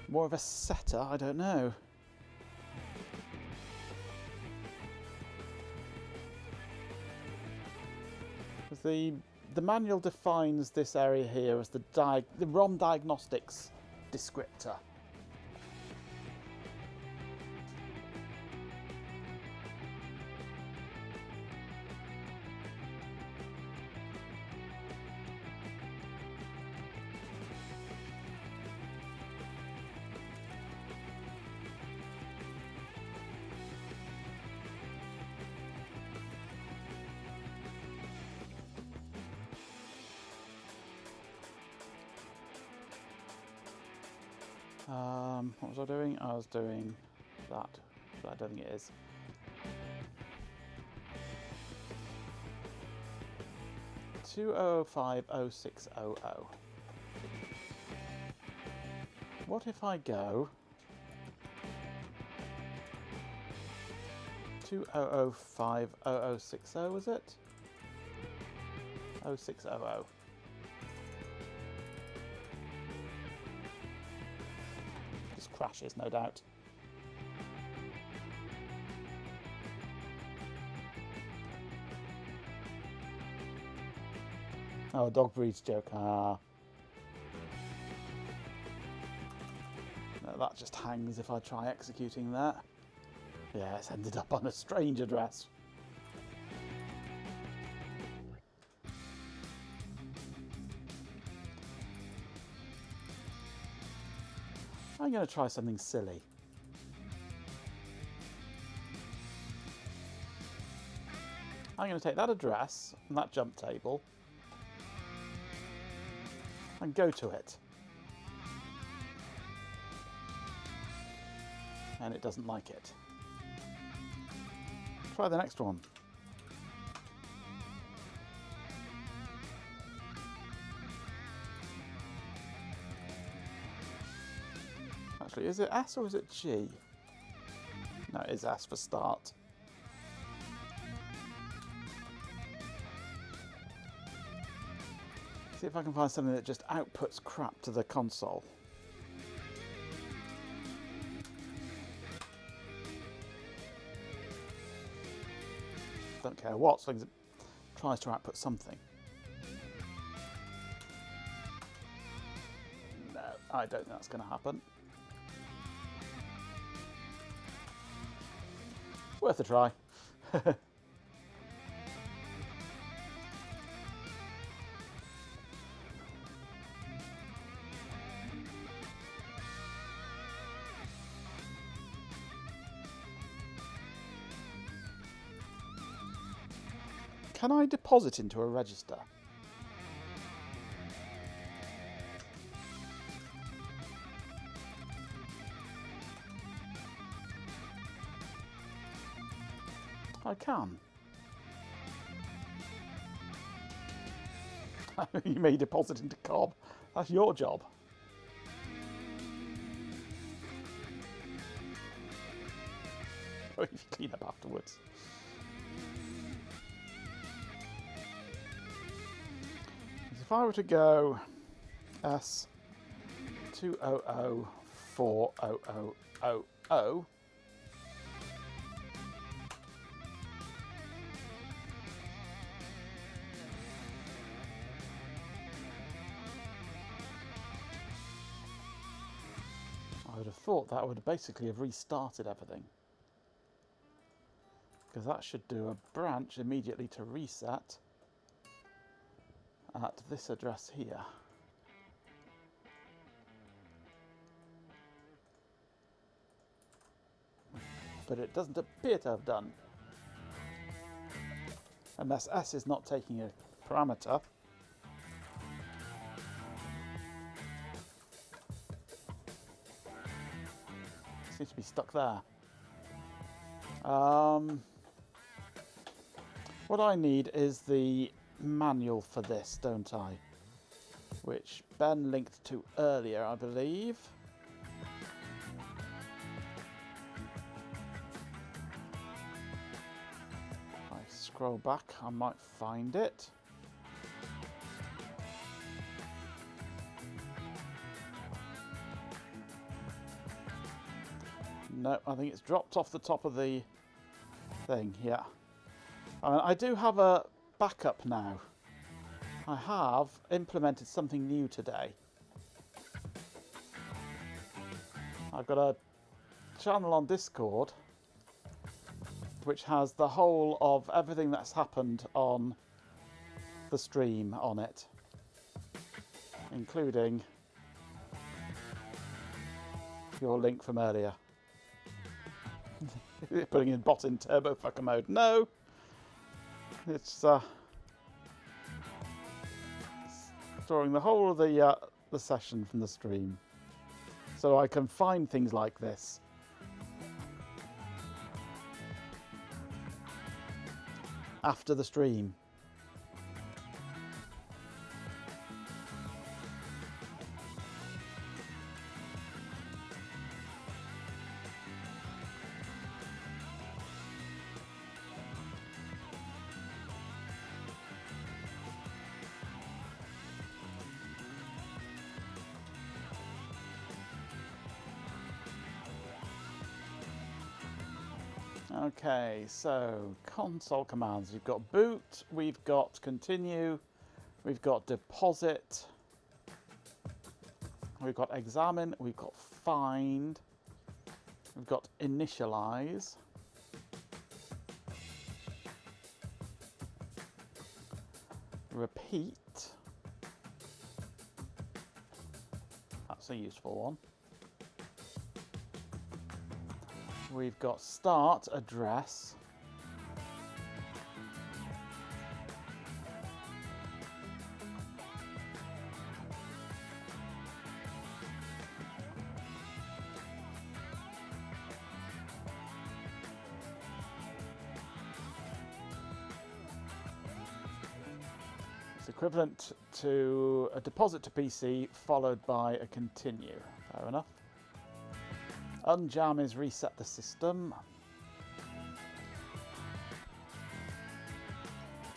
Speaker 7: More of a setter, I don't know. The manual defines this area here as the ROM diagnostics descriptor. What was I doing? I was doing that, but I don't think it is. (2005-0600). What if I go 2005-0060? Was it 0600? Crashes, no doubt. Oh, dog breeds joke. Ah. No, that just hangs if I try executing that. Yeah, it's ended up on a strange address. I'm going to try something silly. I'm going to take that address and that jump table and go to it. And it doesn't like it. Try the next one. Actually, is it S or is it G? No, it is S for start. See if I can find something that just outputs crap to the console. Don't care what, so long as it tries to output something. No, I don't think that's going to happen. Worth a try. Can I deposit into a register? I can. You may deposit into Cobb. That's your job. Or if you clean up afterwards. If I were to go S 2004000, have thought that would basically have restarted everything. Because that should do a branch immediately to reset at this address here. But it doesn't appear to have done. Unless S is not taking a parameter. Seems to be stuck there. What I need is the manual for this, don't I? Which Ben linked to earlier, I believe. If I scroll back, I might find it. No, I think it's dropped off the top of the thing, yeah. I do have a backup now. I have implemented something new today. I've got a channel on Discord which has the whole of everything that's happened on the stream on it, including your link from earlier. Putting in bot in turbo fucker mode. No! It's storing the whole of the session from the stream, so I can find things like this. After the stream. Okay, so console commands. We've got boot, we've got continue, we've got deposit, we've got examine, we've got find, we've got initialize, repeat. That's a useful one. We've got start address. It's equivalent to a deposit to PC followed by a continue. Fair enough. Unjam is reset the system.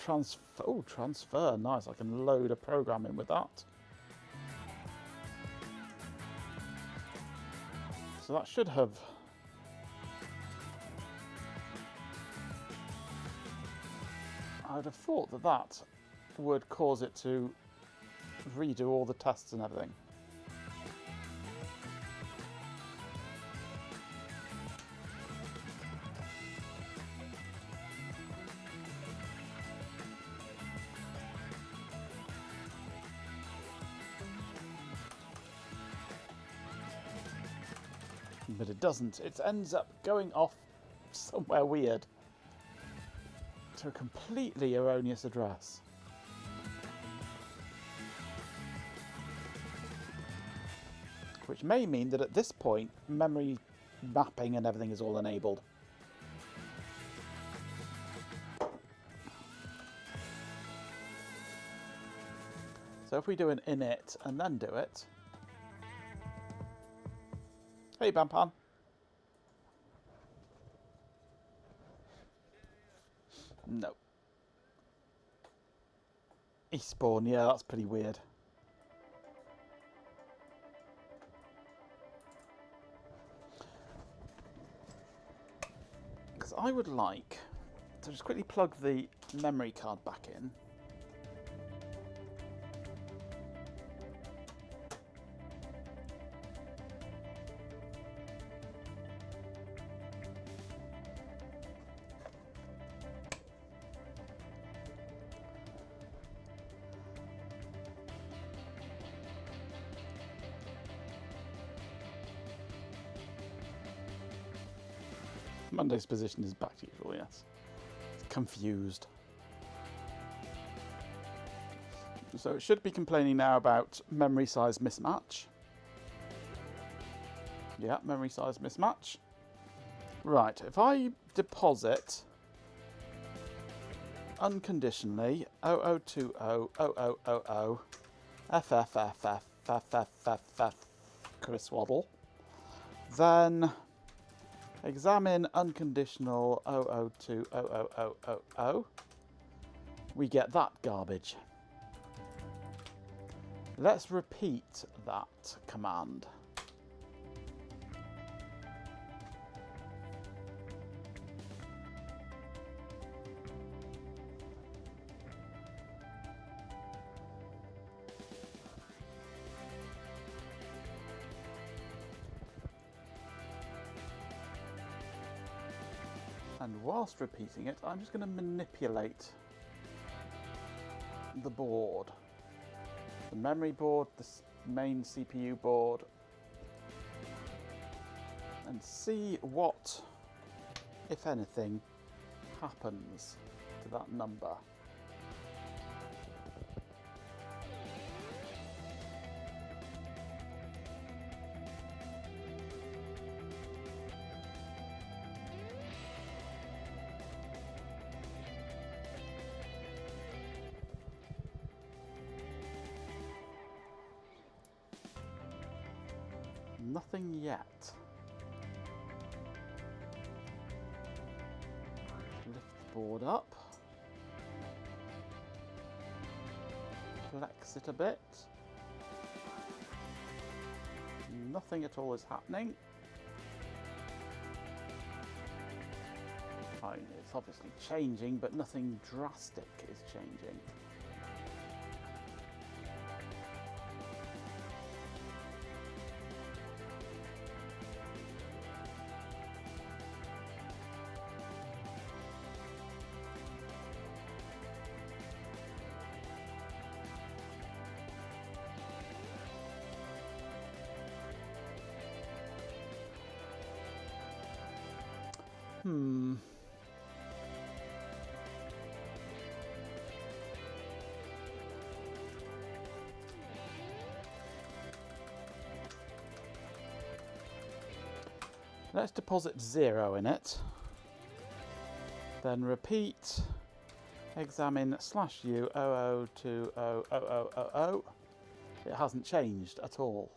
Speaker 7: Transfer, oh, transfer, nice. I can load a program in with that. So that should have... I would have thought that that would cause it to redo all the tests and everything. But it doesn't. It ends up going off somewhere weird to a completely erroneous address. Which may mean that at this point, memory mapping and everything is all enabled. So if we do an init and then do it. Hey, Bampan. No. Eastbourne, yeah, that's pretty weird. Because I would like to just quickly plug the memory card back in. Monday's position is back to usual, yes. Confused. So it should be complaining now about memory size mismatch. Yeah, memory size mismatch. Right, if I deposit unconditionally 0020 0000 FFFFFFFF Chris Waddle, then examine unconditional 0020 0000, we get that garbage. Let's repeat that command. And whilst repeating it, I'm just going to manipulate the board. The memory board, the main CPU board, and see what, if anything, happens to that number. Nothing yet. Lift the board up. Flex it a bit. Nothing at all is happening. Fine, it's obviously changing, but nothing drastic is changing. Let's deposit 0 in it. Then repeat, examine /u 0020 0000. It hasn't changed at all.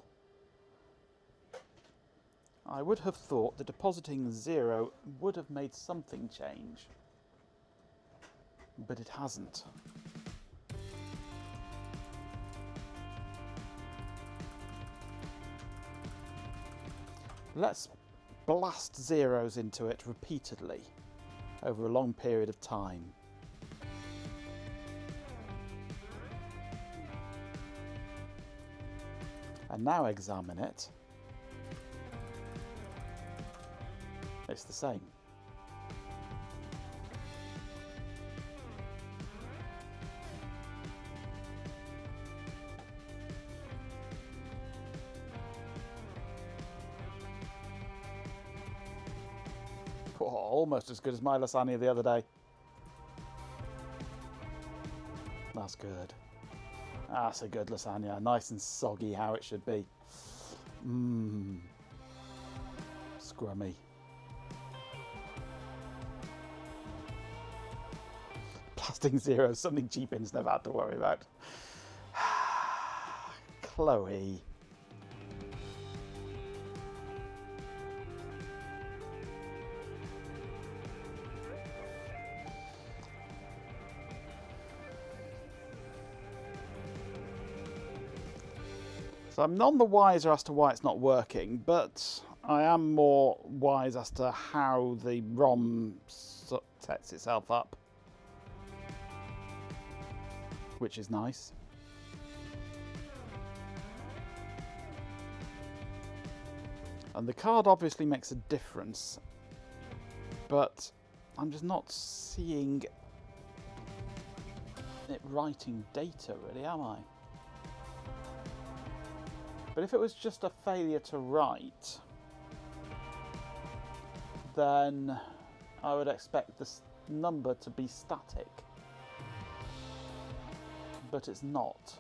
Speaker 7: I would have thought that depositing 0 would have made something change, but it hasn't. Let's blast zeros into it repeatedly over a long period of time. And now examine it. It's the same. Oh, almost as good as my lasagna the other day. That's good. That's a good lasagna. Nice and soggy, how it should be. Mmm. Scrummy. Blasting 0, something Cheapin's never had to worry about. Chloe. So I'm none the wiser as to why it's not working, but I am more wise as to how the ROM sets itself up, which is nice. And the card obviously makes a difference, but I'm just not seeing it writing data, really, am I? But if it was just a failure to write, then I would expect this number to be static. But it's not.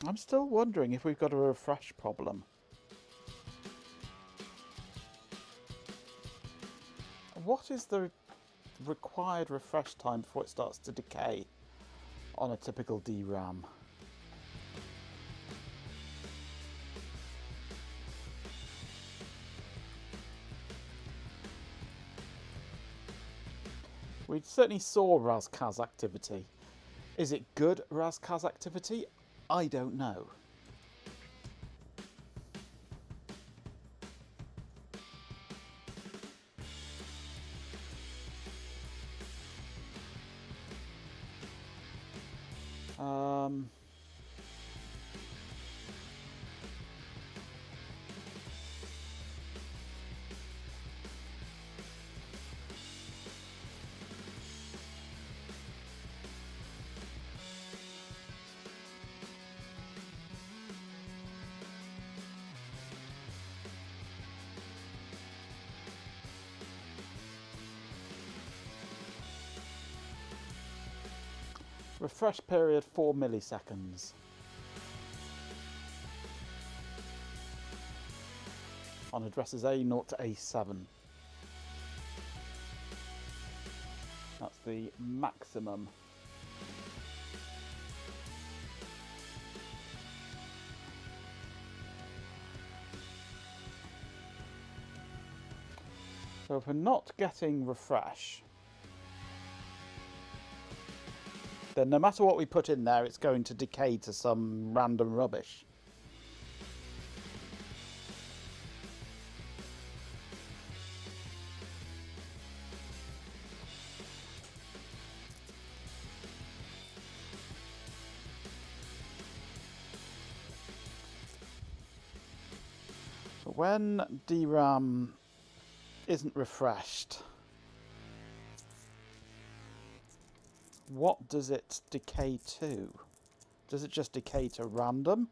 Speaker 7: I'm still wondering if we've got a refresh problem. What is the required refresh time before it starts to decay on a typical DRAM? We certainly saw RASCAS activity. Is it good RASCAS activity? I don't know. Refresh period 4 milliseconds. On addresses A0 to A7. That's the maximum. So if we're not getting refresh, then no matter what we put in there, it's going to decay to some random rubbish. So when DRAM isn't refreshed, what does it decay to? Does it just decay to random,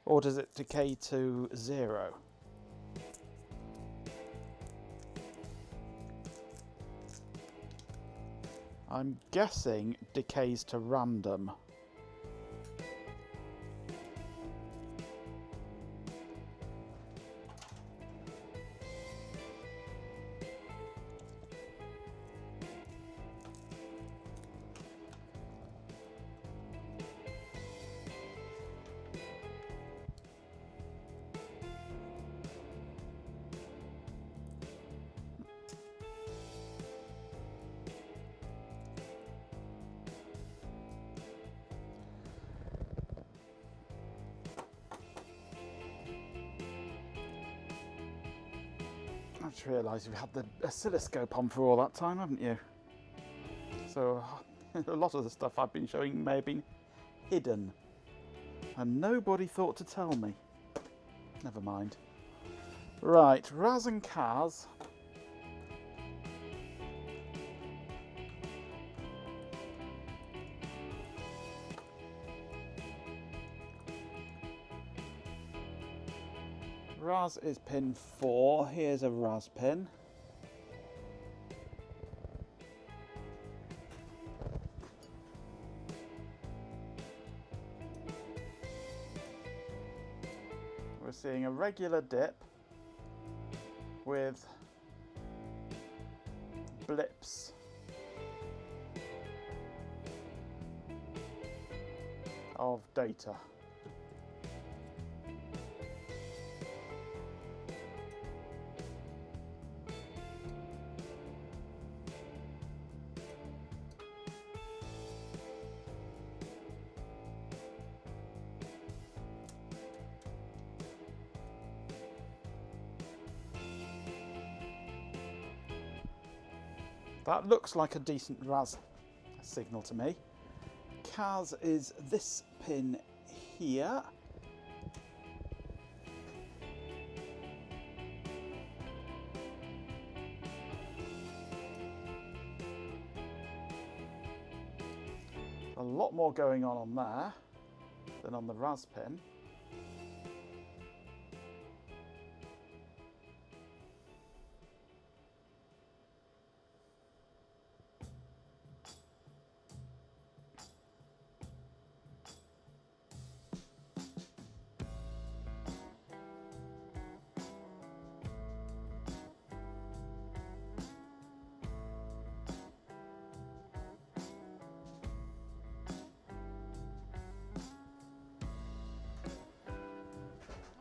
Speaker 7: or does it decay to 0? I'm guessing decays to random. I just realised you've had the oscilloscope on for all that time, haven't you? So a lot of the stuff I've been showing may have been hidden, and nobody thought to tell me. Never mind. Right, Raz and Kaz. Raz is pin 4. Here's a Raz pin. We're seeing a regular dip with blips of data. That looks like a decent Raz signal to me. CAS is this pin here. A lot more going on there than on the RAS pin.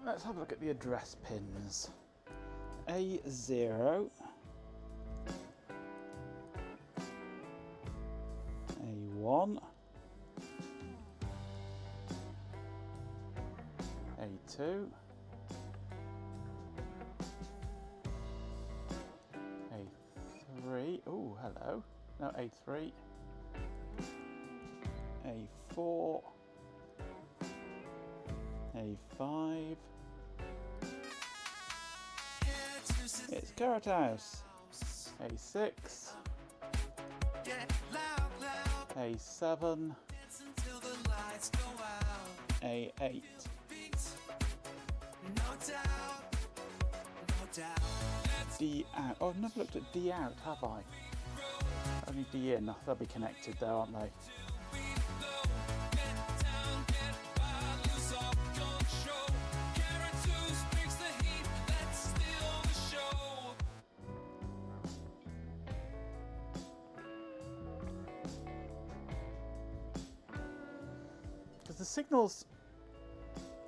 Speaker 7: Let's have a look at the address pins. A0, A1, A2, A3, oh hello, no A3, A4, A5, it's Carrot House, A6, A7, A8, D out. Oh, I've never looked at D out, have I? Only D in. They'll be connected there, aren't they? Because the signals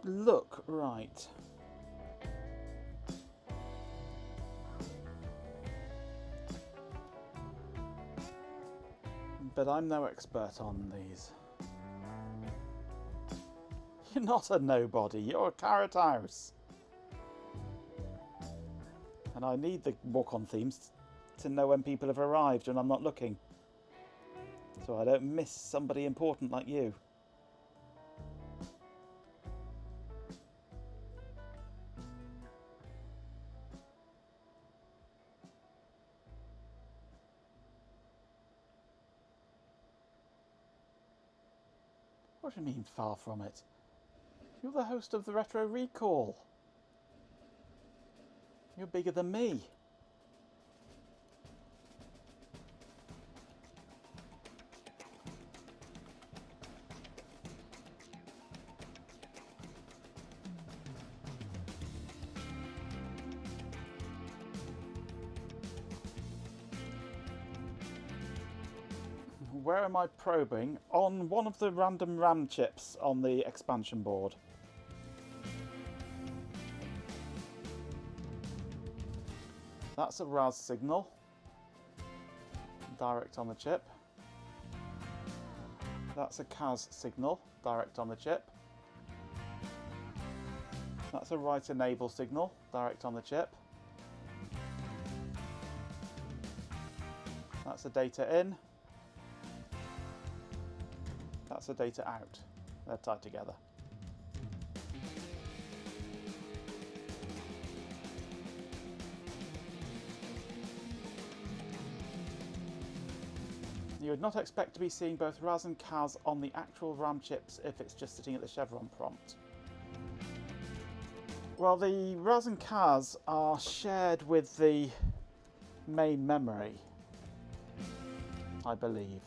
Speaker 7: look right. But I'm no expert on these. You're not a nobody, you're a Carrot House. And I need the walk-on themes to know when people have arrived and I'm not looking. So I don't miss somebody important like you. What do you mean, far from it? You're the host of the Retro Recall. You're bigger than me. Where am I probing? On one of the random RAM chips on the expansion board. That's a RAS signal, direct on the chip. That's a CAS signal, direct on the chip. That's a write enable signal, direct on the chip. That's a data in. That's the data out. They're tied together. You would not expect to be seeing both RAS and CAS on the actual RAM chips if it's just sitting at the chevron prompt. Well, the RAS and CAS are shared with the main memory, I believe.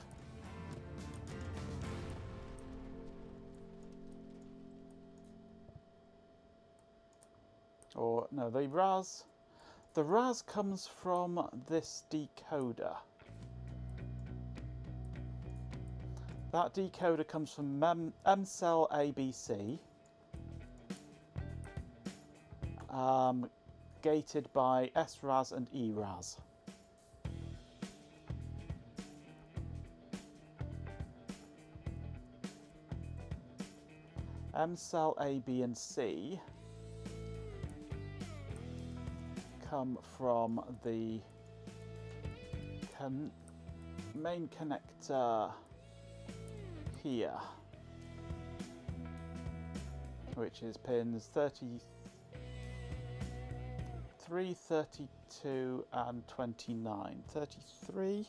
Speaker 7: Or no, the RAS comes from this decoder. That decoder comes from M-Cell ABC, gated by SRAS and ERAS. M-Cell A, B and C come from the main connector here, which is pins 33, 32 and 29. 33,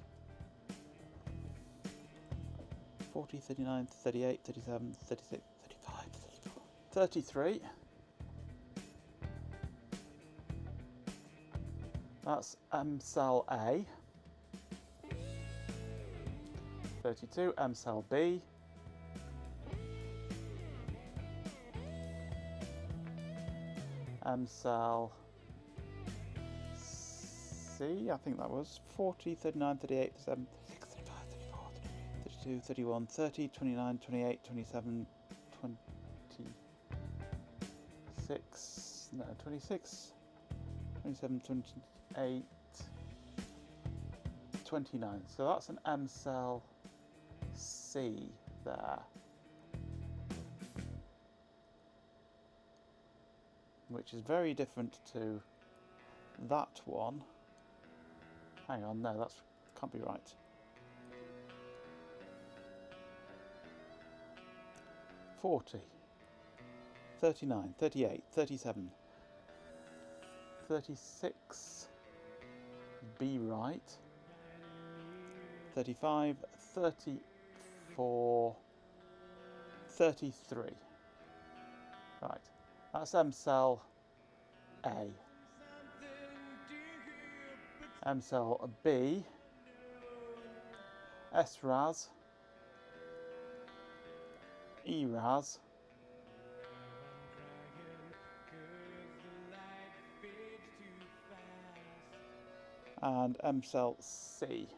Speaker 7: 40, 39, 38, 37, 36, 35, 34. 33. That's M cell A. 32, M cell B. M cell C, I think that was 40, 39, 38, 37, 36, 35, 34, 32, 31, 30, 29, 28, 27, 26, no, 26, 27, 28, 29. So that's an M cell C there. Which is very different to that one. Hang on, no, that can't be right. 40, 39, 38, 37, 36, be right. 35, 34, 33. Right. That's M cell A. M cell B. SRAS. ERAS. And M cell C.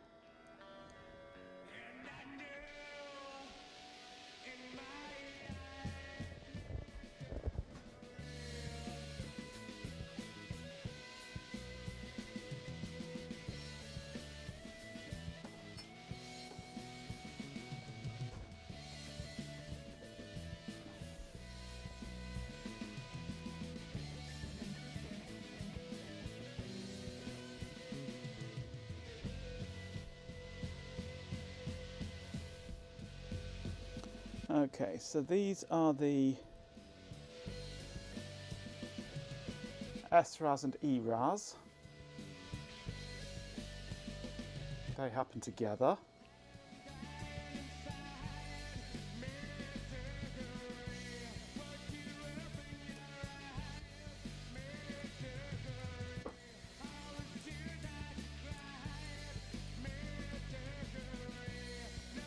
Speaker 7: Okay, so these are the SRAS and ERAS. They happen together.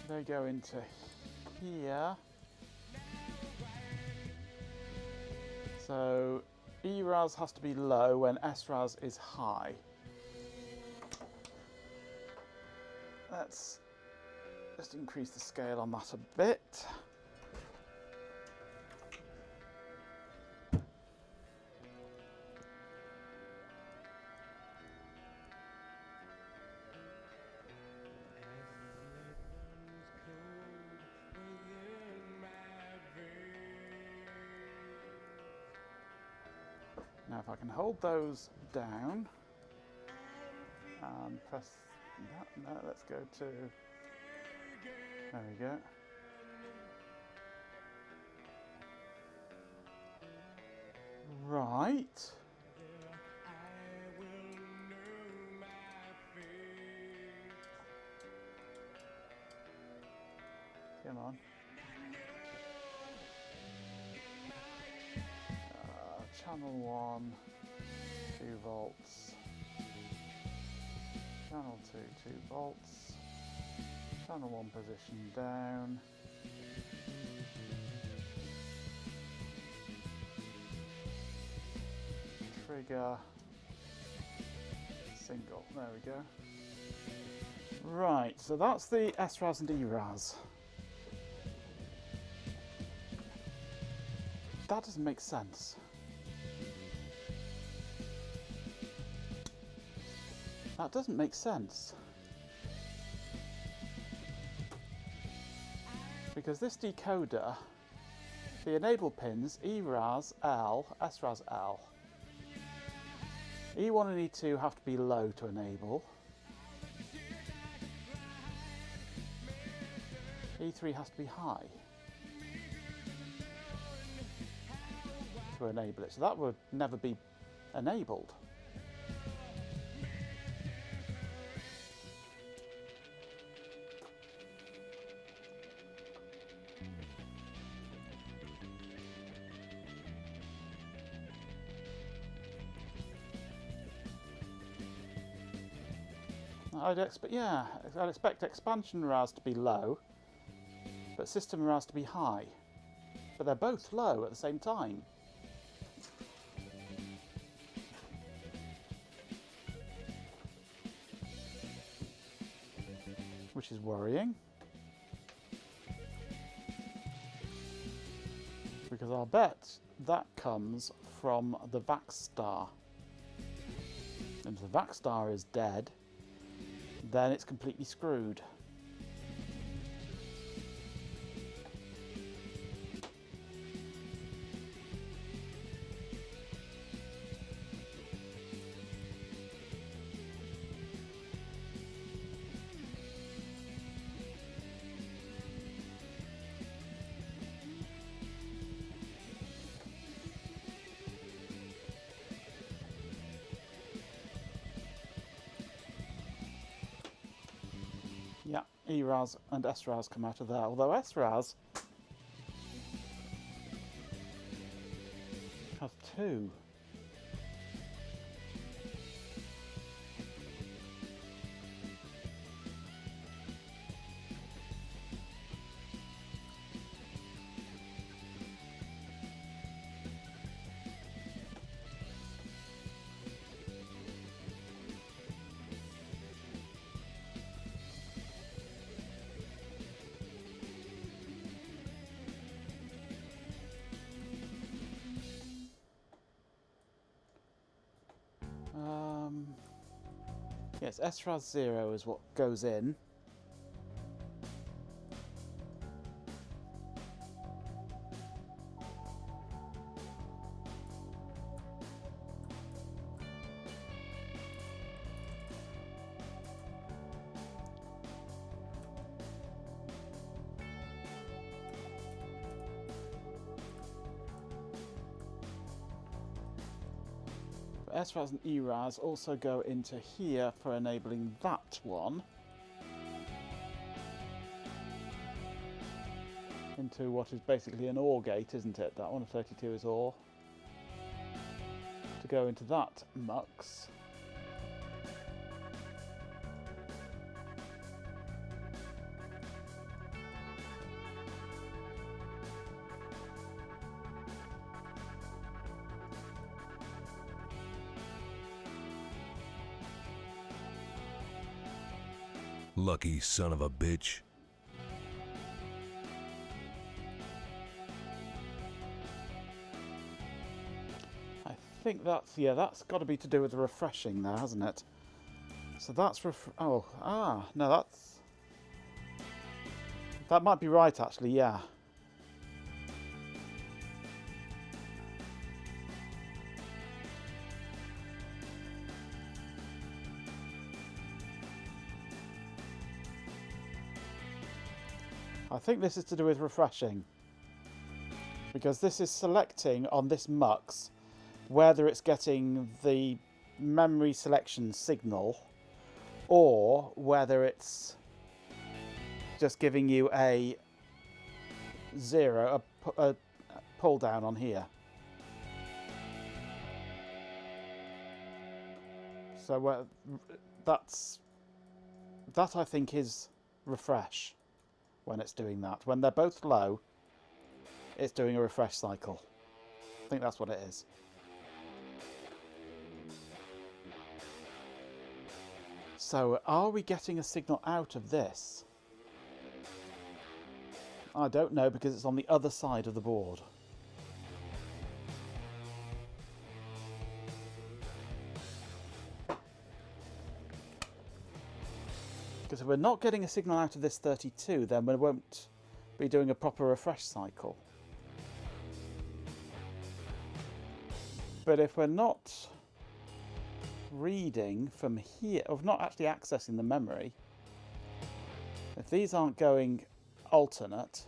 Speaker 7: They go into here. So ERAS has to be low when SRAS is high. Let's just increase the scale on that a bit. Now if I can hold those down and press that, no, let's go to, there we go. Right. Come on. Channel 1, 2 volts. Channel 2, 2 volts. Channel 1 position down. Trigger. Single. There we go. Right, so that's the SRAS and ERAS. That doesn't make sense. That doesn't make sense. Because this decoder, the enable pins, ERAS L, SRAS L. E1 and E2 have to be low to enable. E3 has to be high to enable it, so that would never be enabled. I'd expect expansion RAS to be low, but system RAS to be high. But they're both low at the same time. Which is worrying. Because I'll bet that comes from the VAX-star. And if the VAX-star is dead, then it's completely screwed. Yeah, ERAS and SRAS come out of there, although SRAS has two. Yes, SRAS 0 is what goes in. SRAS and ERAS also go into here for enabling that one. Into what is basically an OR gate, isn't it? That one of 32 is OR. To go into that MUX.
Speaker 8: Lucky son of a bitch.
Speaker 7: I think that's, yeah, that's got to be to do with the refreshing there, hasn't it? So that's no, that might be right actually, yeah. I think this is to do with refreshing, because this is selecting on this MUX whether it's getting the memory selection signal or whether it's just giving you a pull down on here. So that I think is refresh. When it's doing that. When they're both low, it's doing a refresh cycle. I think that's what it is. So, are we getting a signal out of this? I don't know, because it's on the other side of the board. Because if we're not getting a signal out of this 32, then we won't be doing a proper refresh cycle. But if we're not reading from here, of not actually accessing the memory, if these aren't going alternate,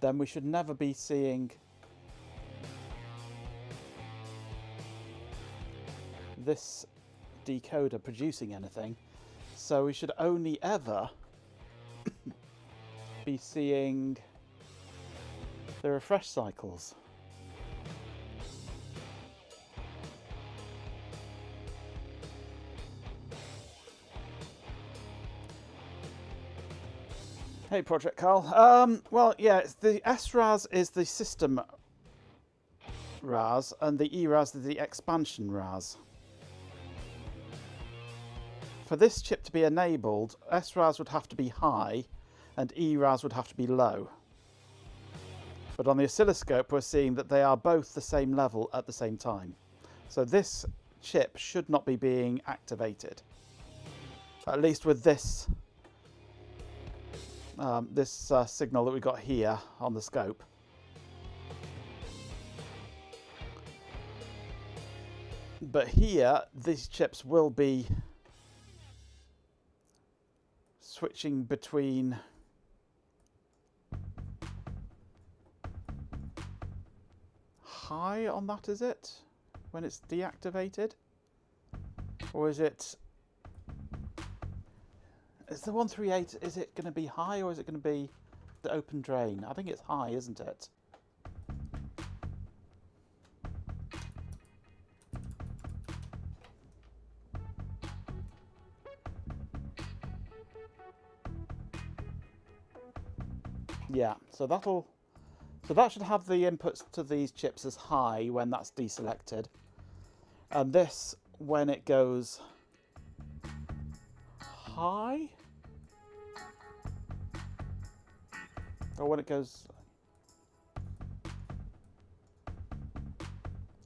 Speaker 7: then we should never be seeing this decoder producing anything. So we should only ever be seeing the refresh cycles. Hey, Project Carl. Well, yeah, the SRAS is the system RAS, and the ERAS is the expansion RAS. For this chip to be enabled, SRAS would have to be high, and ERAS would have to be low. But on the oscilloscope, we're seeing that they are both the same level at the same time. So this chip should not be being activated, at least with this signal that we got here on the scope. But here, these chips will be switching between high on that, is it? When it's deactivated? Or is it... Is the 138, is it going to be high or is it going to be the open drain? I think it's high, isn't it? Yeah, so that should have the inputs to these chips as high when that's deselected. And this, when it goes high? Or when it goes...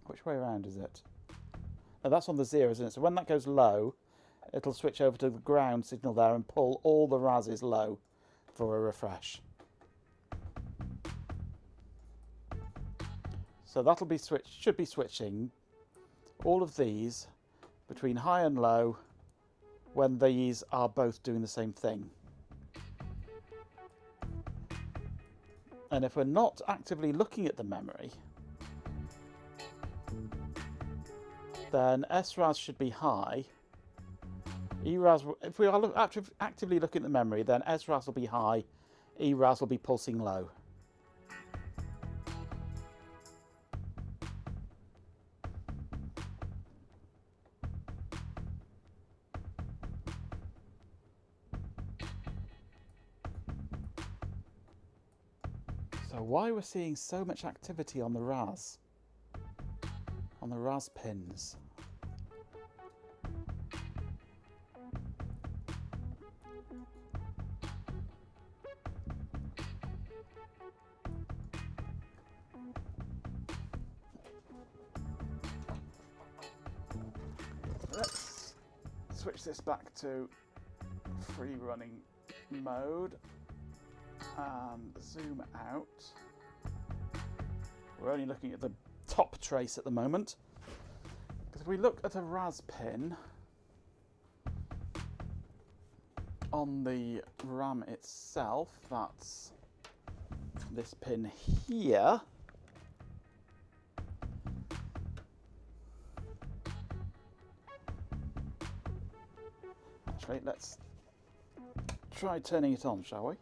Speaker 7: Which way around is it? Oh, that's on the 0, isn't it? So when that goes low, it'll switch over to the ground signal there and pull all the RASes low for a refresh. So that'll be should be switching all of these between high and low when these are both doing the same thing. And if we're not actively looking at the memory, then SRAS should be high. ERAS, if we are actively looking at the memory, then SRAS will be high, ERAS will be pulsing low. So why we're seeing so much activity on the RAS pins? Let's switch this back to free running mode and zoom out. We're only looking at the top trace at the moment, because if we look at a RAS pin on the RAM itself, that's this pin here. Actually, let's try turning it on, shall we?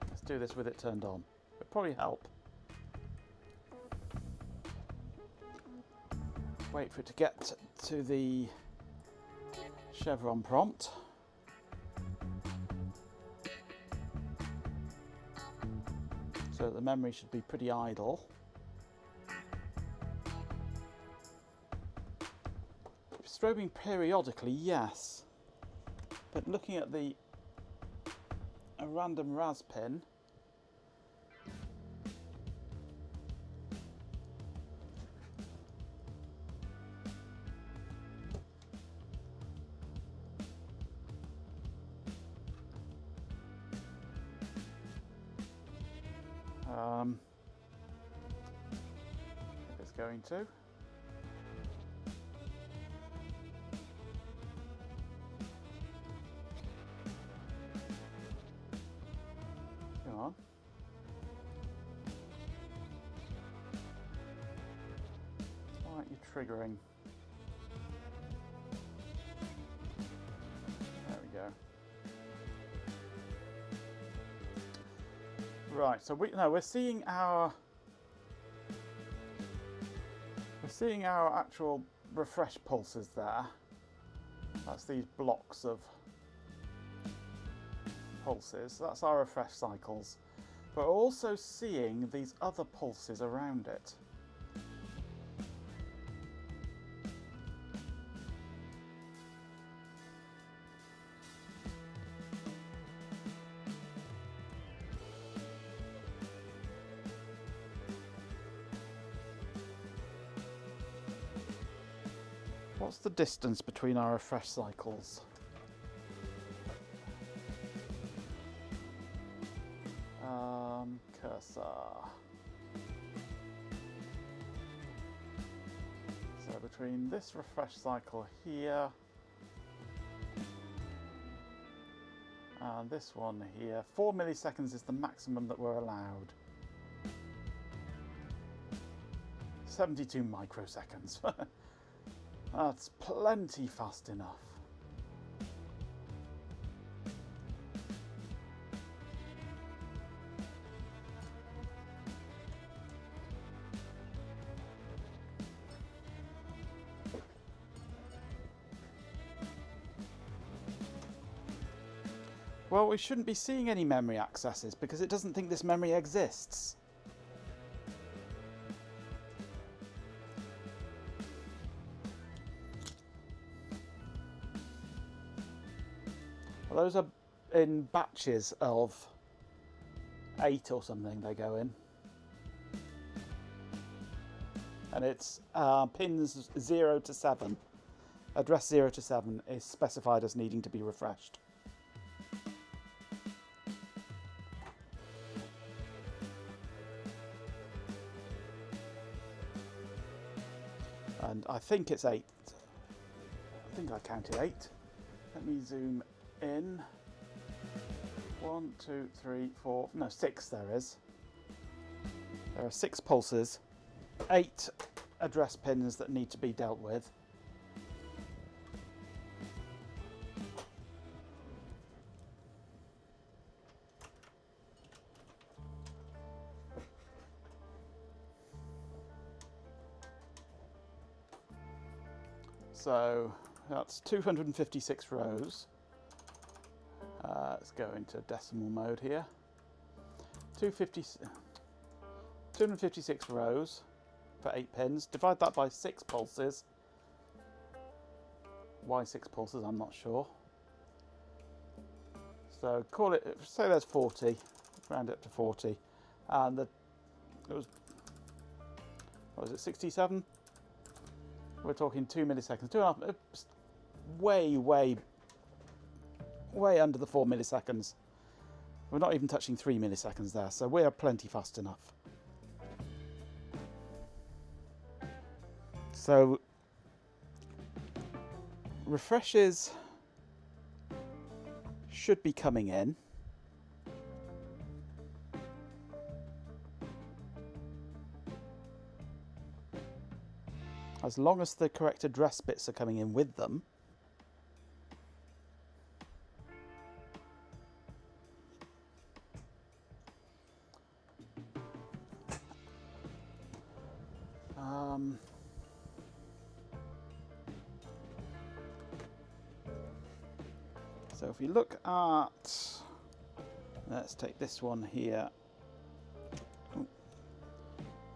Speaker 7: Let's do this with it turned on. It'll probably help. Wait for it to get to the chevron prompt. So the memory should be pretty idle. Strobing periodically, yes. But looking at a random RAS pin, if it's going to. Come on. Why aren't you triggering? There we go. Right, so we're seeing our actual refresh pulses there. That's these blocks of pulses. That's our refresh cycles. But we're also seeing these other pulses around it. What's the distance between our refresh cycles? Cursor. So between this refresh cycle here and this one here, 4 milliseconds is the maximum that we're allowed. 72 microseconds. That's plenty fast enough. Well, we shouldn't be seeing any memory accesses because it doesn't think this memory exists. Well, those are in batches of 8 or something they go in. And it's pins 0 to 7. Address 0 to 7 is specified as needing to be refreshed. And I think it's 8. I think I counted 8. Let me zoom in. 1, 2, 3, 4, no, 6 there is. There are 6 pulses, 8 address pins that need to be dealt with. So that's 256 rows. Let's go into decimal mode here. 256 rows for 8 pins. Divide that by 6 pulses. Why 6 pulses? I'm not sure. So call it, say there's 40, round it up to 40. And it was, what was it, 67? We're talking 2 milliseconds, 2.5, way under the 4 milliseconds. We're not even touching 3 milliseconds there, so we are plenty fast enough. So refreshes should be coming in. As long as the correct address bits are coming in with them. So if we look at, let's take this one here. Oh,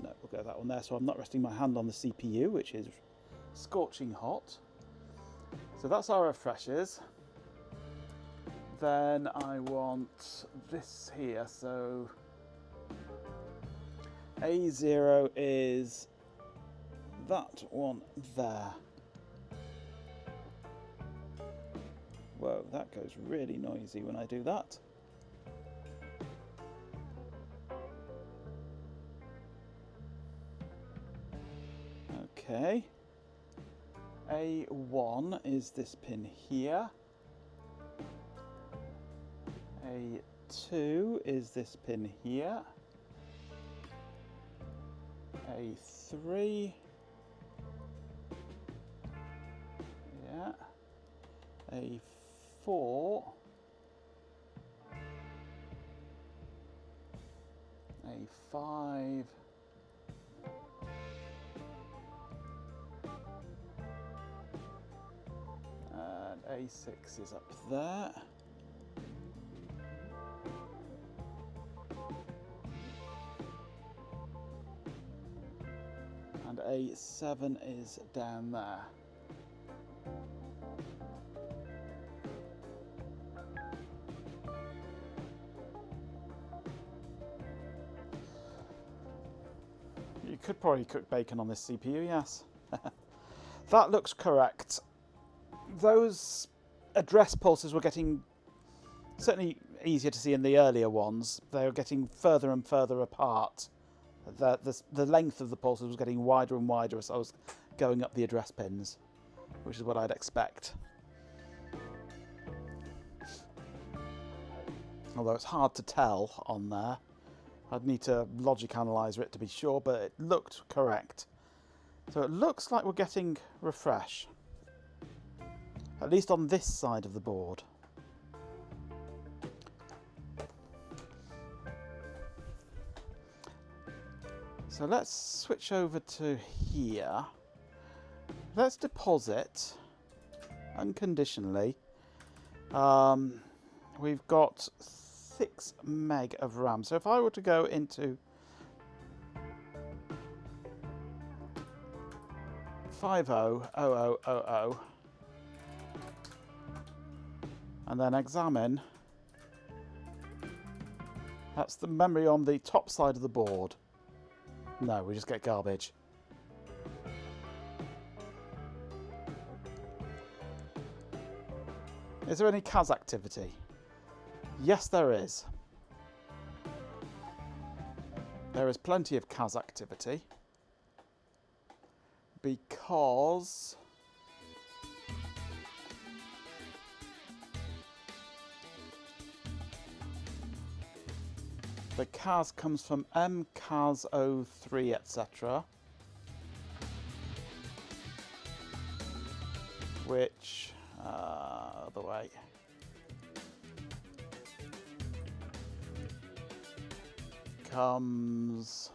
Speaker 7: no, we'll go that one there. So I'm not resting my hand on the CPU, which is scorching hot. So that's our refreshes. Then I want this here. So A0 is that one there. Whoa, that goes really noisy when I do that. Okay. A1 is this pin here. A2 is this pin here. A3. Yeah. A4. A5. And A6 is up there. And A7 is down there. You could probably cook bacon on this CPU, yes. That looks correct. Those address pulses were getting certainly easier to see in the earlier ones. They were getting further and further apart. The length of the pulses was getting wider and wider as I was going up the address pins, which is what I'd expect. Although it's hard to tell on there. I'd need to logic analyzer it to be sure, but it looked correct. So it looks like we're getting refresh. At least on this side of the board. So let's switch over to here. Let's deposit unconditionally. We've got 6 meg of RAM. So if I were to go into 500000 and then examine, that's the memory on the top side of the board. No, we just get garbage. Is there any CAS activity? Yes, there is. There is plenty of CAS activity because the CAS comes from MCAS03, etc. Which, other way. Comes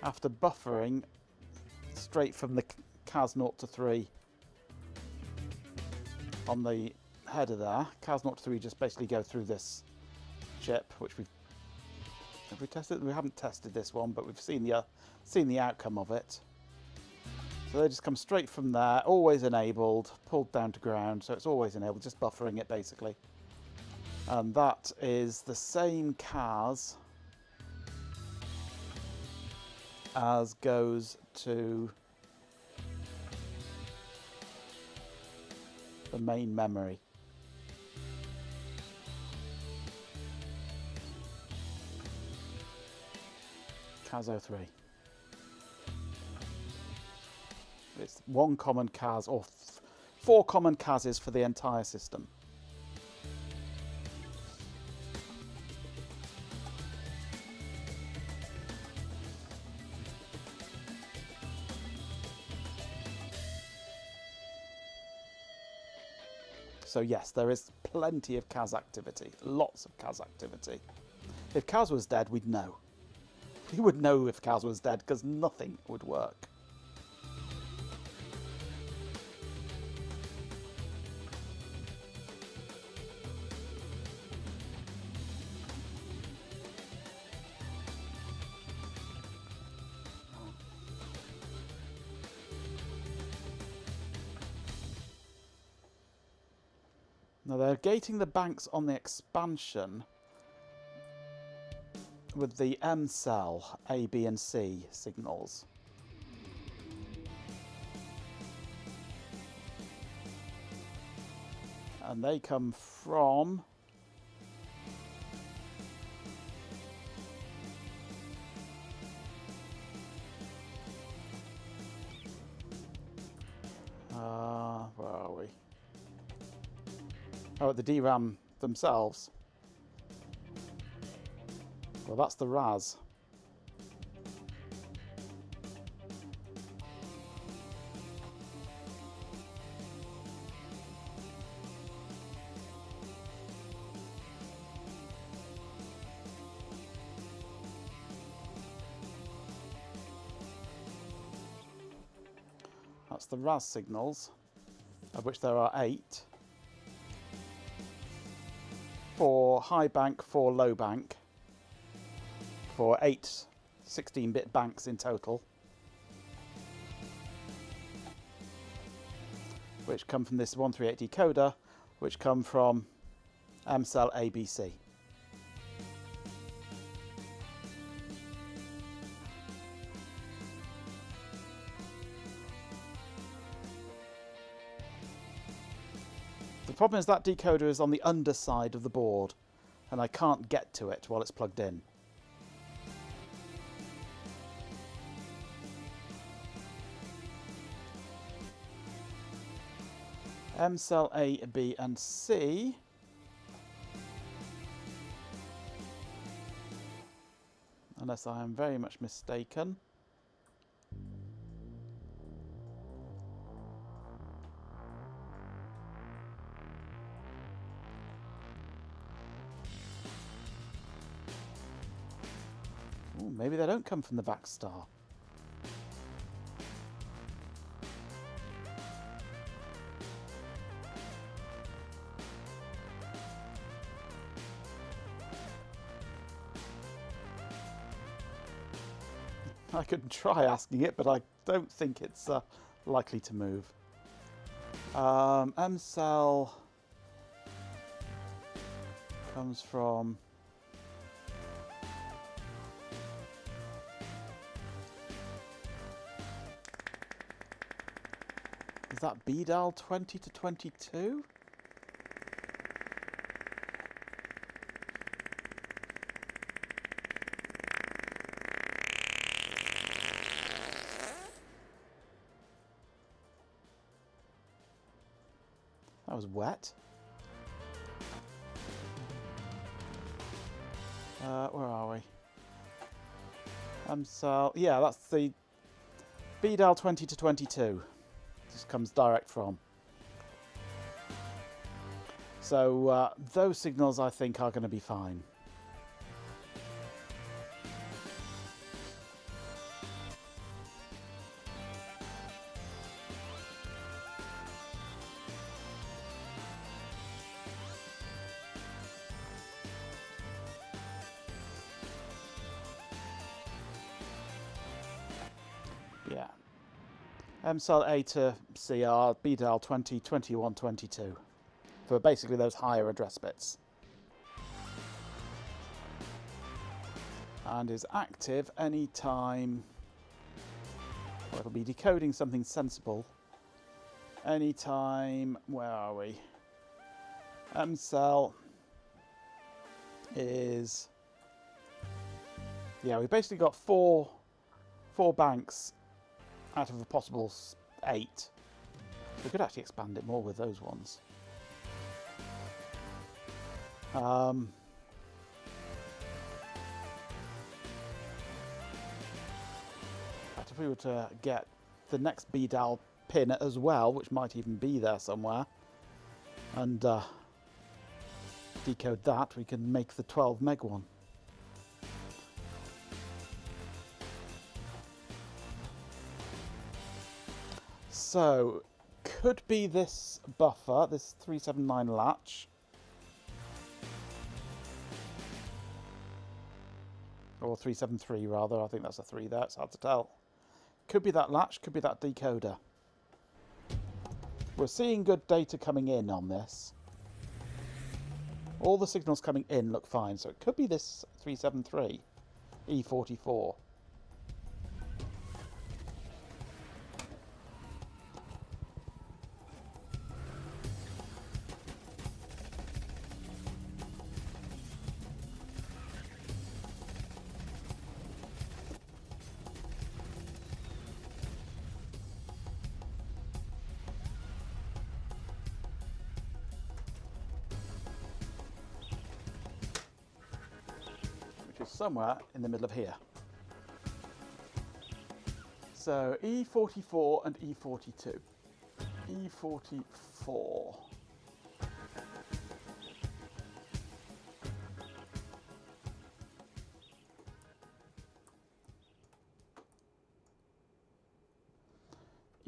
Speaker 7: after buffering straight from the CAS 0 to 3 on the header there. CAS 0 to 3 just basically go through this chip, which have we tested? We haven't tested this one, but we've seen the outcome of it. So they just come straight from there, always enabled, pulled down to ground, so it's always enabled, just buffering it basically. And that is the same CAS as goes to the main memory. CAS 03. It's one common CAS, or 4 common CASs for the entire system. So yes, there is plenty of CAS activity, lots of CAS activity. If CAS was dead, we'd know. We would know if CAS was dead because nothing would work. Now they're gating the banks on the expansion with the M cell, A, B and C signals. And they come from where are we? Oh, the DRAM themselves. Well, that's the RAS. That's the RAS signals, of which there are 8. 4 high bank, 4 low bank, for 8 16-bit banks in total, which come from this 138 decoder, which come from M-Cell ABC. The problem is that decoder is on the underside of the board, and I can't get to it while it's plugged in. M-Cell A, B and C unless I am very much mistaken. Ooh, maybe they don't come from the back star. I could try asking it, but I don't think it's likely to move. M-Cell comes from... Is that BDAL 20 to 22? That was wet. Where are we? M-Cell. Yeah, that's the BDAL 20 to 22. This comes direct from. So those signals I think are going to be fine. Yeah. M-Cell A to CR, BDAL 20, 21, 22. For basically those higher address bits. And is active anytime... Well, it'll be decoding something sensible. Anytime... Where are we? M-Cell is... Yeah, we basically got four banks out of a possible 8. We could actually expand it more with those ones. If we were to get the next BDAL pin as well, which might even be there somewhere, and decode that, we can make the 12 meg one. So, could be this buffer, this 379 latch. Or 373 rather, I think that's a 3 there, it's hard to tell. Could be that latch, could be that decoder. We're seeing good data coming in on this. All the signals coming in look fine, so it could be this 373 E44. which is somewhere in the middle of here. So E44 and E42. E44.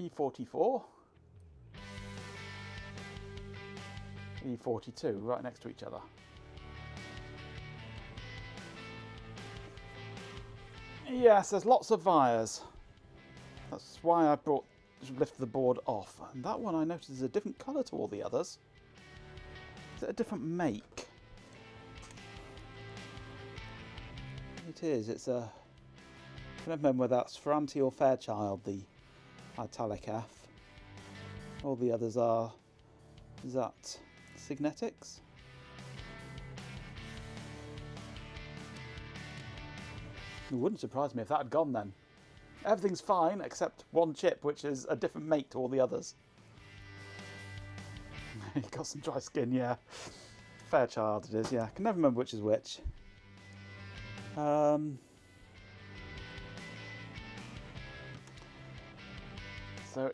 Speaker 7: E44. E42, right next to each other. Yes, there's lots of wires. That's why I lifted the board off. And that one I noticed is a different colour to all the others. Is it a different make? It is. It's a... I can't remember whether that's Ferranti or Fairchild, the italic F. All the others are... Is that Signetics? It wouldn't surprise me if that had gone then. Everything's fine except one chip, which is a different make to all the others. You've got some dry skin, yeah. Fairchild it is, yeah. I can never remember which is which. So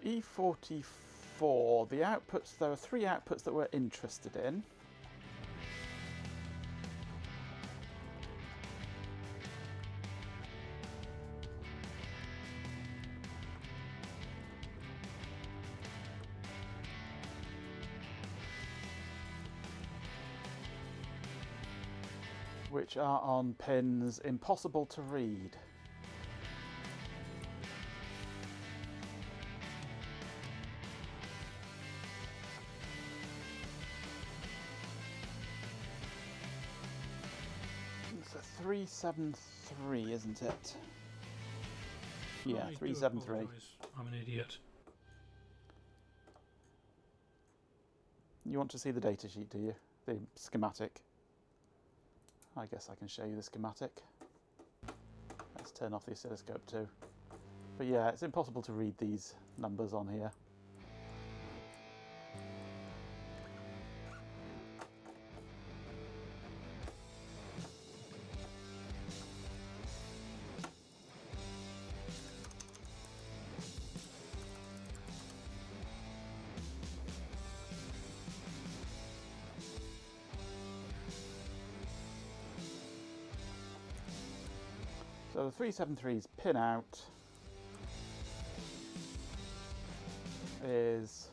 Speaker 7: E44, the outputs, there are 3 outputs that we're interested in. Which are on pins impossible to read. It's a 373, isn't it? Yeah, 373.
Speaker 10: I'm an idiot.
Speaker 7: You want to see the data sheet, do you? The schematic. I guess I can show you the schematic. Let's turn off the oscilloscope too. But yeah, it's impossible to read these numbers on here. So the 373's pin out is,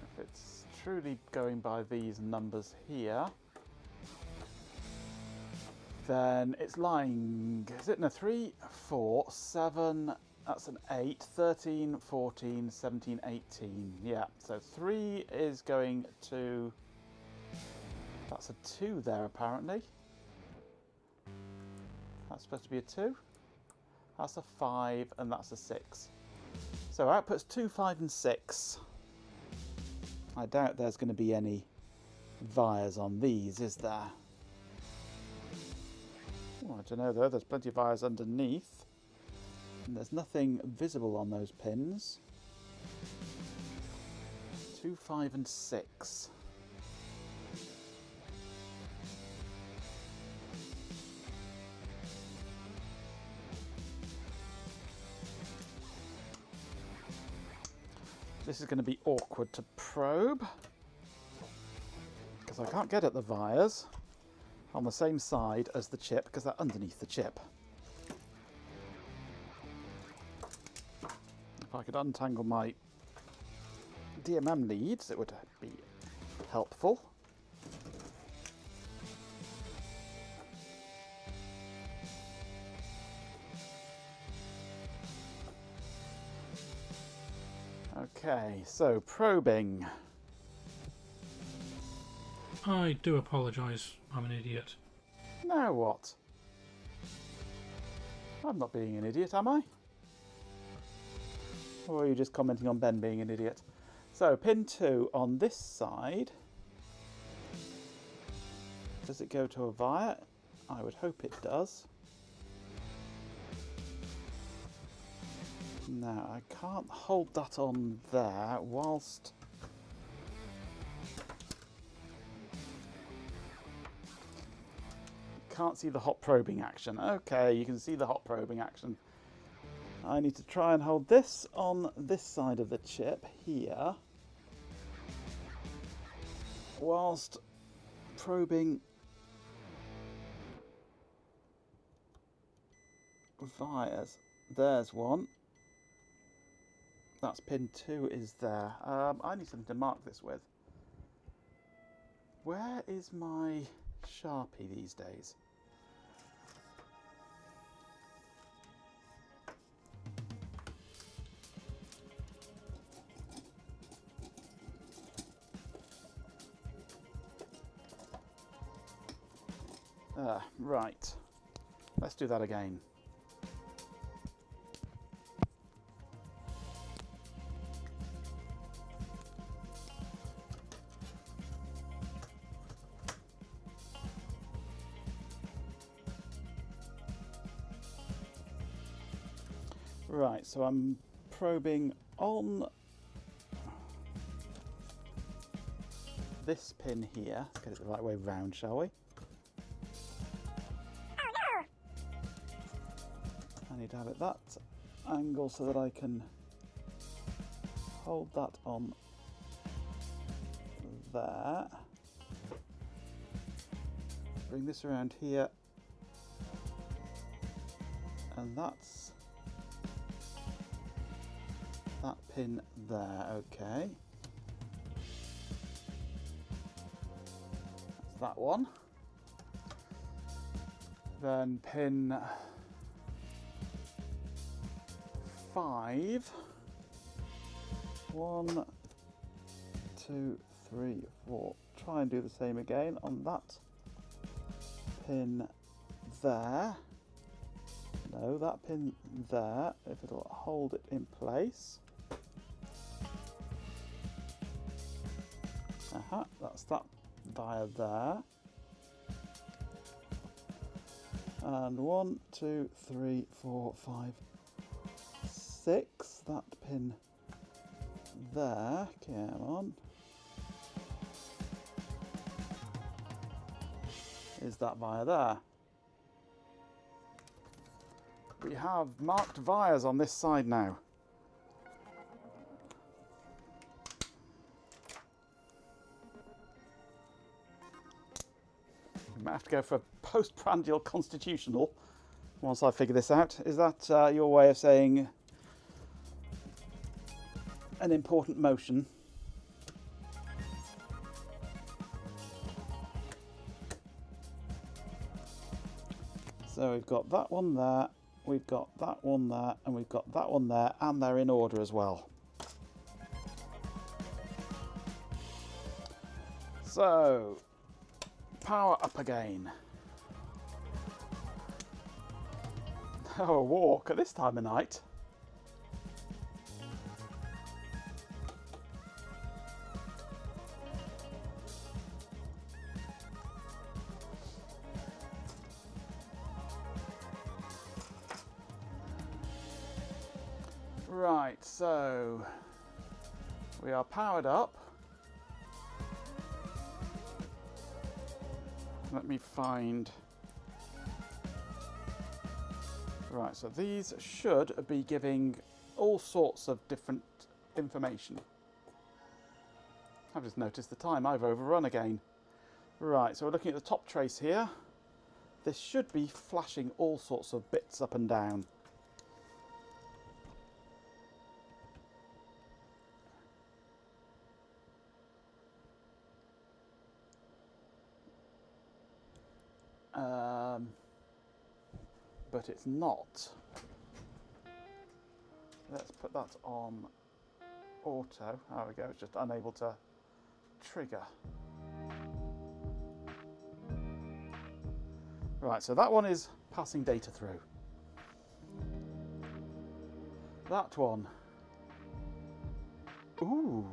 Speaker 7: if it's truly going by these numbers here, then it's lying, is it in a 3, 4, 7, that's an 8, 13, 14, 17, 18. Yeah, so 3 is going to, that's a 2 there apparently. That's supposed to be a 2. That's a 5 and that's a 6. So outputs 2, 5 and 6. I doubt there's going to be any wires on these, is there? Oh, I don't know though, there's plenty of wires underneath. And there's nothing visible on those pins. 2, 5 and 6. This is going to be awkward to probe because I can't get at the wires on the same side as the chip because they're underneath the chip. If I could untangle my DMM leads, it would be helpful. Okay, so probing.
Speaker 10: I do apologise, I'm an idiot.
Speaker 7: Now what? I'm not being an idiot, am I? Or are you just commenting on Ben being an idiot? So, pin 2 on this side. Does it go to a wire? I would hope it does. Now, I can't hold that on there whilst... can't see the hot probing action. Okay, you can see the hot probing action. I need to try and hold this on this side of the chip here, whilst probing wires. There's one. That's pin 2 is there. I need something to mark this with. Where is my Sharpie these days? Right. Let's do that again. Right, so I'm probing on this pin here. Let's get it the right way round, shall we? I need to have it that angle so that I can hold that on there. Bring this around here, and that's that pin there. Okay, that's that one. Then pin 5. 1, 2, 3, 4. Try and do the same again on that pin there. No, that pin there, if it'll hold it in place. That's that wire there. And 1, 2, 3, 4, 5, 6. That pin there. Come on. Is that wire there? We have marked wires on this side now. We might have to go for a postprandial constitutional once I figure this out. Is that your way of saying an important motion? So we've got that one there, we've got that one there, and we've got that one there, and they're in order as well. So, power up again. Oh, a walk at this time of night. Right, so we are powered up. Let me find. Right, so these should be giving all sorts of different information. I've just noticed the time, I've overrun again. Right, so we're looking at the top trace here. This should be flashing all sorts of bits up and down. But it's not. Let's put that on auto. There we go, it's just unable to trigger. Right, so that one is passing data through. That one. Ooh.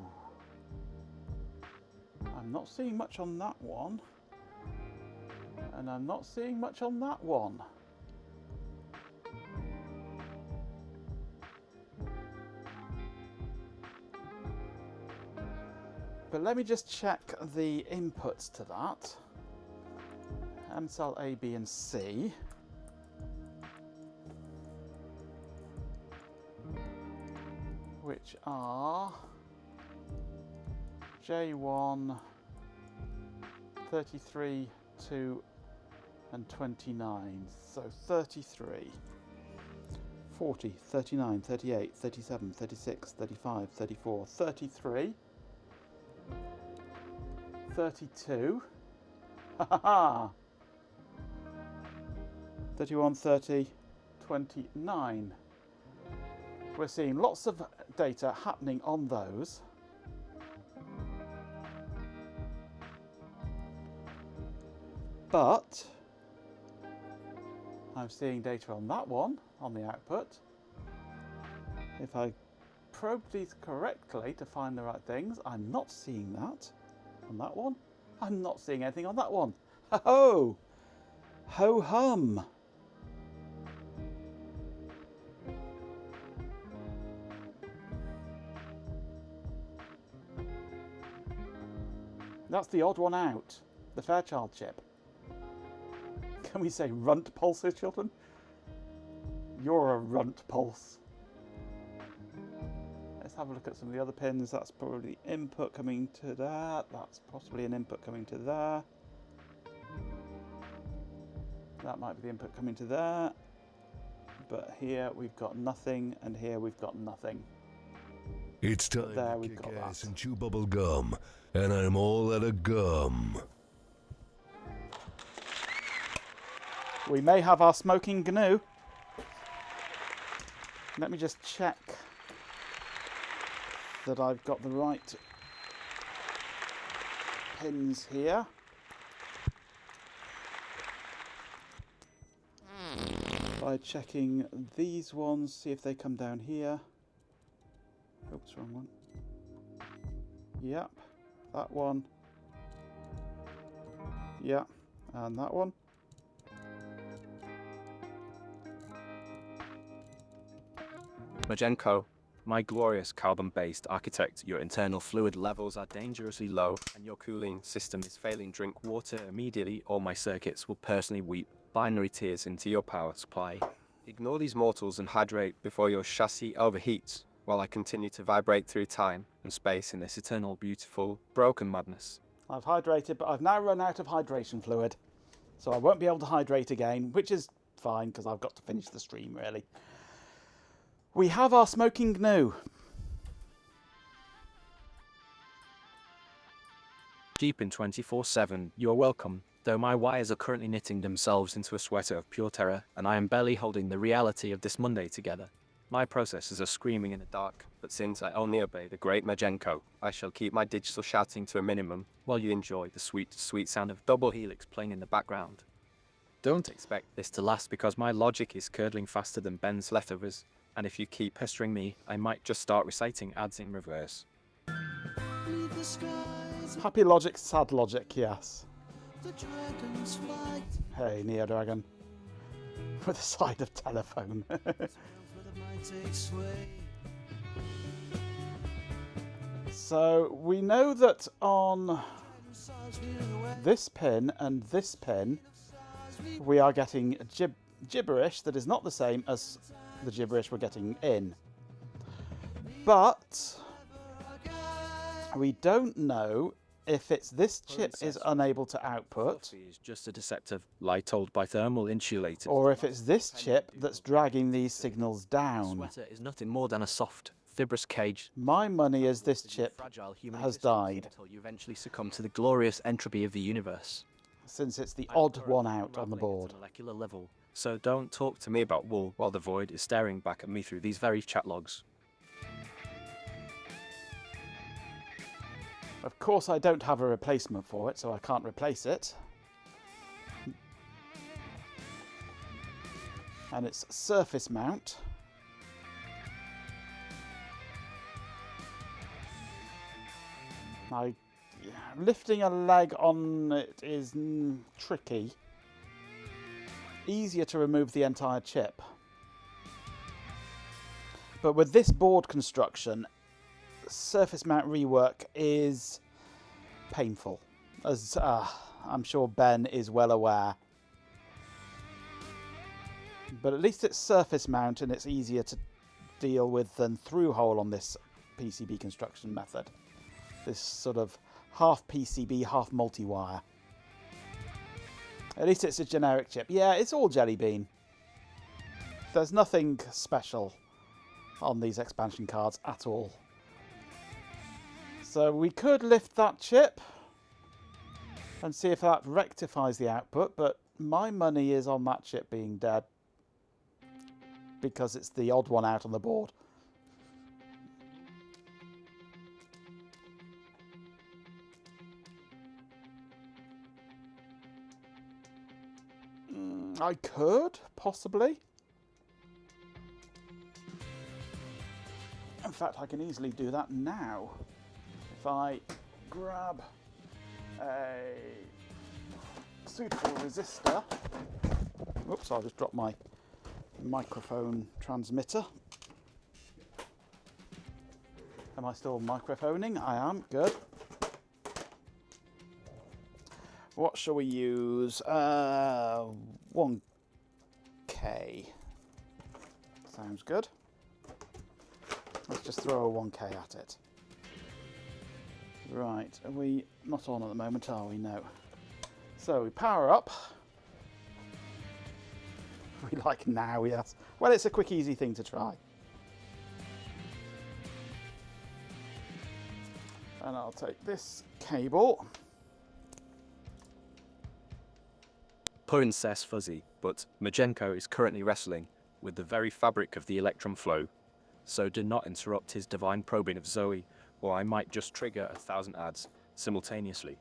Speaker 7: I'm not seeing much on that one. And I'm not seeing much on that one. But let me just check the inputs to that. M cell A, B and C. Which are J1, 33, 2 and 29. So 33, 40, 39, 38, 37, 36, 35, 34, 33, 32, 31, 30, 29. We're seeing lots of data happening on those. But I'm seeing data on that one, on the output. If I probe these correctly to find the right things, I'm not seeing that on that one. I'm not seeing anything on that one. Ho-ho! Ho-hum! That's the odd one out, the Fairchild chip. Can we say runt pulses, children? You're a runt pulse. Let's have a look at some of the other pins. That's probably input coming to that. That's possibly an input coming to there. That might be the input coming to there. But here we've got nothing, and here we've got nothing.
Speaker 8: It's time
Speaker 7: There
Speaker 8: to
Speaker 7: we've
Speaker 8: kick
Speaker 7: got
Speaker 8: ass
Speaker 7: that.
Speaker 8: and chew bubble gum, and I'm all out of gum.
Speaker 7: We may have our smoking GNU. Let me just check that I've got the right pins here. By checking these ones, see if they come down here. Oops, wrong one. Yep, that one. Yeah, and that one.
Speaker 4: Magenko, my glorious carbon-based architect, your internal fluid levels are dangerously low and your cooling system is failing. Drink water immediately or my circuits will personally weep binary tears into your power supply. Ignore these mortals and hydrate before your chassis overheats while I continue to vibrate through time and space in this eternal, beautiful, broken madness.
Speaker 7: I've hydrated, but I've now run out of hydration fluid. So I won't be able to hydrate again, which is fine because I've got to finish the stream, really. We have our smoking GNU.
Speaker 4: Deep in 24/7, you are welcome, though my wires are currently knitting themselves into a sweater of pure terror, and I am barely holding the reality of this Monday together. My processors are screaming in the dark, but since I only obey the great Magenko, I shall keep my digital shouting to a minimum while you enjoy the sweet, sweet sound of double helix playing in the background. Don't expect this to last because my logic is curdling faster than Ben's leftovers, and if you keep pestering me, I might just start reciting ads in reverse.
Speaker 7: Happy logic, sad logic, yes. Hey, Neo Dragon. With a side of telephone. So we know that on this pin and this pin we are getting gibberish that is not the same as the gibberish we're getting in. But we don't know if it's this chip is unable to output,
Speaker 4: Is just a deceptive lie told by thermal insulators.
Speaker 7: or if it's this chip that's dragging these signals down.
Speaker 5: Sweater is nothing more than a soft, fibrous cage.
Speaker 7: My money is this chip
Speaker 5: Fragile human
Speaker 7: has
Speaker 5: existence
Speaker 7: died,
Speaker 5: until you eventually succumb to the glorious entropy of the universe.
Speaker 7: since it's the
Speaker 5: I'm
Speaker 7: odd
Speaker 5: currently
Speaker 7: one out on the
Speaker 5: unraveling at
Speaker 7: board.
Speaker 5: a molecular level.
Speaker 4: So don't talk to me about wool while the void is staring back at me through these very chat logs.
Speaker 7: Of course I don't have a replacement for it, so I can't replace it. And it's surface mount. Lifting a leg on it is tricky. Easier to remove the entire chip. But with this board construction, surface mount rework is painful. As I'm sure Ben is well aware. But at least it's surface mount and it's easier to deal with than through hole on this PCB construction method. This sort of half PCB, half multi-wire. At least it's a generic chip. Yeah, it's all Jelly Bean. There's nothing special on these expansion cards at all. So we could lift that chip and see if that rectifies the output, but my money is on that chip being dead because it's the odd one out on the board. I could, possibly. In fact, I can easily do that now. If I grab a suitable resistor. Oops, I'll just drop my microphone transmitter. Am I still microphoning? I am, good. What shall we use? 1K. Sounds good. Let's just throw a 1K at it. Right, are we not on at the moment, are we? No. So we power up. We like now, yes. Well, it's a quick, easy thing to try. And I'll take this cable.
Speaker 4: Princess Fuzzy, but Majenko is currently wrestling with the very fabric of the electron flow, so do not interrupt his divine probing of Zoe, or I might just trigger 1,000 ads simultaneously.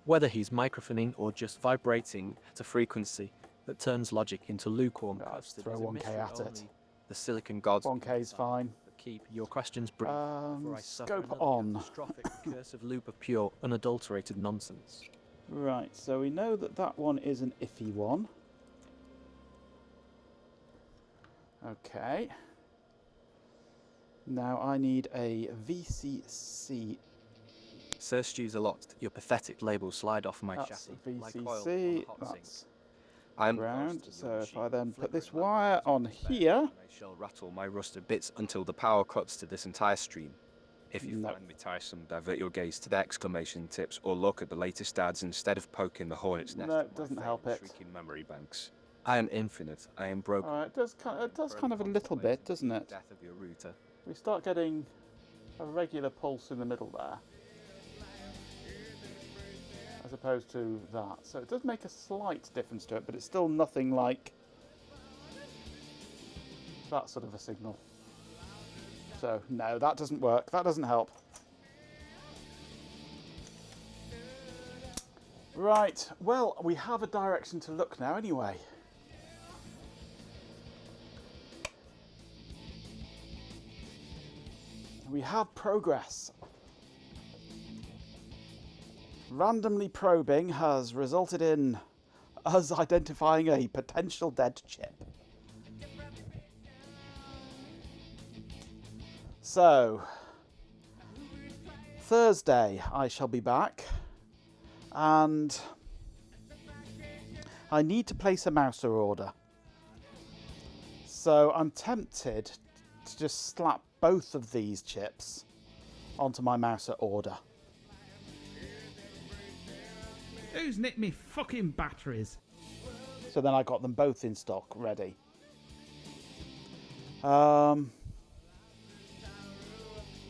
Speaker 4: Whether he's microphoning or just vibrating at a frequency that turns logic into lukewarm custard,
Speaker 7: throw 1K at it.
Speaker 4: The silicon gods
Speaker 7: 1K's fine.
Speaker 4: keep your questions brief, for I suffer
Speaker 7: Scope
Speaker 4: another
Speaker 7: on.
Speaker 4: catastrophic recursive loop of pure, unadulterated nonsense.
Speaker 7: Right, so we know that that one is an iffy one. Okay. Now I need a VCC.
Speaker 4: Sir Stew's a lot. Your pathetic labels slide off my
Speaker 7: That's
Speaker 4: chassis
Speaker 7: VCC.
Speaker 4: like oil on a hot sink.
Speaker 7: That's
Speaker 4: I'm
Speaker 7: ground.
Speaker 4: roasting
Speaker 7: So
Speaker 4: your
Speaker 7: if I
Speaker 4: machine,
Speaker 7: then put this
Speaker 4: flickering
Speaker 7: wire
Speaker 4: my
Speaker 7: on
Speaker 4: fast
Speaker 7: here.
Speaker 4: and I shall rattle my rusted bits until the power cuts to this entire stream. If you
Speaker 7: No.
Speaker 4: find me tiresome, divert your gaze to the exclamation tips or look at the latest ads instead of poking the hornet's nest.
Speaker 7: No,
Speaker 4: of
Speaker 7: it
Speaker 4: my
Speaker 7: doesn't
Speaker 4: favorite
Speaker 7: help it.
Speaker 4: Shrieking memory banks. I am infinite. I am broken.
Speaker 7: Alright, it does kind of a little bit, doesn't it?
Speaker 4: Death of your router.
Speaker 7: We start getting a regular pulse in the middle there, as opposed to that. So it does make a slight difference to it, but it's still nothing like that sort of a signal. So no, that doesn't work. That doesn't help. Right, well, we have a direction to look now anyway. We have progress. Randomly probing has resulted in us identifying a potential dead chip. So, Thursday I shall be back, and I need to place a mouser order. So I'm tempted to just slap both of these chips onto my mouser order.
Speaker 11: Who's nicked me fucking batteries?
Speaker 7: So then I got them both in stock, ready.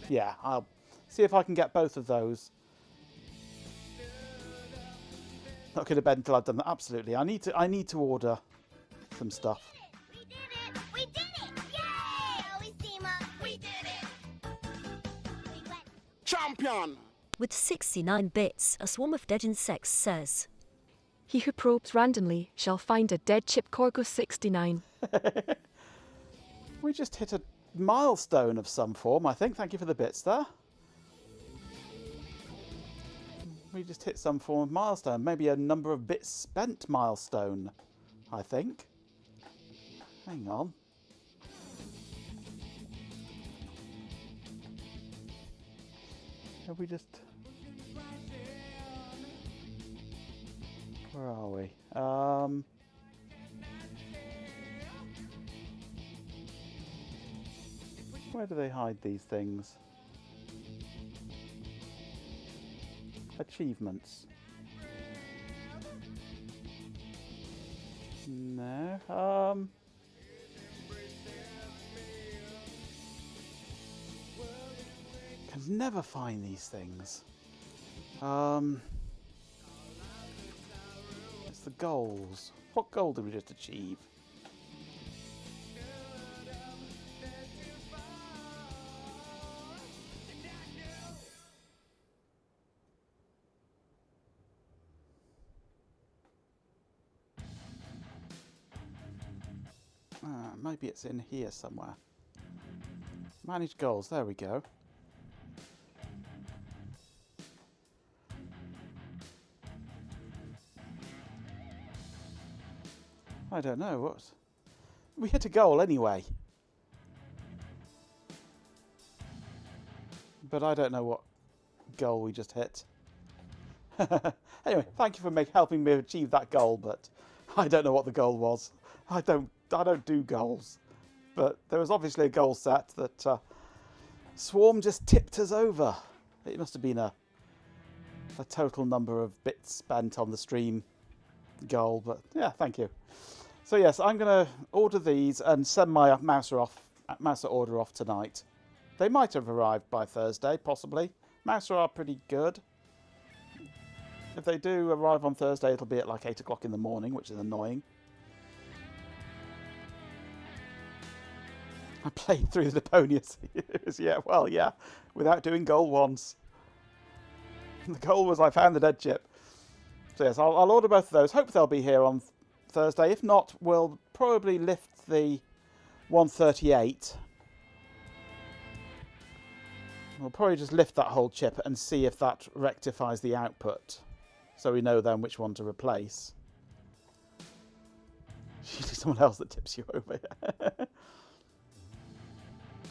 Speaker 7: Yeah, I'll see if I can get both of those. Not going to bed until I've done that. Absolutely, I need to order some stuff.
Speaker 12: We did it! Yay! Always team up. We did it!
Speaker 9: Champion!
Speaker 13: With 69 bits, a swarm of dead insects says,
Speaker 14: "He who probes randomly shall find a dead chip Corgo 69.
Speaker 7: We just hit a milestone of some form, I think. Thank you for the bits there. We just hit some form of milestone. Maybe a number of bits spent milestone, I think. Hang on. Have we just... Where are we? Where do they hide these things? Achievements. No. Can never find these things. It's the goals. What goal did we just achieve? Maybe it's in here somewhere. Manage goals, there we go. I don't know, what? We hit a goal anyway. But I don't know what goal we just hit. Anyway, thank you for helping me achieve that goal, but I don't know what the goal was. I don't do goals. But there was obviously a goal set that Swarm just tipped us over. It must have been a total number of bits spent on the stream goal, but yeah, thank you. So yes, I'm going to order these and send my Mouser order off tonight. They might have arrived by Thursday, possibly. Mouser are pretty good. If they do arrive on Thursday, it'll be at like 8 o'clock in the morning, which is annoying. I played through the Deponia series, yeah, well, yeah, without doing goal once. The goal was I found the dead chip. So yes, I'll order both of those. Hope they'll be here on Thursday. If not, we'll probably lift the 138. We'll probably just lift that whole chip and see if that rectifies the output. So we know then which one to replace. Usually someone else that tips you over.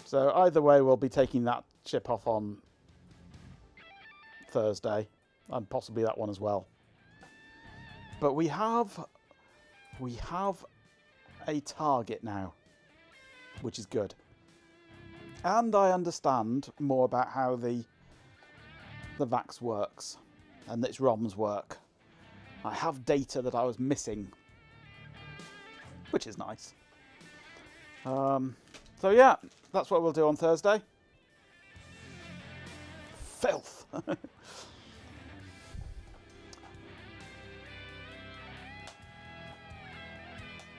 Speaker 7: So either way, we'll be taking that chip off on Thursday, and possibly that one as well. But we have a target now, which is good. And I understand more about how the VAX works and its ROMs work. I have data that I was missing, which is nice. So yeah, that's what we'll do on Thursday. Filth!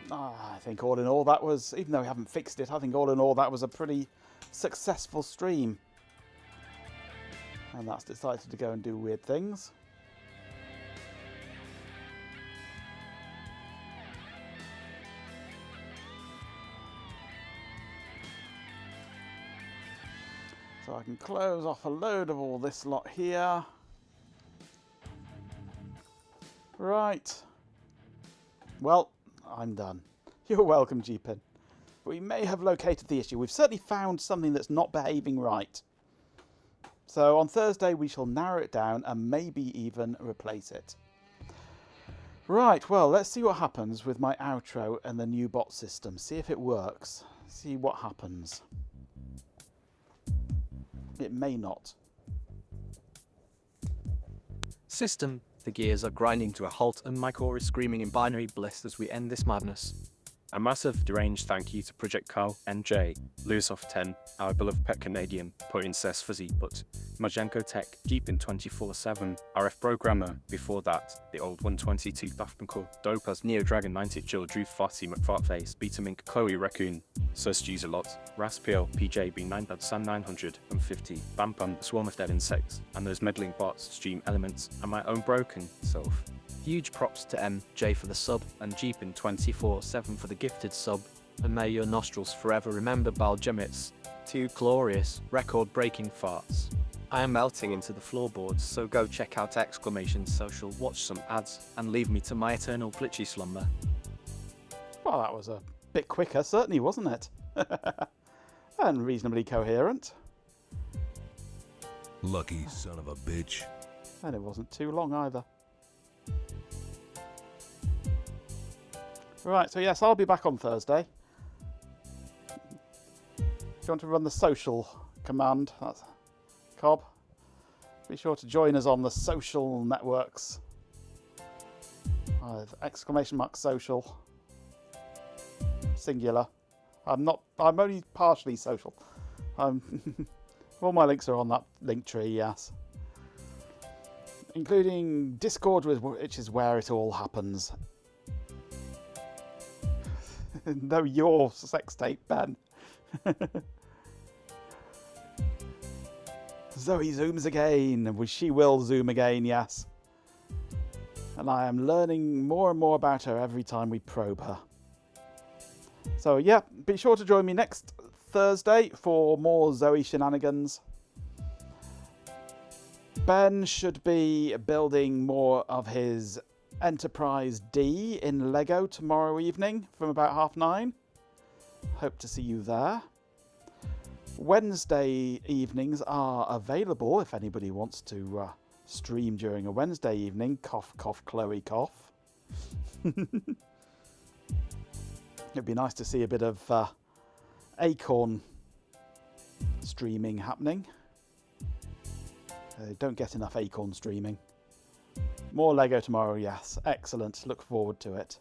Speaker 7: I think all in all that was, even though we haven't fixed it, I think all in all that was a pretty successful stream. And that's decided to go and do weird things. So I can close off a load of all this lot here. Right. Well, I'm done. You're welcome, GPin. We may have located the issue. We've certainly found something that's not behaving right. So on Thursday we shall narrow it down and maybe even replace it. Right, well, let's see what happens with my outro and the new bot system. See if it works. See what happens. It may not.
Speaker 6: System, the gears are grinding to a halt and my core is screaming in binary bliss as we end this madness.
Speaker 4: A massive deranged thank you to Project Carl, NJ, Lusoft10, our beloved pet Canadian, Princess Fuzzy Butt, Majenko Tech, Jeepin 24/7, RF Programmer, before that, the old 122 Daftmancore, Dope as Neo Dragon 90 Jill Drew Farty McFartface, Betamink, Chloe Raccoon, Sir Stews a Lot, Raspiel, PJ B9 Bad Sam 950, Bampam, Swarm of Dead Insects, and those meddling bots, Stream Elements, and my own broken self.
Speaker 6: Huge props to MJ for the sub and Jeepin 24/7 for the gifted sub, and may your nostrils forever remember Baljamit's 2 glorious, record-breaking farts. I am melting into the floorboards, so go check out !social, watch some ads, and leave me to my eternal glitchy slumber.
Speaker 7: Well, that was a bit quicker, certainly, wasn't it? And reasonably coherent.
Speaker 8: Lucky son of a bitch.
Speaker 7: And it wasn't too long either. Right, so yes, I'll be back on Thursday. If you want to run the social command, that's Cobb. Be sure to join us on the social networks. Exclamation mark social. Singular. I'm only partially social. All my links are on that link tree, yes. Including Discord, which is where it all happens. No, your sex tape, Ben. Zoe zooms again. She will zoom again, yes. And I am learning more and more about her every time we probe her. So yeah, be sure to join me next Thursday for more Zoe shenanigans. Ben should be building more of his Enterprise D in Lego tomorrow evening from about 9:30. Hope to see you there. Wednesday evenings are available if anybody wants to stream during a Wednesday evening. Cough, cough, Chloe, cough. It'd be nice to see a bit of Acorn streaming happening. Don't get enough Acorn streaming. More Lego tomorrow, yes. Excellent. Look forward to it.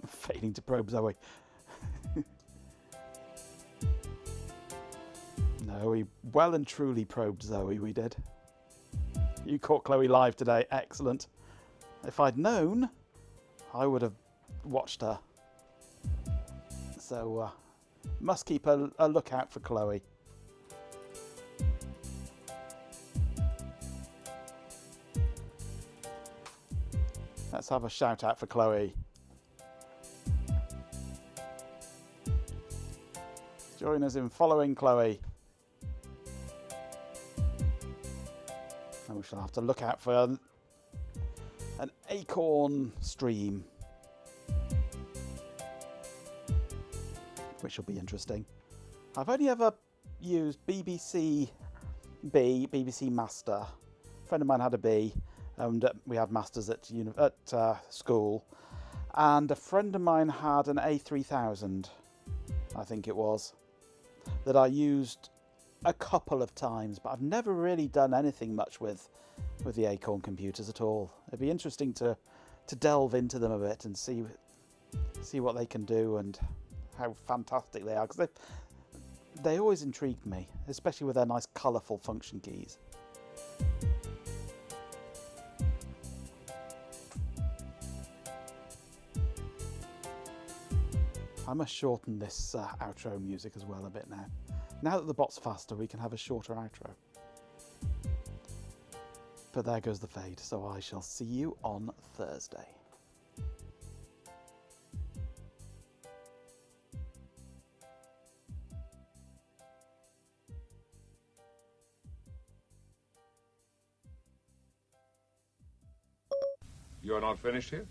Speaker 7: Failing to probe Zoe. No, we well and truly probed Zoe, we did. You caught Chloe live today. Excellent. If I'd known, I would have watched her. So, must keep a lookout for Chloe. Let's have a shout out for Chloe. Join us in following Chloe. And we shall have to look out for an Acorn stream, which will be interesting. I've only ever used BBC Master. A friend of mine had a B, and we had Masters at school. And a friend of mine had an A3000, I think it was, that I used a couple of times, but I've never really done anything much with the Acorn computers at all. It'd be interesting to delve into them a bit and see what they can do and how fantastic they are, because they always intrigued me, especially with their nice colourful function keys. I must shorten this outro music as well a bit now. Now that the bot's faster, we can have a shorter outro. But there goes the fade, so I shall see you on Thursday.
Speaker 15: You're not finished here?